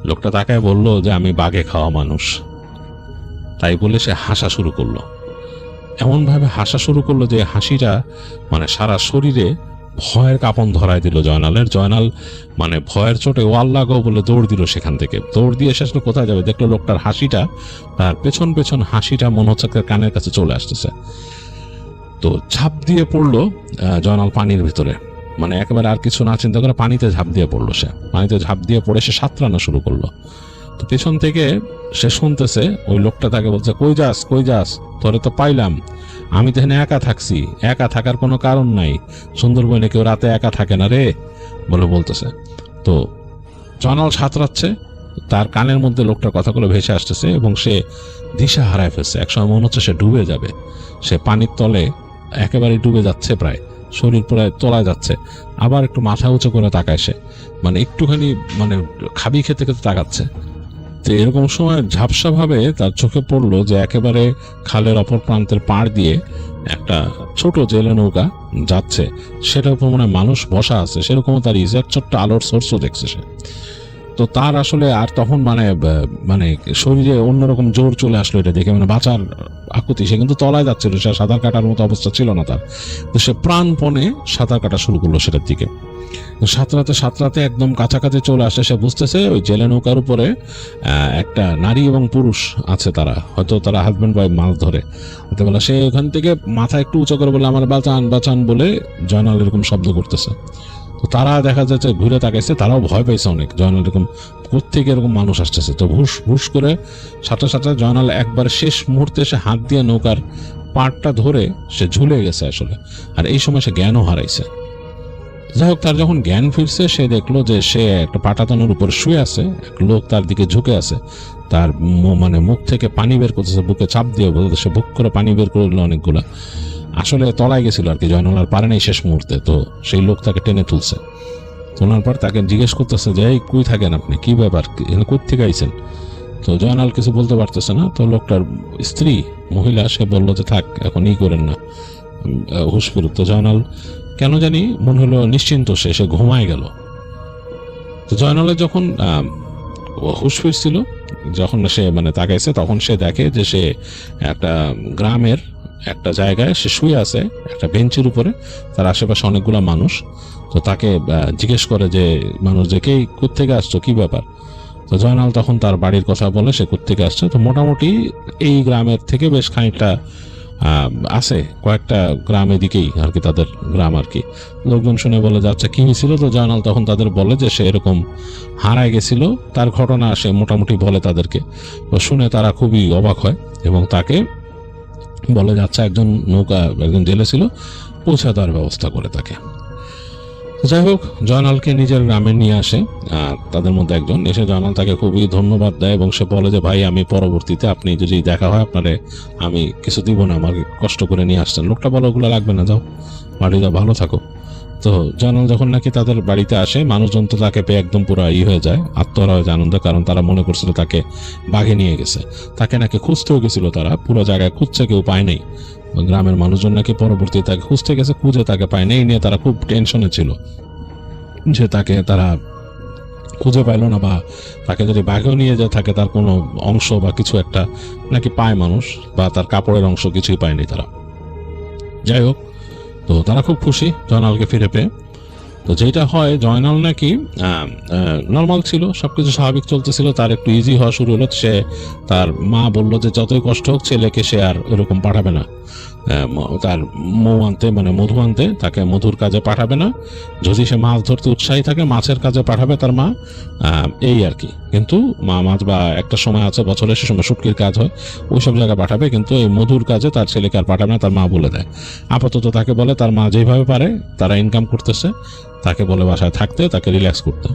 লোকটা তাকায় বললো যে আমি বাঘে খাওয়া মানুষ। তাই বলে সে হাসা শুরু করলো, এমনভাবে হাসা শুরু করলো যে হাসিটা মানে সারা শরীরে ভয়ের কাঁপন ধরায় দিল জয়নালের। জয়নাল মানে ভয়ের চোটে ওয়াল লাগাও বলে দৌড় দিল, সেখান থেকে দৌড় দিয়ে শেষ কোথায় যাবে, দেখলো লোকটার হাসিটা, তার পেছন পেছন হাসিটা মনে হচ্ছে কানের কাছে চলে আসতেছে। তো ঝাঁপ দিয়ে পড়লো জয়নাল পানির ভিতরে, মানে একেবারে আর কিছু না চিন্তা করে পানিতে ঝাঁপ দিয়ে পড়লো। সে পানিতে ঝাঁপ দিয়ে পড়ে সে সাঁতরানো শুরু করলো। তো পেছন থেকে সে শুনতেছে ওই লোকটা তাকে বলছে কই যাস, তোরে তো পাইলাম, আমি তো এখানে একা থাকছি, একা থাকার কোনো কারণ নাই, সুন্দরবনে কেউ রাতে একা থাকে না রে বলে বলতেছে। তো জয়নাল সাঁতরাচ্ছে, তার কানের মধ্যে লোকটার কথাগুলো ভেসে আসতেছে এবং সে দিশা হারায় ফেলছে। একসময় মনে হচ্ছে সে ডুবে যাবে, সে পানির তলে একেবারে ডুবে যাচ্ছে, প্রায় শরীর প্রায় তলায় যাচ্ছে। আবার একটু মাথা উঁচু করে তাকায় সে, মানে একটুখানি মানে খাবি খেতে খেতে তাকাচ্ছে। তো এরকম সময় ঝাপসাভাবে তার চোখে পড়লো যে একেবারে খালের অপর প্রান্তের পাড় দিয়ে একটা ছোট জেলে নৌকা যাচ্ছে, সেটার উপর মনে হয় মানুষ বসা আছে, সেরকম তার ইজার ছোট্ট আলোর সোর্সও দেখছে সে। তো তার আসলে আর তখন মানে শরীরে অন্যরকম জোর চলে আসলো এটা দেখে, মানে বাঁচার আকুতি। সে কিন্তু তলায় যাচ্ছিল, সে সাঁতার কাটার মতো অবস্থা ছিল না তার। তো সে প্রাণপণে সাঁতার কাটা শুরু করলো সেটার দিকে। সাঁতরাতে একদম কাছাকাছি চলে আসে, সে বুঝতেছে ওই জেলে নৌকার উপরে একটা নারী এবং পুরুষ আছে, তারা হয়তো তারা হাজব্যান্ড ওয়াইফ মাছ ধরে। বলে সে ওখান থেকে মাথা একটু উঁচু করে বলে আমার বাঁচান বাঁচান বলে জয়নাল এরকম শব্দ করতেছে। তো তারা দেখা যাচ্ছে ঘুরে তাকাইছে, তারাও ভয় পাইছে অনেক, জয়নাল এরকম কোত্থেকে এরকম মানুষ আসতেছে। তো ভুস করে সাথে সাথে জয়নাল একবার শেষ মুহূর্তে সে হাত দিয়ে নৌকার পাড়টা ধরে সে ঝুলে গেছে আসলে। আর এই সময় সে জ্ঞানও হারাইছে। যাই হোক, তার যখন জ্ঞান ফিরছে সে দেখলো যে সে একটা পাটাতনের উপর শুয়ে আছে, এক লোক তার দিকে ঝুঁকে আছে, তার মানে মুখ থেকে পানি বের করতেছে, বুকে চাপ দিয়ে বলতে সে বুক করে পানি বের করে দিল অনেকগুলা। আসলে তলায় গেছিল আর কি, জয়নাল আর পারে নাই শেষ মুহূর্তে। তো সেই লোক তাকে টেনে তুলছে, তোলার পর তাকে জিজ্ঞেস করতেছে যে এই কই থাকেন আপনি, কি ব্যাপার, কই থেকে আইছেন? তো জয়নাল কিছু বলতে পারতেছে না। তো লোকটার স্ত্রী মহিলা সে বললো যে থাক, এখন ই করেন না, হুশ ফিরুক। তো জয়নাল কেন জানি মনে হলো নিশ্চিন্ত, সে ঘুমায় গেল। তো জয়নালের যখন হুশ ফিরছিল, যখন সে মানে তাকাইছে, তখন সে দেখে যে সে একটা গ্রামের একটা জায়গায় সে শুয়ে আছে একটা বেঞ্চের উপরে, তার আশেপাশে অনেকগুলো মানুষ। তো তাকে জিজ্ঞেস করে যে মানুষ যে কে কোত্থেকে আসছো, কি ব্যাপার? তো জয়নাল তখন তার বাড়ির কথা বলে, সে কোত্থেকে আসছে। তো মোটামুটি এই গ্রামের থেকে বেশ খানিকটা আছে, কয়েকটা গ্রামের দিকেই আর কি তাদের গ্রাম আর কি। লোকজন শুনে বলে যাচ্ছে কি হয়েছিল? তো জয়নাল তখন তাদের বলে যে সে এরকম হারায় গেছিল, তার ঘটনা সে মোটামুটি বলে তাদেরকে। তো শুনে তারা খুবই অবাক হয় এবং তাকে বলে যাচ্ছে একজন জেলে ছিল, পৌঁছে দেওয়ার ব্যবস্থা করে তাকে। যাই হোক, জয়নালকে নিজের গ্রামে নিয়ে আসে তাদের মধ্যে একজন। এসে জয়নাল তাকে খুবই ধন্যবাদ দেয় এবং সে বলে যে ভাই, আমি পরবর্তীতে আপনি যদি দেখা হয় আপনারে আমি কিছু দিব না, আমাকে কষ্ট করে নিয়ে আসছেন। লোকটা বলে ওগুলো লাগবে না, যাও বাড়ি যাও, ভালো থাকো। তো জয়নাল যখন নাকি তাদের বাড়িতে আসে, মানুষজন তো তাকে পেয়ে একদম পুরো হয়ে যায়, আত্মহারা হয়ে যায় আনন্দ, কারণ তারা মনে করছিল তাকে বাঘে নিয়ে গেছে। তাকে নাকি খুঁজতেও গেছিল, তারা পুরো জায়গায় খুঁজছে, কেউ পায় নাই। গ্রামের মানুষজন নাকি পরবর্তীতে তাকে খুঁজতে গেছে, খুঁজে তাকে পায় নাই। এই নিয়ে তারা খুব টেনশনে ছিল যে তাকে তারা খুঁজে পাইল না, বা তাকে যদি বাঘেও নিয়ে যায় থাকে তার কোনো অংশ বা কিছু একটা নাকি পায় মানুষ, বা তার কাপড়ের অংশ কিছুই পায়নি তারা। যাই হোক, তো তারা খুব খুশি জয়নালকে ফিরে পেয়ে। তো যেটা হয়, জয়নাল নাকি নর্মাল ছিল, সবকিছু স্বাভাবিক চলতেছিল, তার একটু ইজি হওয়া শুরু হলো। সে তার মা বললো যে যতই কষ্ট হোক ছেলেকে সে আর এরকম পাঠাবে না, তার মৌ আনতে মানে মধু আনতে, তাকে মধুর কাজে পাঠাবে না। যদি সে মাছ ধরতে উৎসাহী থাকে মাছের কাজে পাঠাবে তার মা, এই আর কি। কিন্তু মাছ বা একটা সময় আছে বছরে, সে সময় শুটকির কাজ হয়, ওই সব জায়গায় পাঠাবে, কিন্তু এই মধুর কাজে তার ছেলেকে আর পাঠাবে না, তার মা বলে দেয়। আপাতত তাকে বলে তার মা যেভাবে পারে তারা ইনকাম করতেছে, তাকে বলে বাসায় থাকতে, তাকে রিল্যাক্স করতে।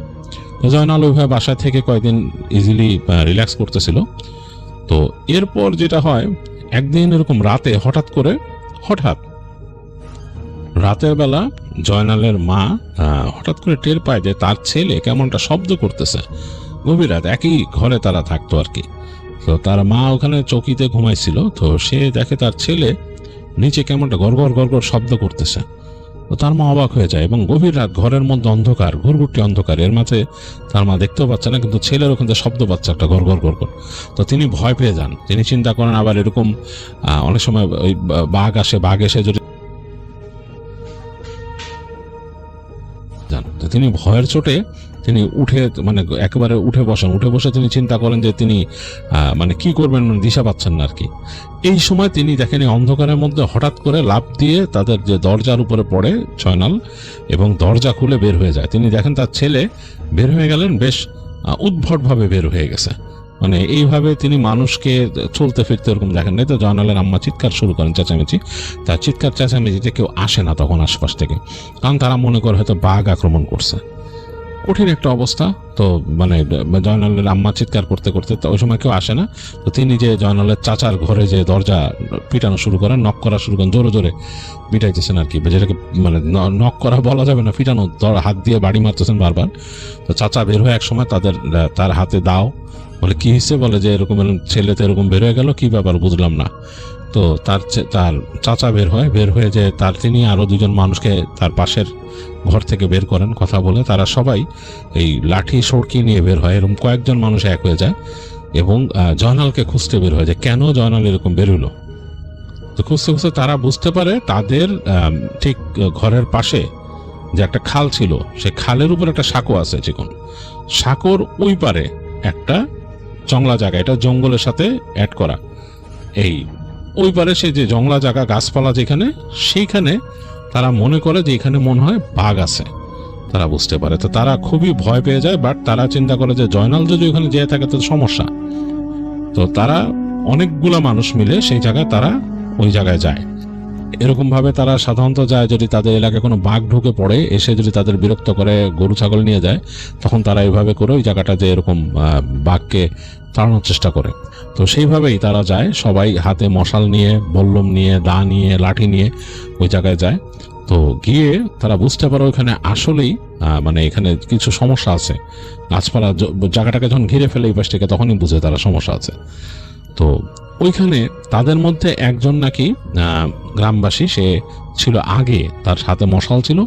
তো জয়নাল ওইভাবে বাসায় থেকে কয়েকদিন ইজিলি রিল্যাক্স করতেছিল। তো এরপর যেটা হয়, একদিন এরকম রাতে হঠাৎ রাতের বেলা জয়নালের মা হঠাৎ করে টের পায় যে তার ছেলে কেমনটা শব্দ করতেছে। গভীর রাত, একই ঘরে তারা থাকতো আর কি। তো তার মা ওখানে চৌকিতে ঘুমাইছিল, তো সে দেখে তার ছেলে নিচে কেমনটা গড়গড় গড়গড় শব্দ করতেছে। তো তার মা অবাক হয়ে যায়, এবং গভীর রাত, ঘরের মধ্যে অন্ধকার, ঘুরঘুরটি অন্ধকার, এর মাঝে তার মা দেখতেও পাচ্ছে না, কিন্তু ছেলের ওখান থেকে শব্দ পাচ্ছে একটা গড়গড় গড়গড়। তো তিনি ভয় পেয়ে যান, তিনি চিন্তা করেন আবার এরকম অনেক সময় ওই বাঘ এসে যদি যান। তো তিনি ভয়ের চোটে তিনি একেবারে উঠে বসে তিনি চিন্তা করেন যে তিনি মানে কি করবেন, দিশা পাচ্ছেন না আর কি। এই সময় তিনি দেখেন অন্ধকারের মধ্যে হঠাৎ করে লাফ দিয়ে তাদের যে দরজার উপরে পড়ে জয়নাল, এবং দরজা খুলে বের হয়ে যায়। তিনি দেখেন তার ছেলে বের হয়ে গেলেন, বেশ উদ্ভটভাবে বের হয়ে গেছে, মানে এইভাবে তিনি মানুষকে চলতে ফিরতে এরকম দেখেন নাই। তো জয়নালের আম্মা চিৎকার শুরু করেন, চেঁচামেচি। তার চিৎকার চেঁচামেচিতে কেউ আসে না তখন আশপাশ থেকে, কারণ তারা মনে করে হয়তো বাঘ আক্রমণ করছে। কঠিন একটা অবস্থা। তো মানে জয়নালের আম্মা চিৎকার করতে করতে, তো ওই সময় কেউ আসে না, তো তিনি যে জয়নালের চাচার ঘরে যে দরজা পিটানো শুরু করেন, নক করা শুরু করেন, জোরে জোরে পিটাইতেছেন আর কি, যেটাকে মানে নক করা বলা যাবে না, পিটানো, হাত দিয়ে বাড়ি মারতেছেন বারবার। তো চাচা বের হয়ে এক সময় তার হাতে দাও, বলে কি হয়েছে, বলে যে এরকম ছেলে তো এরকম বের হয়ে গেল, কি ব্যাপার বুঝলাম না। তো তার চাচা বের হয়ে যে তিনি আরো দুজন মানুষকে তার পাশের ঘর থেকে বের করেন কথা বলে। তারা সবাই এই লাঠি সড়কি নিয়ে বের হয়, এরকম কয়েকজন মানুষ এক হয়ে যায় এবং জয়নালকে খুঁজতে বের হয় যে কেন জয়নাল এরকম বের হলো। তো খুঁজতে খুঁজতে তারা বুঝতে পারে তাদের ঠিক ঘরের পাশে যে একটা খাল ছিল, সে খালের উপর একটা সাঁকো আছে, চিকন সাঁকোর ওই পারে একটা জংলা জায়গা, এটা জঙ্গলের সাথে অ্যাড করা, এই ওই পারে সে যে জংলা জায়গা, গাছপালা যেখানে, সেইখানে তারা মনে করে যে এখানে মনে হয় বাঘ আছে, তারা বুঝতে পারে। তো তারা খুবই ভয় পেয়ে যায়, বাট তারা চিন্তা করে যে জয়নাল যদি ওখানে যেয়ে থাকে তো সমস্যা। তো তারা অনেকগুলা মানুষ মিলে সেই জায়গায় তারা ওই জায়গায় যায়। এরকম ভাবে তারা সাধারণত যায় যদি তাদের এলাকায় কোনো বাঘ ঢুকে পড়ে, এসে যদি তাদের বিরক্ত করে, গরু ছাগল নিয়ে যায়, তখন তারা এইভাবে করে ওই জায়গাটা যে এরকম বাঘকে তাড়ানোর চেষ্টা করে। তো সেইভাবেই তারা যায়, সবাই হাতে মশাল নিয়ে, বল্লম নিয়ে, দা নিয়ে, লাঠি নিয়ে ওই জায়গায় যায়। তো গিয়ে তারা বুঝতে পারে ওইখানে আসলেই মানে এখানে কিছু সমস্যা আছে, গাছপালা জায়গাটাকে যখন ঘিরে ফেলে এই পাশ থেকে, তখনই বুঝে তারা সমস্যা আছে। তো ওইখানে তাদের মধ্যে একজন নাকি গ্রামবাসী, সে ছিল আগে, তার সাথে মশাল ছিল,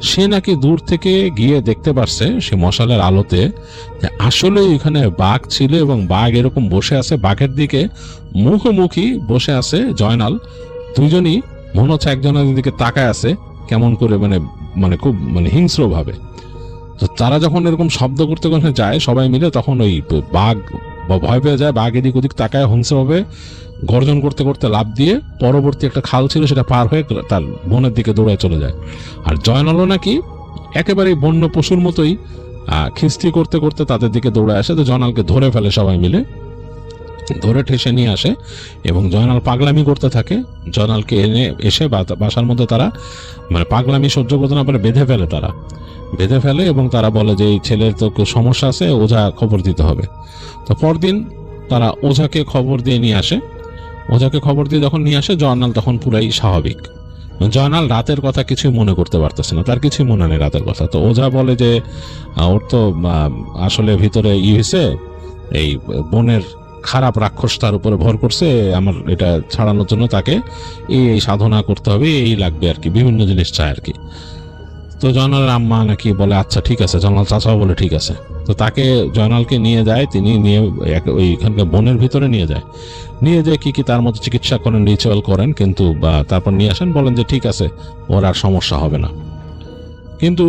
সে নাকি দূর থেকে গিয়ে দেখতে পারছে সে মশালের আলোতে যে আসলে ওইখানে বাঘ ছিল এবং বাঘ এরকম বসে আছে, বাঘের দিকে মুখোমুখি বসে আছে জয়নাল। দুইজনই মনে হচ্ছে একজনের দিকে তাকায় আছে কেমন করে, মানে মানে খুব মানে হিংস্র ভাবে। তো তারা যখন এরকম শব্দ করতে করতে যায় সবাই মিলে, তখন ওই বাঘ ভয় পেয়ে যায়, বাঘ এদিক ওদিক তাকায় হিংস্রভাবে গর্জন করতে করতে লাফ দিয়ে পরবর্তী একটা খাল ছিল সেটা পার হয়ে তার বনের দিকে দৌড়ায় চলে যায়। আর জয়নালও নাকি একেবারেই বন্য পশুর মতোই খিস্তি করতে করতে তাদের দিকে দৌড়ে আসে। তো জয়নালকে ধরে ফেলে, সবাই মিলে ধরে ঠেসে নিয়ে আসে এবং জয়নাল পাগলামি করতে থাকে। জয়নালকে এনে এসে বাসার মধ্যে তারা মানে পাগলামি সহ্য করতে না পারে বেঁধে ফেলে এবং তারা বলে যে এই ছেলের তো সমস্যা আছে, ওঝা খবর দিতে হবে। তো পরদিন তারা ওঝাকে খবর দিয়ে নিয়ে আসে। ওঝাকে খবর দিয়ে যখন নিয়ে আসে, জয়নাল তখন পুরাই স্বাভাবিক। জয়নাল রাতের কথা কিছুই মনে করতে পারতেছে না, তার কিছুই মনে নেই রাতের কথা। তো ওঝা বলে যে ওর তো আসলে ভিতরে হয়েছে, এই বনের খারাপ রাক্ষস তার উপরে ভর করছে, আমার এটা ছাড়ানোর জন্য তাকে এই সাধনা করতে হবে, এই লাগবে আর কি, বিভিন্ন জিনিস চায় আর কি। তো জয়নালের আম্মা নাকি বলে আচ্ছা ঠিক আছে, জয়নাল চাচাও বলে ঠিক আছে। তো তাকে জয়নালকে নিয়ে যায়, তিনি নিয়ে ওইখানকার বনের ভিতরে নিয়ে যায় কি কি তার মতো চিকিৎসা করেন, রিচুয়াল করেন, কিন্তু তারপর নিয়ে আসেন, বলেন যে ঠিক আছে, ওর আর সমস্যা হবে না। কিন্তু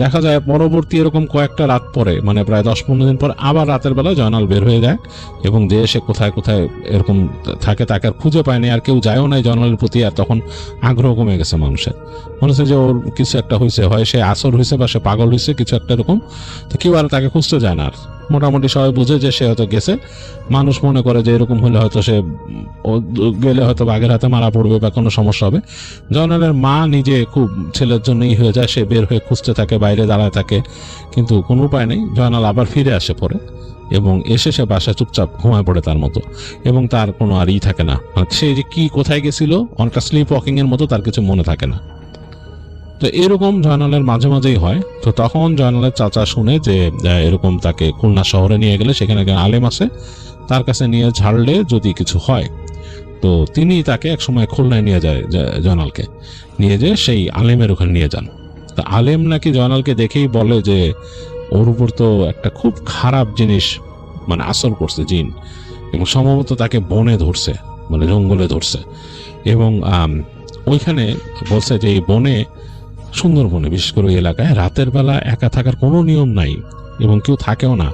দেখা যায় পরবর্তী এরকম কয়েকটা রাত পরে, মানে প্রায় 10-15 দিন পর, আবার রাতের বেলা জয়নাল বের হয়ে যায় এবং যে সে কোথায় কোথায় এরকম থাকে তাকে আর খুঁজে পায়নি, আর কেউ যায়ও নাই জয়নালের প্রতি। আর তখন আগ্রহ কমে গেছে মানুষের, মনে হচ্ছে যে ওর কিছু একটা হয়েছে, হয় সে আসর হয়েছে বা সে পাগল হয়েছে, কিছু একটা এরকম। তো কেউ আর তাকে খুঁজতে যায় না। আর মোটামুটি সবাই বুঝে যে সে হয়তো গেছে। মানুষ মনে করে যে এরকম হলে হয়তো সে গেলে হয়তো বাঘের হাতে মারা পড়বে বা কোনো সমস্যা হবে। জয়নালের মা নিজে খুব ছেলের জন্যই হয়ে যায়, সে বের হয়ে খুঁজতে থাকে, বাইরে দাঁড়ায় থাকে, কিন্তু কোনো উপায় নেই। জয়নাল আবার ফিরে আসে পরে এবং এসে সে বাসায় চুপচাপ ঘুমায় পড়ে তার মতো, এবং তার কোনো আর থাকে না, সে যে কি কোথায় গেছিল, অনেকটা স্লিপ ওয়াকিং এর মতো, তার কিছু মনে থাকে না। তো এরকম জয়নালের মাঝে মাঝেই হয়। তো তখন জয়নালের চাচা শুনে যে এরকম তাকে খুলনা শহরে নিয়ে গেলে সেখানে একজন আলেম আছে, তার কাছে নিয়ে ঝাড়লে যদি কিছু হয়। তো তিনি তাকে একসময় খুলনায় নিয়ে যায়, জয়নালকে নিয়ে যেয়ে সেই আলেমের ওখানে নিয়ে যান। তো আলেম নাকি জয়নালকে দেখেই বলে যে ওর উপর তো একটা খুব খারাপ জিনিস মানে আসর করছে, জিন, এবং সম্ভবত তাকে বনে ধরছে, মানে জঙ্গলে ধরছে। এবং ওইখানে বলছে যে এই বনে, সুন্দরবনে বিশেষ করে ওই এলাকায় রাতের বেলা একা থাকার কোনো নিয়ম নাই এবং কেউ থাকেও না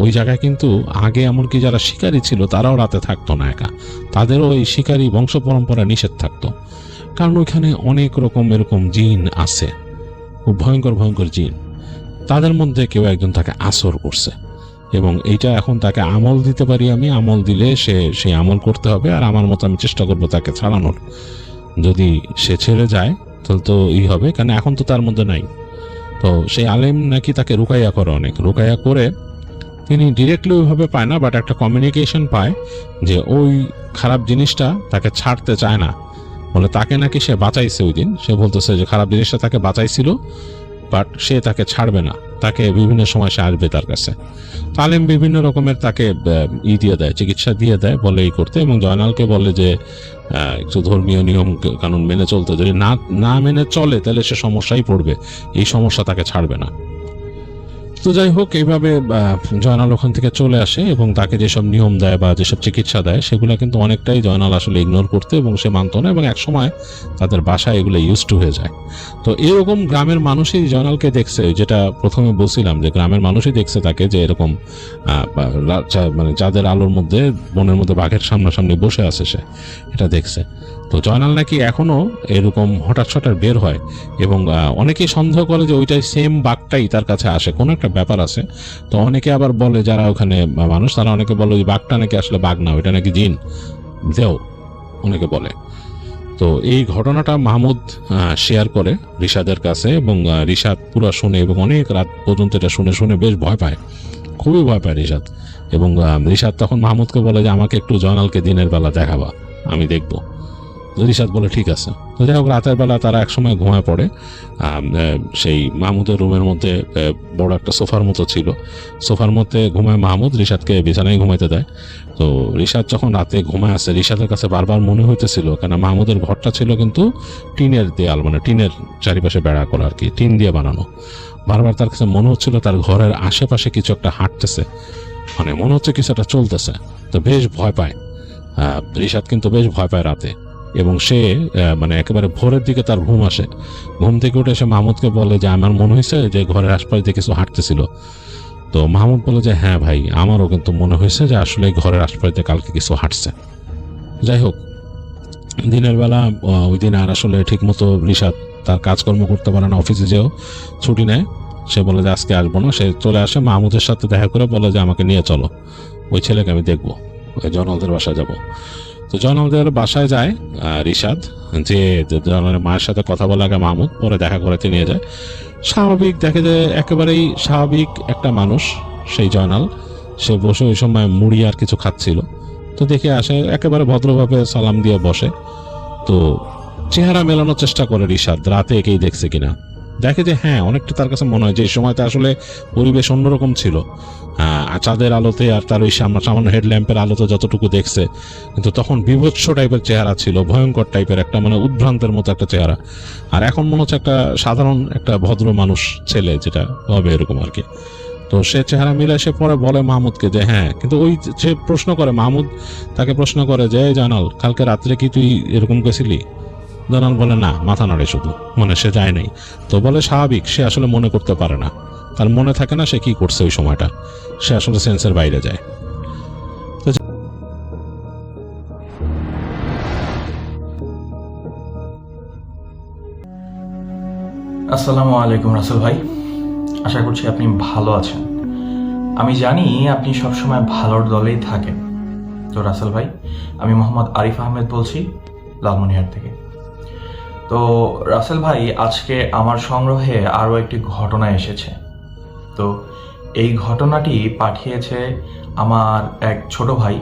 ওই জায়গায়। কিন্তু আগে এমনকি যারা শিকারী ছিল তারাও রাতে থাকতো না একা, তাদেরও ওই শিকারী বংশ পরম্পরা নিষেধ থাকতো, কারণ ওইখানে অনেক রকম এরকম জিন আছে, খুব ভয়ঙ্কর ভয়ঙ্কর জিন। তাদের মধ্যে কেউ একজন তাকে আসর করছে এবং এইটা এখন তাকে আমল দিতে পারি আমি, আমল দিলে সেই আমল করতে হবে, আর আমার মতো আমি চেষ্টা করবো তাকে ছাড়ানোর। যদি সে ছেড়ে যায় তাহলে তো হবে, কারণ এখন তো তার মধ্যে নাই। তো সেই আলেম নাকি তাকে রুকাইয়া করে, অনেক রুকাইয়া করে তিনি ডিরেক্টলি ওইভাবে পায় না, বাট একটা কমিউনিকেশন পায় যে ওই খারাপ জিনিসটা তাকে ছাড়তে চায় না, বলে তাকে নাকি সে বাঁচাইছে। ওই দিন সে বলতেছে যে খারাপ জিনিসটা তাকে বাঁচাইছিল, বাট সে তাকে ছাড়বে না, তাকে বিভিন্ন সময় সে আসবে তার কাছে। তালিম বিভিন্ন রকমের তাকে দিয়ে দেয়, চিকিৎসা দিয়ে দেয়, বলে এই করতে, এবং জয়নালকে বলে যে একটু ধর্মীয় নিয়ম কানুন মেনে চলতে, যদি না মেনে চলে তাহলে সে সমস্যায় পড়বে, এই সমস্যা তাকে ছাড়বে না। তো যাই হোক, এইভাবে জয়নাল ওখান থেকে চলে আসে এবং তাকে যেসব নিয়ম দেয় বা যেসব চিকিৎসা দেয় সেগুলো কিন্তু অনেকটাই জয়নাল আসলে ইগনোর করতে এবং সে মানত না, এবং একসময় তাদের বাসায় এগুলো ইউজ টু হয়ে যায়। তো এরকম গ্রামের মানুষই জয়নালকে দেখছে, যেটা প্রথমে বলছিলাম যে গ্রামের মানুষই দেখছে তাকে, যে এরকম মানে যাদের আলোর মধ্যে বনের মধ্যে বাঘের সামনাসামনি বসে আছে সে এটা দেখছে। তো জয়নাল নাকি এখনো এরকম হঠাৎ বের হয়, এবং অনেকেই সন্দেহ করে যে ওইটাই সেম বাঘটাই তার কাছে আসে, কোনো একটা ব্যাপার আছে। তো অনেকে আবার বলে, যারা ওখানে মানুষ তারা অনেকে বলে ওই বাঘটা নাকি আসলে বাঘ না, ওইটা নাকি জিন দেও, অনেকে বলে। তো এই ঘটনাটা মাহমুদ শেয়ার করে রিশাদের কাছে, এবং রিশাদ পুরো শুনে এবং অনেক রাত পর্যন্ত এটা শুনে বেশ ভয় পায়, খুবই ভয় পায় রিশাদ। এবং রিশাদ তখন মাহমুদকে বলে যে আমাকে একটু জয়নালকে দিনের বেলা দেখাবা, আমি দেখবো। রিশাদ বলে ঠিক আছে। তো যাই হোক, রাতের বেলা তারা একসময় ঘুমায় পড়ে। সেই মাহমুদের রুমের মধ্যে বড় একটা সোফার মতো ছিল, সোফার মধ্যে ঘুমায় মাহমুদ, রিশাদকে বিছানায় ঘুমাইতে দেয়। তো রিশাদ যখন রাতে ঘুমায় আসে, রিশাদের কাছে বারবার মনে হইতেছিল, কেন মাহমুদের ঘরটা ছিল কিন্তু টিনের দেয়াল, মানে টিনের চারিপাশে বেড়া করা আর কি, টিন দিয়ে বানানো। বারবার তার কাছে মনে হচ্ছিল তার ঘরের আশেপাশে কিছু একটা হাঁটতেছে, মানে মনে হচ্ছে কিছু একটা চলতেছে। তো বেশ ভয় পায় রিশাদ, কিন্তু বেশ ভয় পায় রাতে। এবং সে মানে একেবারে ভোরের দিকে তার ঘুম আসে, ঘুম থেকে উঠে সে মাহমুদকে বলে যে আমার মনে হয়েছে যে ঘরের আশপাশ দিয়ে কিছু হাঁটতেছিল। তো মাহমুদ বলে যে হ্যাঁ ভাই, আমারও কিন্তু মনে হয়েছে যে আসলে ঘরের আশপাশ দিয়ে কালকে কিছু হাঁটছে। যাই হোক, দিনের বেলা ওই দিন আর আসলে ঠিক মতো রিশাদ তার কাজকর্ম করতে পারে না, অফিসে যেও ছুটি নেয়। সে বলে যে আজকে আসবো না, সে চলে আসে মাহমুদের সাথে দেখা করে বলে যে আমাকে নিয়ে চলো, ওই ছেলেকে আমি দেখবো, ওই জয়নালদের বাসায় যাব। তো জয়নালদের বাসায় যায় রিশাদ, যে জয়নালের মায়ের সাথে কথা বলে আগে মাহমুদ, পরে দেখা করাতে নিয়ে যায়। স্বাভাবিক দেখে যে একেবারেই স্বাভাবিক একটা মানুষ সেই জয়নাল, সে বসে ওই সময় মুড়ি আর কিছু খাচ্ছিল। তো দেখে আসে, একেবারে ভদ্রভাবে সালাম দিয়ে বসে। তো চেহারা মেলানোর চেষ্টা করে রিশাদ, রাতে একেই দেখছে কিনা। দেখে যে হ্যাঁ, অনেকটা তার কাছে মনে হয় যে এই সময়টা আসলে পরিবেশ অন্যরকম ছিল, চাঁদের আলোতে আর তার ওই সামান্য হেডল্যাম্পের আলোতে যতটুকু দেখছে, কিন্তু তখন বিভৎস টাইপের চেহারা ছিল, ভয়ঙ্কর টাইপের একটা, মানে উদ্ভ্রান্তের মতো একটা চেহারা। আর এখন মনে হচ্ছে একটা সাধারণ একটা ভদ্র মানুষ ছেলে, যেটা হবে এরকম আর কি। তো সে চেহারা মিলে সে পরে বলে মাহমুদকে যে হ্যাঁ, কিন্তু ওই সে প্রশ্ন করে, মাহমুদ তাকে প্রশ্ন করে যে জানাল, কালকে রাত্রে কি তুই এরকম গেছিলি? জানাল বলে না, মাথা নাড়ে শুধু, মানে সে যায় নাই। তো বলে স্বাভাবিক, সে আসলে মনে করতে পারে না, তার মনে থাকে না সে কি করছে ওই সময়টা, সে আসলে সেন্সের বাইরে যায়। আসসালামু আলাইকুম রাসেল ভাই, আশা করছি আপনি ভালো আছেন। আমি জানি আপনি সবসময় ভালোর দলেই থাকেন। তো রাসেল ভাই, আমি মোহাম্মদ আরিফ আহমেদ বলছি, লালমনিরহাট থেকে। তো রাসেল ভাই, আজকে আমার সংগ্রহে আরও একটি ঘটনা এসেছে। তো এই ঘটনাটি পাঠিয়েছে আমার এক ছোট ভাই।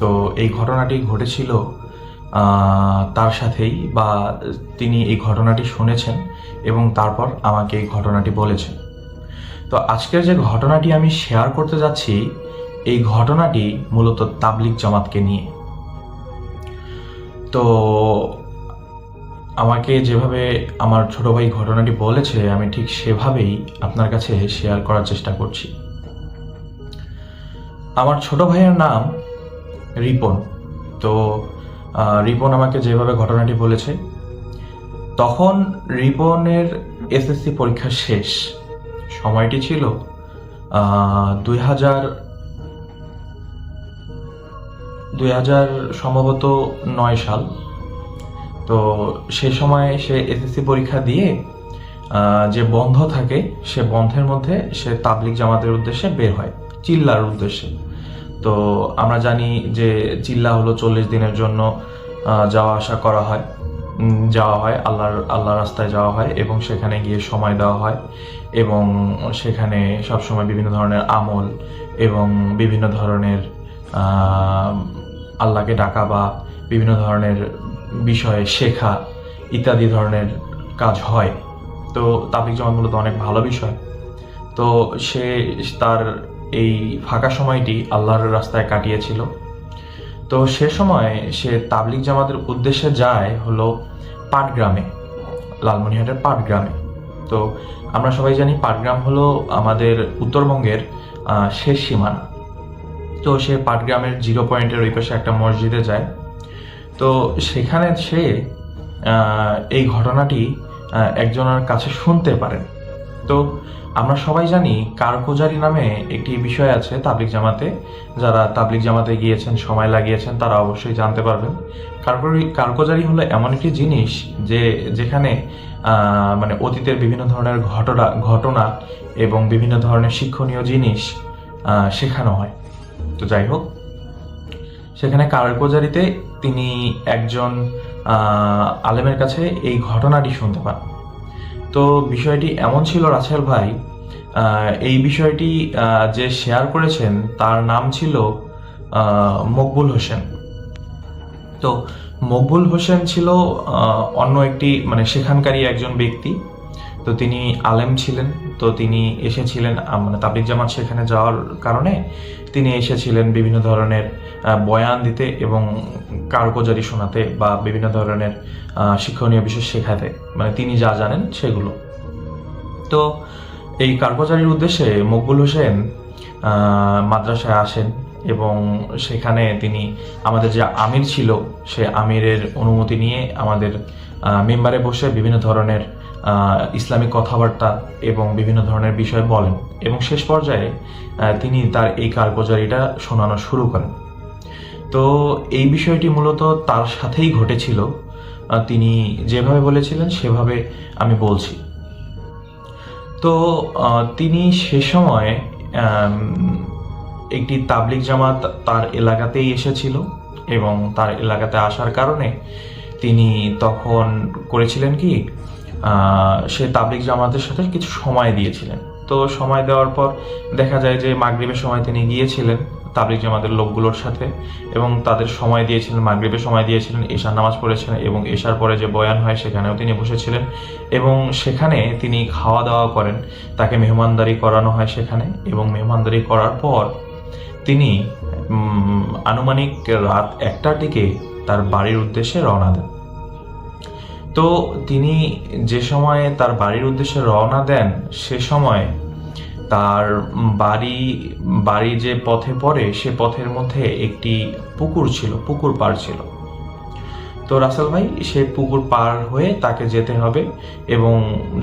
তো এই ঘটনাটি ঘটেছিল তার সাথেই, বা তিনি এই ঘটনাটি শুনেছেন এবং তারপর আমাকে এই ঘটনাটি বলেছেন। তো আজকের যে ঘটনাটি আমি শেয়ার করতে যাচ্ছি, এই ঘটনাটি মূলত তাবলিগ জামাতকে নিয়ে। তো আমাকে যেভাবে আমার ছোট ভাই ঘটনাটি বলেছে, আমি ঠিক সেভাবেই আপনার কাছে শেয়ার করার চেষ্টা করছি। আমার ছোট ভাইয়ের নাম রিপন। তো রিপন আমাকে যেভাবে ঘটনাটি বলেছে, তখন রিপনের এসএসসি পরীক্ষা শেষ, সময়টি ছিল 2000 সম্ভবত 9 সাল। তো সে সময় সে এসএসসি পরীক্ষা দিয়ে যে বন্ধ থাকে, সে বন্ধের মধ্যে সে তাবলিগ জামাতের উদ্দেশ্যে বের হয়, চিল্লার উদ্দেশ্যে। তো আমরা জানি যে চিল্লা হলো 40 দিনের জন্য যাওয়া আসা করা হয়। যাওয়া হয়, আল্লাহ রাস্তায় যাওয়া হয় এবং সেখানে গিয়ে সময় দেওয়া হয় এবং সেখানে সবসময় বিভিন্ন ধরনের আমল এবং বিভিন্ন ধরনের আল্লাহকে ডাকা বা বিভিন্ন ধরনের বিষয়ে শেখা ইত্যাদি ধরনের কাজ হয়। তো তাবলিগ জামাত মূলত অনেক ভালো বিষয়। তো সে তার এই ফাঁকা সময়টি আল্লাহর রাস্তায় কাটিয়েছিল। তো সে সময় সে তাবলিগ জামাতের উদ্দেশ্যে যায় হলো পাটগ্রামে, লালমনিরহাটের পাটগ্রামে। তো আমরা সবাই জানি পাটগ্রাম হলো আমাদের উত্তরবঙ্গের শেষ সীমানা। তো সে পাটগ্রামের 0 পয়েন্টের ওই পাশে একটা মসজিদে যায়। তো সেখানে সে এই ঘটনাটি একজনের কাছে শুনতে পারেন। তো আমরা সবাই জানি কারগোজারি নামে একটি বিষয় আছে তাবলিগ জামাতে। যারা তাবলিগ জামাতে গিয়েছেন, সময় লাগিয়েছেন, তারা অবশ্যই জানতে পারবেন। কারগোজারি হলো এমন একটি জিনিস যেখানে মানে অতীতের বিভিন্ন ধরনের ঘটনা এবং বিভিন্ন ধরনের শিক্ষণীয় জিনিস শেখানো হয়। তো যাই হোক, সেখানে কারগোজারিতে তিনি একজন আলেমের কাছে এই ঘটনাটি শুনতে পান। তো বিষয়টি এমন ছিল রাসেল ভাই, এই বিষয়টি যে শেয়ার করেছেন তার নাম ছিল মকবুল হোসেন। তো মকবুল হোসেন ছিল অন্য একটি মানে সেখানকারই একজন ব্যক্তি। তো তিনি আলেম ছিলেন। তো তিনি এসেছিলেন মানে তাবলিগ জামাত সেখানে যাওয়ার কারণে তিনি এসেছিলেন বিভিন্ন ধরনের বয়ান দিতে এবং কারগোজারি শোনাতে বা বিভিন্ন ধরনের শিক্ষণীয় বিষয় শেখাতে, মানে তিনি যা জানেন সেগুলো। তো এই কারগোজারির উদ্দেশ্যে মকবুল হোসেন মাদ্রাসায় আসেন এবং সেখানে তিনি আমাদের যে আমির ছিল সে আমিরের অনুমতি নিয়ে আমাদের মেম্বারে বসে বিভিন্ন ধরনের ইসলামিক কথাবার্তা এবং বিভিন্ন ধরনের বিষয় বলেন এবং শেষ পর্যায়ে তিনি তার এই কারগোজারিটা শোনানো শুরু করেন। তো এই বিষয়টি মূলত তার সাথেই ঘটেছিল। তিনি যেভাবে বলেছিলেন সেভাবে আমি বলছি। তো তিনি সে সময় একটি তাবলিগ জামাত তার এলাকাতেই এসেছিল এবং তার এলাকাতে আসার কারণে তিনি তখন করেছিলেন কি, সে তাবলিগ জামাতের সাথে কিছু সময় দিয়েছিলেন। তো সময় দেওয়ার পর দেখা যায় যে মাগরিবের সময় তিনি গিয়েছিলেন তাবলিগ জামাতের লোকগুলোর সাথে এবং তাদের সময় দিয়েছিলেন, মাগরিবের সময় দিয়েছিলেন, এশার নামাজ পড়েছিলেন এবং এশার পরে যে বয়ান হয় সেখানেও তিনি বসেছিলেন এবং সেখানে তিনি খাওয়া দাওয়া করেন, তাকে মেহমানদারি করানো হয় সেখানে এবং মেহমানদারি করার পর তিনি আনুমানিক রাত 1টার দিকে তার বাড়ির উদ্দেশ্যে রওনা দেন। তো তিনি যে সময়ে তার বাড়ির উদ্দেশ্যে রওনা দেন সে সময় তার বাড়ি যে পথে পড়ে সে পথের মধ্যে একটি পুকুর ছিল, পুকুর পাড় ছিল। তো রাসেল ভাই সে পুকুর পার হয়ে তাকে যেতে হবে এবং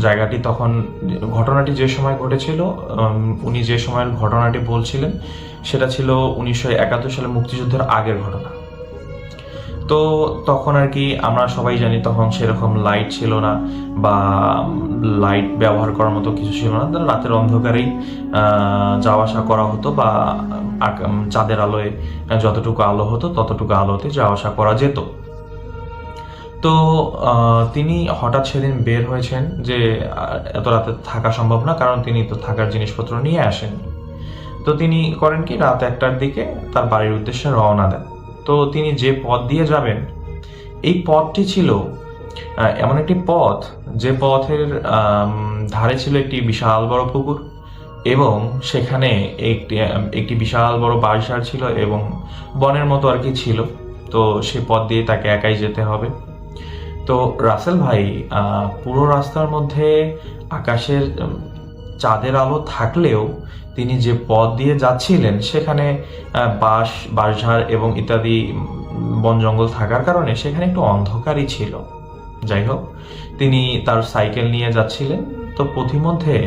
জায়গাটি তখন ঘটনাটি যে সময় ঘটেছিল উনি যে সময়ের ঘটনাটি বলছিলেন সেটা ছিল 1971 সালে মুক্তিযুদ্ধের আগের ঘটনা। তো তখন আর কি আমরা সবাই জানি তখন সেরকম লাইট ছিল না বা লাইট ব্যবহার করার মতো কিছু ছিল না। রাতের অন্ধকারেই যাওয়া আসা করা হতো বা চাঁদের আলোয় যতটুকু আলো হতো ততটুকু আলোতে যাওয়া আসা করা যেত। তো তিনি হঠাৎ সেদিন বের হয়েছেন যে এত রাতে থাকা সম্ভব না, কারণ তিনি তো থাকার জিনিসপত্র নিয়ে আসেন। তো তিনি করেন কি, রাত 1টার দিকে তার বাড়ির উদ্দেশ্যে রওনা দেন। তো তিনি যে পথ দিয়ে যাবেন এই পথটি ছিল এমন একটি পথ যে পথের ধারে ছিল একটি বিশাল বড় পুকুর এবং সেখানে একটি বিশাল বড় বাঁশঝাড় ছিল এবং বনের মতো আর কি ছিল। তো সে পথ দিয়ে তাকে একাই যেতে হবে। তো রাসেল ভাই পুরো রাস্তার মধ্যে আকাশের চাঁদের আলো থাকলেও তিনি যে পথ দিয়ে যাচ্ছিলেন সেখানে বাঁশঝাড় এবং ইত্যাদি বন জঙ্গল থাকার কারণে সেখানে একটু অন্ধকারই ছিল। যাই হোক, তিনি তার সাইকেল নিয়ে যাচ্ছিলেন। তো পথিমধ্যে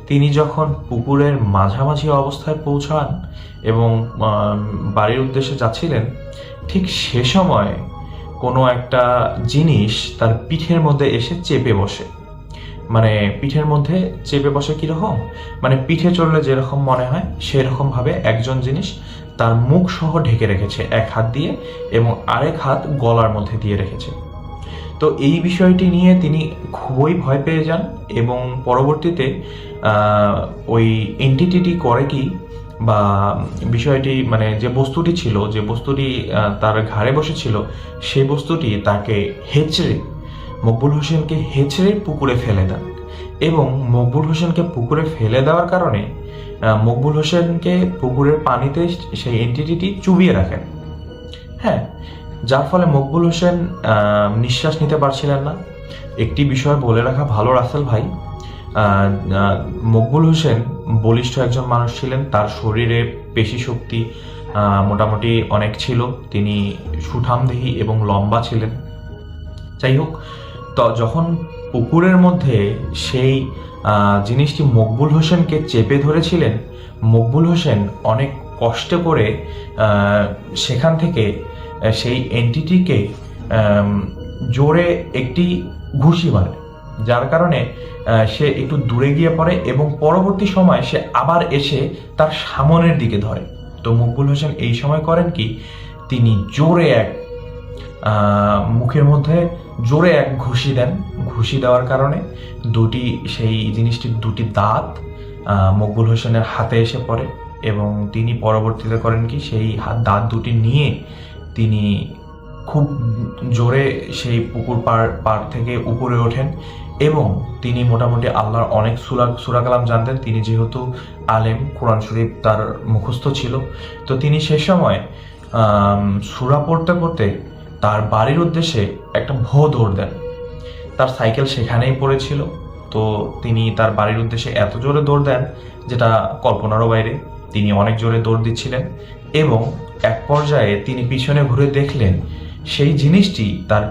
তিনি যখন পুকুরের মাঝামাঝি অবস্থায় পৌঁছান এবং বাড়ির উদ্দেশ্যে যাচ্ছিলেন, ঠিক সে সময় কোনো একটা জিনিস তার পিঠের মধ্যে এসে চেপে বসে। মানে পিঠের মধ্যে চেপে বসে কিরকম, মানে পিঠে চড়লে যেরকম মনে হয় সেরকম ভাবে একজন জিনিস তার মুখ সহ ঢেকে রেখেছে এক হাত দিয়ে এবং আরেক হাত গলার মধ্যে দিয়ে রেখেছে। তো এই বিষয়টি নিয়ে তিনি খুবই ভয় পেয়ে যান এবং পরবর্তীতে ওই এন্টিটিটি করে কি বা বিষয়টি মানে যে বস্তুটি ছিল, যে বস্তুটি তার ঘাড়ে বসেছিল, সেই বস্তুটি তাকে হেঁচড়ে, মকবুল হোসেনকে হেঁচড়ে পুকুরে ফেলে দেন এবং মকবুল হোসেনকে পুকুরে ফেলে দেওয়ার কারণে মকবুল হোসেনকে পুকুরের পানিতে সেই এন্টিটিটি চুবিয়ে রাখেন। হ্যাঁ, যার ফলে মকবুল হোসেন নিঃশ্বাস নিতে পারছিলেন না। একটি বিষয় বলে রাখা ভালো রাসেল ভাই, মকবুল হোসেন বলিষ্ঠ একজন মানুষ ছিলেন, তার শরীরে পেশি শক্তি মোটামুটি অনেক ছিল, তিনি সুঠামদেহী এবং লম্বা ছিলেন। যাই হোক, তো যখন পুকুরের মধ্যে সেই জিনিসটি মকবুল হোসেনকে চেপে ধরেছিলেন, মকবুল হোসেন অনেক কষ্ট করে সেখান থেকে সেই এন্টিটিকে জোরে একটি ঘুষি মারে, যার কারণে সে একটু দূরে গিয়ে পড়ে এবং পরবর্তী সময় সে আবার এসে তার সামনের দিকে ধরে। তো মকবুল হোসেন এই সময় করেন কি, তিনি জোরে এক মুখের মধ্যে জোরে এক ঘুষি দেন। ঘুষি দেওয়ার কারণে সেই জিনিসটির দুটি দাঁত মকবুল হোসেনের হাতে এসে পড়ে এবং তিনি পরবর্তীতে করেন কি, সেই দাঁত দুটি নিয়ে তিনি খুব জোরে সেই পুকুর পাড় থেকে উপরে ওঠেন এবং তিনি মোটামুটি আল্লাহর অনেক সূরা কালাম জানতেন। তিনি যেহেতু আলেম, কোরআন শরীফ তার মুখস্থ ছিল, তো তিনি সে সময় সূরা পড়তে পড়তে তার বাড়ির উদ্দেশ্যে একটা দৌড় দেন। তার সাইকেল সেখানেই পড়েছিল, তো তিনি তার বাড়ির উদ্দেশ্যে এত জোরে দৌড় দেন যেটা কল্পনারও বাইরে। তিনি অনেক জোরে দৌড় দিচ্ছিলেন এবং এক পর্যায়ে তিনি পিছনে ঘুরে দেখলেন সেই জিনিসটি তার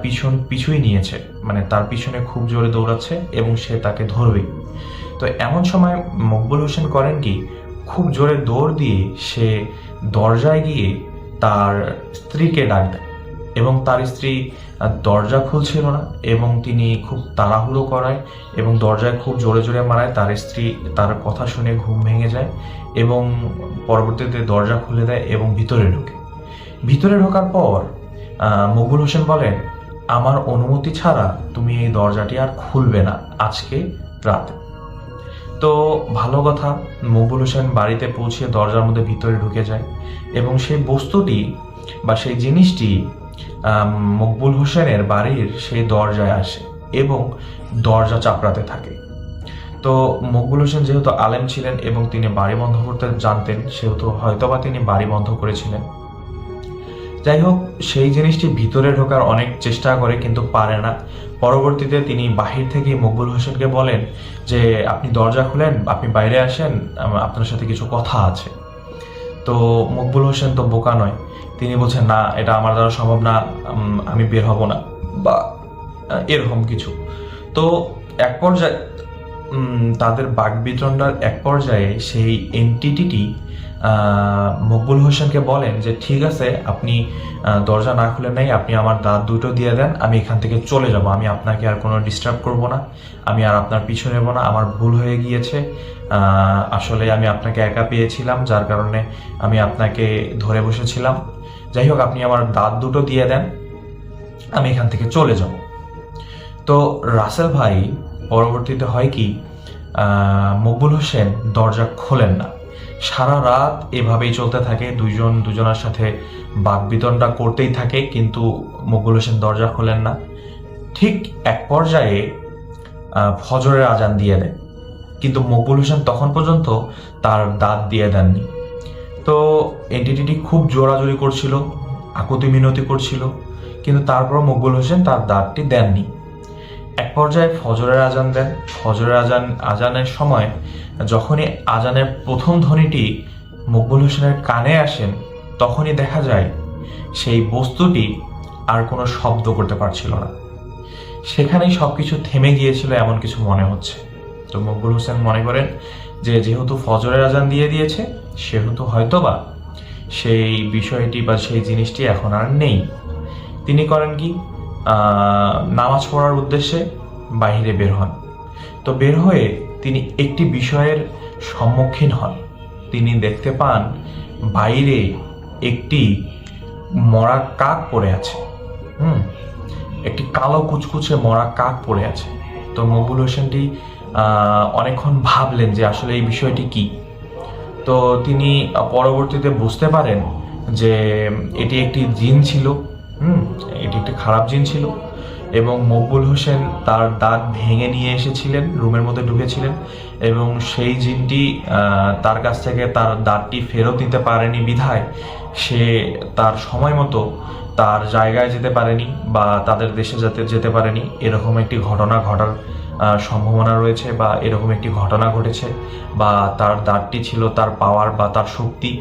পিছুই নিয়েছে, মানে তার পিছনে খুব জোরে দৌড়াচ্ছে এবং সে তাকে ধরবে। তো এমন সময় মকবুল হোসেন করেন কি, খুব জোরে দৌড় দিয়ে সে দরজায় গিয়ে তার স্ত্রীকে ডাক দেন এবং তার স্ত্রী দরজা খুলছিল না এবং তিনি খুব তাড়াহুড়ো করায় এবং দরজায় খুব জোরে জোরে মারায়। তার স্ত্রী তার কথা শুনে ঘুম ভেঙে যায় এবং পরবর্তীতে দরজা খুলে দেয় এবং ভিতরে ঢোকার পর মকবুল হোসেন বলেন, আমার অনুমতি ছাড়া তুমি এই দরজাটি আর খুলবে না আজকে রাতে। তো ভালো কথা, মকবুল হোসেন বাড়িতে পৌঁছে দরজার মধ্যে ভিতরে ঢুকে যায় এবং সেই বস্তুটি বা সেই জিনিসটি মকবুল হোসেনের বাড়ির সেই দরজায় আসে এবং দরজা চাপড়াতে থাকে। তো মকবুল হোসেন যেহেতু আলেম ছিলেন এবং তিনি বাড়ি বন্ধ করতে জানতেন, সেহেতু হয়তোবা তিনি বাড়ি বন্ধ করেছিলেন। যাই হোক, সেই জিনিসটি ভিতরে ঢোকার অনেক চেষ্টা করে কিন্তু পারে না। পরবর্তীতে তিনি বাহির থেকে মকবুল হোসেনকে বলেন যে, আপনি দরজা খুলেন, আপনি বাইরে আসেন, আপনার সাথে কিছু কথা আছে। তো মকবুল হোসেন তো বোকা নয়, তিনি বলছেন, না, এটা আমার দ্বারা সম্ভব না, আমি বের হব না বা এরকম কিছু। তো এক পর্যায়ে তাদের বাকবিতণ্ডার এক পর্যায়ে সেই এন্টিটিটি মকবুল হোসেনকে বলেন যে, ঠিক আছে, আপনি দরজা না খুলে নাই, আপনি আমার দাঁত দুটো দিয়ে দেন, আমি এখান থেকে চলে যাব, আমি আপনাকে আর কোনো ডিস্টার্ব করব না, আমি আর আপনার পিছু নেব না, আমার ভুল হয়ে গিয়েছে, আসলে আমি আপনাকে একা পেয়েছিলাম, যার কারণে আমি আপনাকে ধরে বসেছিলাম। যাই হোক, আপনি আমার দাঁত দুটো দিয়ে দেন, আমি এখান থেকে চলে যাব। তো রাসেল ভাই, পরবর্তীতে হয় কি, মকবুল হোসেন দরজা খোলেন না। সারা রাত এভাবেই চলতে থাকে, দুজনের সাথে বাকবিতণ্ডা করতেই থাকে, কিন্তু মকবুল হোসেন দরজা খোলেন না। ঠিক এক পর্যায়ে ফজরের আজান দিয়ে দেয়, কিন্তু মকবুল হোসেন তখন পর্যন্ত তার দাঁত দিয়ে দেননি। তো এন্টিটিটি খুব জোরাজোরি করছিল, আকুতি মিনতি করছিল, কিন্তু তারপর মকবুল হোসেন তার দাঁতটি দেননি। এক পর্যায়ে ফজরের আজান দেন। ফজরের আজানের সময় যখনই আজানের প্রথম ধ্বনিটি মকবুল হোসেনের কানে আসেন, তখনই দেখা যায় সেই বস্তুটি আর কোনো শব্দ করতে পারছিল না। সেখানেই সবকিছু থেমে গিয়েছিল এমন কিছু মনে হচ্ছে। তো মকবুল হোসেন মনে করেন যে, যেহেতু ফজরের আজান দিয়ে দিয়েছে, সেহেতু হয়তোবা সেই বিষয়টি বা সেই জিনিসটি এখন আর নেই। তিনি করেন কি, নামাজ পড়ার উদ্দেশ্যে বাইরে বের হন। তো বের হয়ে তিনি একটি বিষয়ের সম্মুখীন হন। তিনি দেখতে পান বাইরে একটি মরা কাক পড়ে আছে। একটি কালো কুচকুচে মরা কাক পড়ে আছে। তো মকবুল হোসেনটি অনেকক্ষণ ভাবলেন যে আসলে এই বিষয়টি কি। তো তিনি পরবর্তীতে বুঝতে পারেন যে এটি একটি জিন ছিল, এটি একটি খারাপ জিন ছিল, এবং মকবুল হোসেন তার দাঁত ভেঙে নিয়ে এসেছিলেন, রুমের মধ্যে ঢুকেছিলেন, এবং সেই জিনটি তার কাছ থেকে তার দাঁতটি ফেরত নিতে পারেনি বিধায় সে তার সময় মতো তার জায়গায় যেতে পারেনি বা তাদের দেশে যেতে পারেনি। এরকম একটি ঘটনা ঘটার সম্ভাবনা রয়েছে, বা এরকম একটি ঘটনা ঘটেছে, বা তার দাঁতটি ছিল তার পাওয়ার বা তার শক্তি,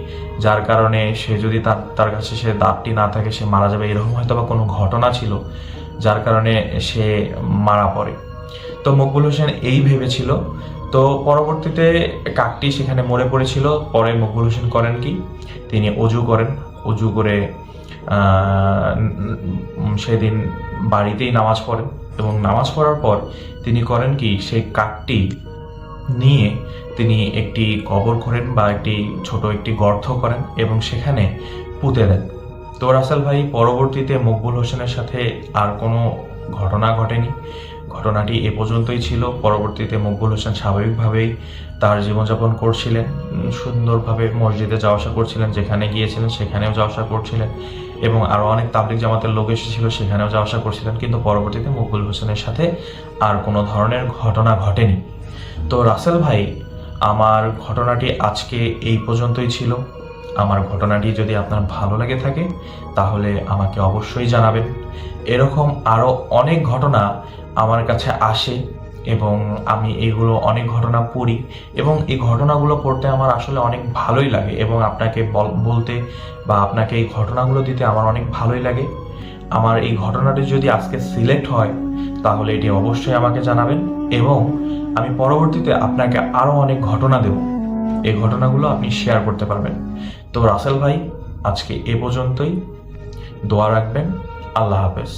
যার কারণে সে যদি তার কাছে সে দাঁতটি না থাকে সে মারা যাবে, এরকম হয়তো বা কোনো ঘটনা ছিল যার কারণে সে মারা পড়ে। তো মকবুল হোসেন এই ভেবেছিল। তো পরবর্তীতে কাকটি সেখানে মরে পড়েছিল। পরে মকবুল হোসেন করেন কি, তিনি অজু করেন, অজু করে সেদিন বাড়িতেই নামাজ পড়েন, এবং নামাজ পড়ার পর তিনি করেন কি, সেই কাকটি নিয়ে তিনি একটি কবর করেন বা ছোট একটি গর্ত করেন এবং সেখানে পুঁতে দেন। তো রাসেল ভাই, পরবর্তীতে মকবুল হোসেনের সাথে আর কোনো ঘটনা ঘটেনি, ঘটনাটি এ পর্যন্তই ছিল। পরবর্তীতে মকবুল হোসেন স্বাভাবিকভাবেই তার জীবনযাপন করছিলেন, সুন্দরভাবে মসজিদে যাওয়া আসা করছিলেন, যেখানে গিয়েছিলেন সেখানেও যাওয়া আসা করছিলেন, এবং আরও অনেক তাবলিগ জামাতের লোক এসেছিল সেখানেও যাওয়া আসা করছিলেন। কিন্তু পরবর্তীতে মকবুল হোসেনের সাথে আর কোনো ধরনের ঘটনা ঘটেনি। তো রাসেল ভাই, আমার ঘটনাটি আজকে এই পর্যন্তই ছিল। আমার ঘটনাটি যদি আপনার ভালো লেগে থাকে তাহলে আমাকে অবশ্যই জানাবেন। এরকম আরও অনেক ঘটনা আমার কাছে আসে এবং আমি এগুলো অনেক ঘটনা পড়ি, এবং এই ঘটনাগুলো পড়তে আমার আসলে অনেক ভালোই লাগে, এবং আপনাকে বলতে বা আপনাকে এই ঘটনাগুলো দিতে আমার অনেক ভালোই লাগে। আমার এই ঘটনাটি যদি আজকে সিলেক্ট হয় তাহলে এটি অবশ্যই আমাকে জানাবেন, এবং আমি পরবর্তীতে আপনাকে আরও অনেক ঘটনা দেব। এই ঘটনাগুলো আপনি শেয়ার করতে পারবেন। তো রাসেল ভাই, আজকে এ পর্যন্তই। দোয়া রাখবেন। আল্লাহ হাফেজ।